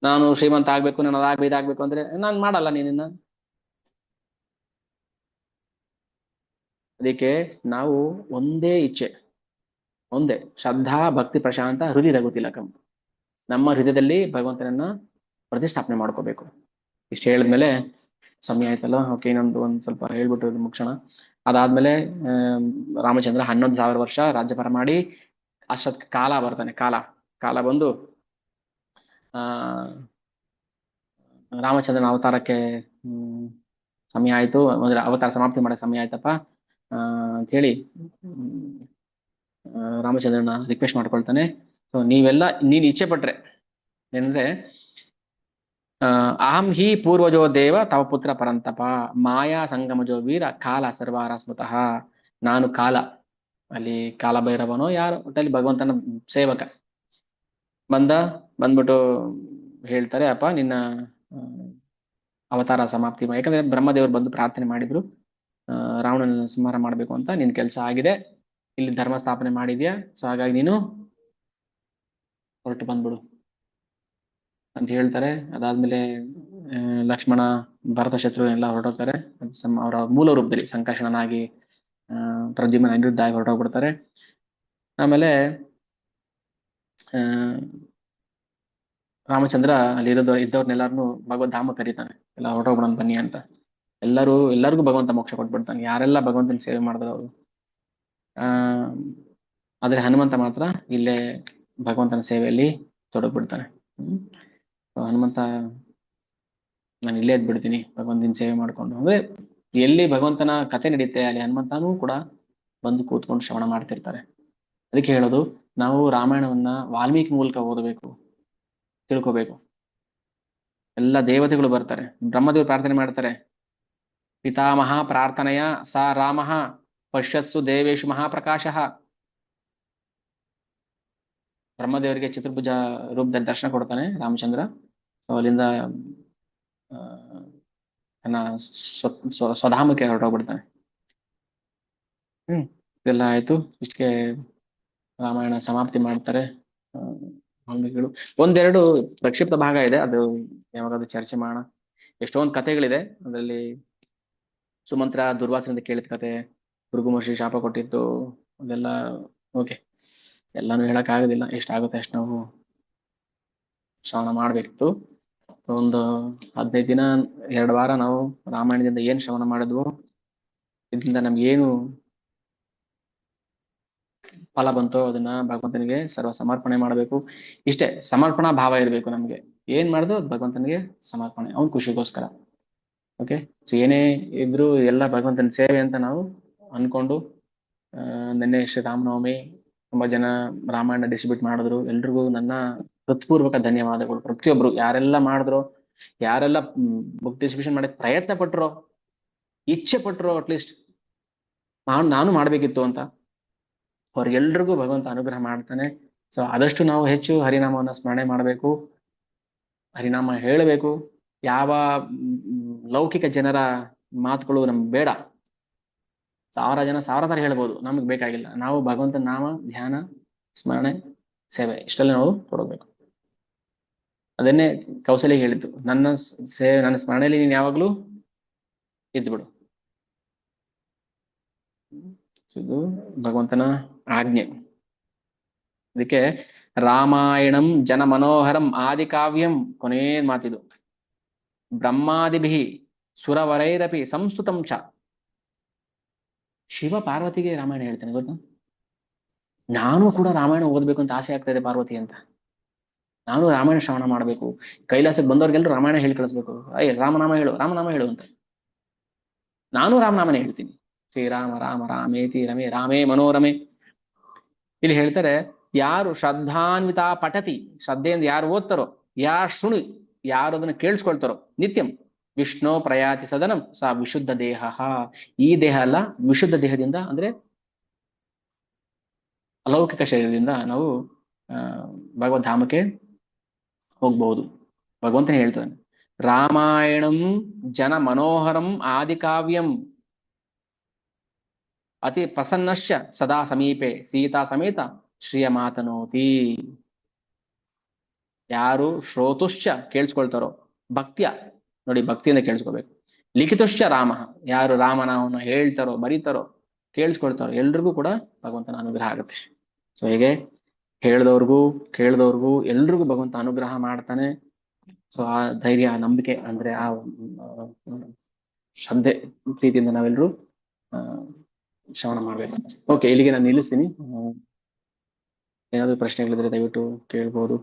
S1: ನಾನು ಶ್ರೀಮಂತ ಆಗ್ಬೇಕು, ನಾನು ಅದಾಗ್ಬೇಕು ಇದಾಗ್ಬೇಕು ಅಂದ್ರೆ ನಾನ್ ಮಾಡಲ್ಲ ನೀನಿನ್ನ. ಅದಕ್ಕೆ ನಾವು ಒಂದೇ ಇಚ್ಛೆ, ಒಂದೇ ಶ್ರದ್ಧಾ ಭಕ್ತಿ ಪ್ರಶಾಂತ ಹೃದಯ ರಘುತಿಲಕಂ, ನಮ್ಮ ಹೃದಯದಲ್ಲಿ ಭಗವಂತನನ್ನ ಪ್ರತಿಷ್ಠಾಪನೆ ಮಾಡ್ಕೋಬೇಕು. ಇಷ್ಟು ಹೇಳಿದ್ಮೇಲೆ ಸಮಯ ಆಯ್ತಲ್ಲ, ಓಕೆ, ಇನ್ನೊಂದು ಸ್ವಲ್ಪ ಹೇಳ್ಬಿಟ್ಟು ಮುಗಿಸೋಣ. ಅದಾದ್ಮೇಲೆ ರಾಮಚಂದ್ರ 11,000 ವರ್ಷ ರಾಜ್ಯಭಾರ ಮಾಡಿ, ಅಷ್ಟೊತ್ ಕಾಲ ಬರ್ತಾನೆ. ಕಾಲ ಬಂದು ಆ ರಾಮಚಂದ್ರನ ಅವತಾರಕ್ಕೆ ಸಮಯ ಆಯ್ತು, ಅಂದ್ರೆ ಅವತಾರ ಸಮಾಪ್ತಿ ಮಾಡೋ ಸಮಯ ಆಯ್ತಪ್ಪ ಅಂತ ಹೇಳಿ ರಾಮಚಂದ್ರನ ರಿಕ್ವೆಸ್ಟ್ ಮಾಡ್ಕೊಳ್ತಾನೆ. ಸೊ ನೀನ್ ಇಚ್ಛೆ ಪಟ್ರೆ ಏನಂದ್ರೆ, ಅಹಂ ಹಿ ಪೂರ್ವಜೋ ದೇವ ತವ ಪುತ್ರ ಪರಂತಪ, ಮಾಯಾ ಸಂಗಮಜೋ ವೀರ ಕಾಲ ಸರ್ವಾರ ಸ್ಮೃತಃ. ನಾನು ಕಾಲ, ಅಲ್ಲಿ ಕಾಲಭೈರವನೋ ಯಾರು ಒಟ್ಟಲ್ಲಿ ಭಗವಂತನ ಸೇವಕ ಬಂದ್ಬಿಟ್ಟು ಹೇಳ್ತಾರೆ, ಅಪ್ಪ ನಿನ್ನ ಅವತಾರ ಸಮಾಪ್ತಿ, ಯಾಕಂದ್ರೆ ಬ್ರಹ್ಮದೇವರು ಬಂದು ಪ್ರಾರ್ಥನೆ ಮಾಡಿದ್ರು, ರಾವಣನ ಸಂಹಾರ ಮಾಡ್ಬೇಕು ಅಂತ. ನಿನ್ ಕೆಲಸ ಆಗಿದೆ, ಇಲ್ಲಿ ಧರ್ಮ ಸ್ಥಾಪನೆ ಮಾಡಿದ್ಯಾ, ಸೊ ಹಾಗಾಗಿ ನೀನು ಹೊರಟು ಬಂದ್ಬಿಡು ಅಂತ ಹೇಳ್ತಾರೆ. ಅದಾದ್ಮೇಲೆ ಲಕ್ಷ್ಮಣ, ಭರತ, ಶತ್ರುಘ್ನ ಹೊರಟೋಗ್ತಾರೆ. ಅವರ ಮೂಲ ರೂಪದಲ್ಲಿ ಸಂಕರ್ಷಣನಾಗಿ ಪ್ರದ್ಯುಮ್ನ ಅನಿರುದ್ಧ ಆಗಿ ಹೊರಟೋಗ್ಬಿಡ್ತಾರೆ. ಆಮೇಲೆ ರಾಮಚಂದ್ರ ಅಲ್ಲಿ ಇದ್ದವ್ರನ್ನೆಲ್ಲಾರನು ಭಗವದ್ಧಾಮ ಕರೀತಾನೆ, ಎಲ್ಲ ಹೊರಟೋಗ್ಬಿಡೋಣ ಬನ್ನಿ ಅಂತ. ಎಲ್ಲರಿಗೂ ಭಗವಂತ ಮೋಕ್ಷ ಕೊಟ್ಬಿಡ್ತಾನೆ, ಯಾರೆಲ್ಲ ಭಗವಂತನ ಸೇವೆ ಮಾಡಿದ್ರು ಅವರು. ಆದ್ರೆ ಹನುಮಂತ ಮಾತ್ರ ಇಲ್ಲೇ ಭಗವಂತನ ಸೇವೆಯಲ್ಲಿ ತೊಡಗ್ಬಿಡ್ತಾನೆ. ಹನುಮಂತ, ನಾನು ಇಲ್ಲೇ ಬಿಡ್ತೀನಿ ಭಗವಂತನ ಸೇವೆ ಮಾಡ್ಕೊಂಡು. ಅಂದ್ರೆ ಎಲ್ಲಿ ಭಗವಂತನ ಕಥೆ ನಡೀತೆ ಅಲ್ಲಿ ಹನುಮಂತನೂ ಕೂಡ ಬಂದು ಕೂತ್ಕೊಂಡು ಶ್ರವಣ ಮಾಡ್ತಿರ್ತಾರೆ. ಅದಕ್ಕೆ ಹೇಳೋದು, ನಾವು ರಾಮಾಯಣವನ್ನ ವಾಲ್ಮೀಕಿ ಮೂಲಕ ಓದಬೇಕು, ತಿಳ್ಕೋಬೇಕು. ಎಲ್ಲ ದೇವತೆಗಳು ಬರ್ತಾರೆ. ಬ್ರಹ್ಮದೇವರು ಪ್ರಾರ್ಥನೆ ಮಾಡ್ತಾರೆ, ಪಿತಾಮಹ ಪ್ರಾರ್ಥನೆಯ ಸ ರಾಮ ಪಶ್ಯತ್ಸು ದೇವೇಶು ಮಹಾಪ್ರಕಾಶಃ. ಬ್ರಹ್ಮದೇವರಿಗೆ ಚತುರ್ಭುಜ ರೂಪದಲ್ಲಿ ದರ್ಶನ ಕೊಡ್ತಾನೆ ರಾಮಚಂದ್ರ. ಅಲ್ಲಿಂದ ಆ, ತನ್ನ ಸ್ವಧಾಮಕ್ಕೆ ಹೊರಟೋಗ್ಬಿಡ್ತಾನೆ. ಇದೆಲ್ಲ ಆಯ್ತು. ಇಷ್ಟಕ್ಕೆ ರಾಮಾಯಣ ಸಮಾಪ್ತಿ ಮಾಡ್ತಾರೆ. ವಾಲ್ಮೀಕಿಗಳು ಒಂದೆರಡು ಪ್ರಕ್ಷಿಪ್ತ ಭಾಗ ಇದೆ, ಅದು ಯಾವಾಗಾದ್ರೂ ಚರ್ಚೆ ಮಾಡೋಣ. ಎಷ್ಟೊಂದು ಕಥೆಗಳಿದೆ ಅದರಲ್ಲಿ. ಸುಮಂತ್ರ ದುರ್ವಾಸನಿಂದ ಕೇಳಿದ ಕತೆ, ಭೃಗು ಮಹರ್ಷಿ ಶಾಪ ಕೊಟ್ಟಿದ್ದು, ಅದೆಲ್ಲ ಓಕೆ. ಎಲ್ಲಾನು ಹೇಳಕ್ ಆಗೋದಿಲ್ಲ, ಎಷ್ಟಾಗುತ್ತೆ ಅಷ್ಟು ನಾವು ಶ್ರವಣ ಮಾಡ್ಬೇಕಿತ್ತು. ಒಂದು 15 ದಿನ 2 ವಾರ ನಾವು ರಾಮಾಯಣದಿಂದ ಏನ್ ಶ್ರವಣ ಮಾಡಿದ್ವು, ಇದರಿಂದ ನಮ್ಗೆ ಏನು ಫಲ ಬಂತೋ ಅದನ್ನ ಭಗವಂತನಿಗೆ ಸರ್ವ ಸಮರ್ಪಣೆ ಮಾಡಬೇಕು. ಇಷ್ಟೇ, ಸಮರ್ಪಣಾ ಭಾವ ಇರಬೇಕು ನಮ್ಗೆ. ಏನ್ ಮಾಡಿದ್ರು ಅದು ಭಗವಂತನಿಗೆ ಸಮರ್ಪಣೆ, ಅವ್ನ್ ಖುಷಿಗೋಸ್ಕರ. ಓಕೆ, ಸೊ ಏನೇ ಇದ್ರು ಎಲ್ಲ ಭಗವಂತನ ಸೇವೆ ಅಂತ ನಾವು ಅನ್ಕೊಂಡು. ನಿನ್ನೆ ಶ್ರೀರಾಮನವಮಿ, ತುಂಬಾ ಜನ ರಾಮಾಯಣ ಡಿಸ್ಟ್ರಿಬ್ಯೂಟ್ ಮಾಡಿದ್ರು. ಎಲ್ರಿಗೂ ನನ್ನ ಹೃತ್ಪೂರ್ವಕ ಧನ್ಯವಾದಗಳು. ಪ್ರತಿಯೊಬ್ರು ಯಾರೆಲ್ಲ ಮಾಡಿದ್ರು, ಯಾರೆಲ್ಲ ಬುಕ್ ಡಿಸ್ಟ್ರಿಬ್ಯೂಷನ್ ಮಾಡಕ್ ಪ್ರಯತ್ನ ಪಟ್ರೋ, ಇಚ್ಛೆ ಪಟ್ರೋ, ಅಟ್ಲೀಸ್ಟ್ ನಾನು ಮಾಡ್ಬೇಕಿತ್ತು ಅಂತ, ಅವ್ರಿಗೆಲ್ರಿಗೂ ಭಗವಂತ ಅನುಗ್ರಹ ಮಾಡ್ತಾನೆ. ಸೊ ಆದಷ್ಟು ನಾವು ಹೆಚ್ಚು ಹರಿನಾಮವನ್ನು ಸ್ಮರಣೆ ಮಾಡಬೇಕು, ಹರಿನಾಮ ಹೇಳಬೇಕು. ಯಾವ ಲೌಕಿಕ ಜನರ ಮಾತುಗಳು ನಮ್ಗೆ ಬೇಡ. 1000 ಜನ 1000 ತರ ಹೇಳ್ಬೋದು, ನಮ್ಗೆ ಬೇಕಾಗಿಲ್ಲ. ನಾವು ಭಗವಂತನ ನಾಮ, ಧ್ಯಾನ, ಸ್ಮರಣೆ, ಸೇವೆ ಇಷ್ಟಲ್ಲೇ ನಾವು ಕೊಡಬೇಕು. ಅದನ್ನೇ ಕೌಸಲ್ಯ ಹೇಳಿದ್ದು, ನನ್ನ ಸ್ಮರಣೆಯಲ್ಲಿ ನೀನು ಯಾವಾಗ್ಲೂ ಇದ್ಬಿಡು. ಇದು ಭಗವಂತನ ಆಜ್ಞೆ. ಅದಕ್ಕೆ ರಾಮಾಯಣಂ ಜನ ಮನೋಹರಂ ಆದಿಕಾವ್ಯಂ, ಕೊನೇ ಮಾತಿದು. ಬ್ರಹ್ಮಾದಿಭಿ ಸುರವರೈರಪಿ ಸಂಸ್ತುತಂ ಚ. ಶಿವ ಪಾರ್ವತಿಗೆ ರಾಮಾಯಣ ಹೇಳ್ತಾನೆ ಗೊತ್ತಾ. ನಾನು ಕೂಡ ರಾಮಾಯಣ ಓದ್ಬೇಕು ಅಂತ ಆಸೆ ಆಗ್ತಾ ಇದೆ ಪಾರ್ವತಿ ಅಂತ. ನಾನು ರಾಮಾಯಣ ಶ್ರವಣ ಮಾಡ್ಬೇಕು. ಕೈಲಾಸಕ್ಕೆ ಬಂದವ್ರಿಗೆಲ್ಲರೂ ರಾಮಾಯಣ ಹೇಳಿ ಕಳಿಸ್ಬೇಕು. ರಾಮನಾಮ ಹೇಳು, ರಾಮನಾಮ ಹೇಳು ಅಂತ. ನಾನು ರಾಮನಾಮನೇ ಹೇಳ್ತೀನಿ. ಶ್ರೀರಾಮ ರಾಮ ರಾಮೇತಿ ರಮೇ ರಾಮೇ ಮನೋರಮೆ. ಇಲ್ಲಿ ಹೇಳ್ತಾರೆ, ಯಾರು ಶ್ರದ್ಧಾನ್ವಿತ ಪಠತಿ, ಶ್ರದ್ಧೆಯಿಂದ ಯಾರು ಓದ್ತಾರೋ, ಶೃಣು, ಯಾರು ಅದನ್ನ ಕೇಳಿಸ್ಕೊಳ್ತಾರೋ, ನಿತ್ಯಂ ವಿಷ್ಣು ಪ್ರಯಾತಿ ಸದನಂ ಸಾ ವಿಶುದ್ಧ ದೇಹ. ಈ ದೇಹ ಅಲ್ಲ, ವಿಶುದ್ಧ ದೇಹದಿಂದ ಅಂದ್ರೆ ಅಲೌಕಿಕ ಶರೀರದಿಂದ ನಾವು ಭಗವದ್ಧಾಮಕ್ಕೆ ಹೋಗ್ಬಹುದು. ಭಗವಂತನೇ ಹೇಳ್ತಾನೆ, ರಾಮಾಯಣಂ ಜನ ಮನೋಹರಂ ಆದಿಕಾವ್ಯಂ ಅತಿ ಪ್ರಸನ್ನಶ್ಚ ಸದಾ ಸಮೀಪೆ ಸೀತಾ ಸಮೇತ ಶ್ರಿಯ ಮಾತನೋತಿ. ಯಾರು ಶ್ರೋತುಶ್ಚ ಕೇಳಿಸ್ಕೊಳ್ತಾರೋ, ಭಕ್ತಿಯ, ನೋಡಿ ಭಕ್ತಿಯಿಂದ ಕೇಳಿಸ್ಕೋಬೇಕು. ಲಿಖಿತಶ್ಚ ರಾಮ, ಯಾರು ರಾಮನಾಮವನ್ನು ಹೇಳ್ತಾರೋ, ಬರೀತಾರೋ, ಕೇಳಿಸ್ಕೊಳ್ತಾರೋ, ಎಲ್ರಿಗೂ ಕೂಡ ಭಗವಂತನ ಅನುಗ್ರಹ ಆಗುತ್ತೆ. ಸೊ ಹೀಗೆ ಕೇಳಿದವ್ರಿಗೂ ಎಲ್ರಿಗೂ ಭಗವಂತ ಅನುಗ್ರಹ ಮಾಡ್ತಾನೆ. ಸೊ ಆ ಧೈರ್ಯ, ನಂಬಿಕೆ, ಅಂದ್ರೆ ಆ ಶ್ರದ್ಧೆ, ಪ್ರೀತಿಯಿಂದ ನಾವೆಲ್ಲರೂ ಶ್ರವಣ ಮಾಡ್ಬೇಕು. ಓಕೆ, ಇಲ್ಲಿಗೆ ನಾನು ನಿಲ್ಲಿಸ್ತೀನಿ. ಏನಾದ್ರು ಪ್ರಶ್ನೆಗಳಿದ್ರೆ ದಯವಿಟ್ಟು ಕೇಳ್ಬೋದು.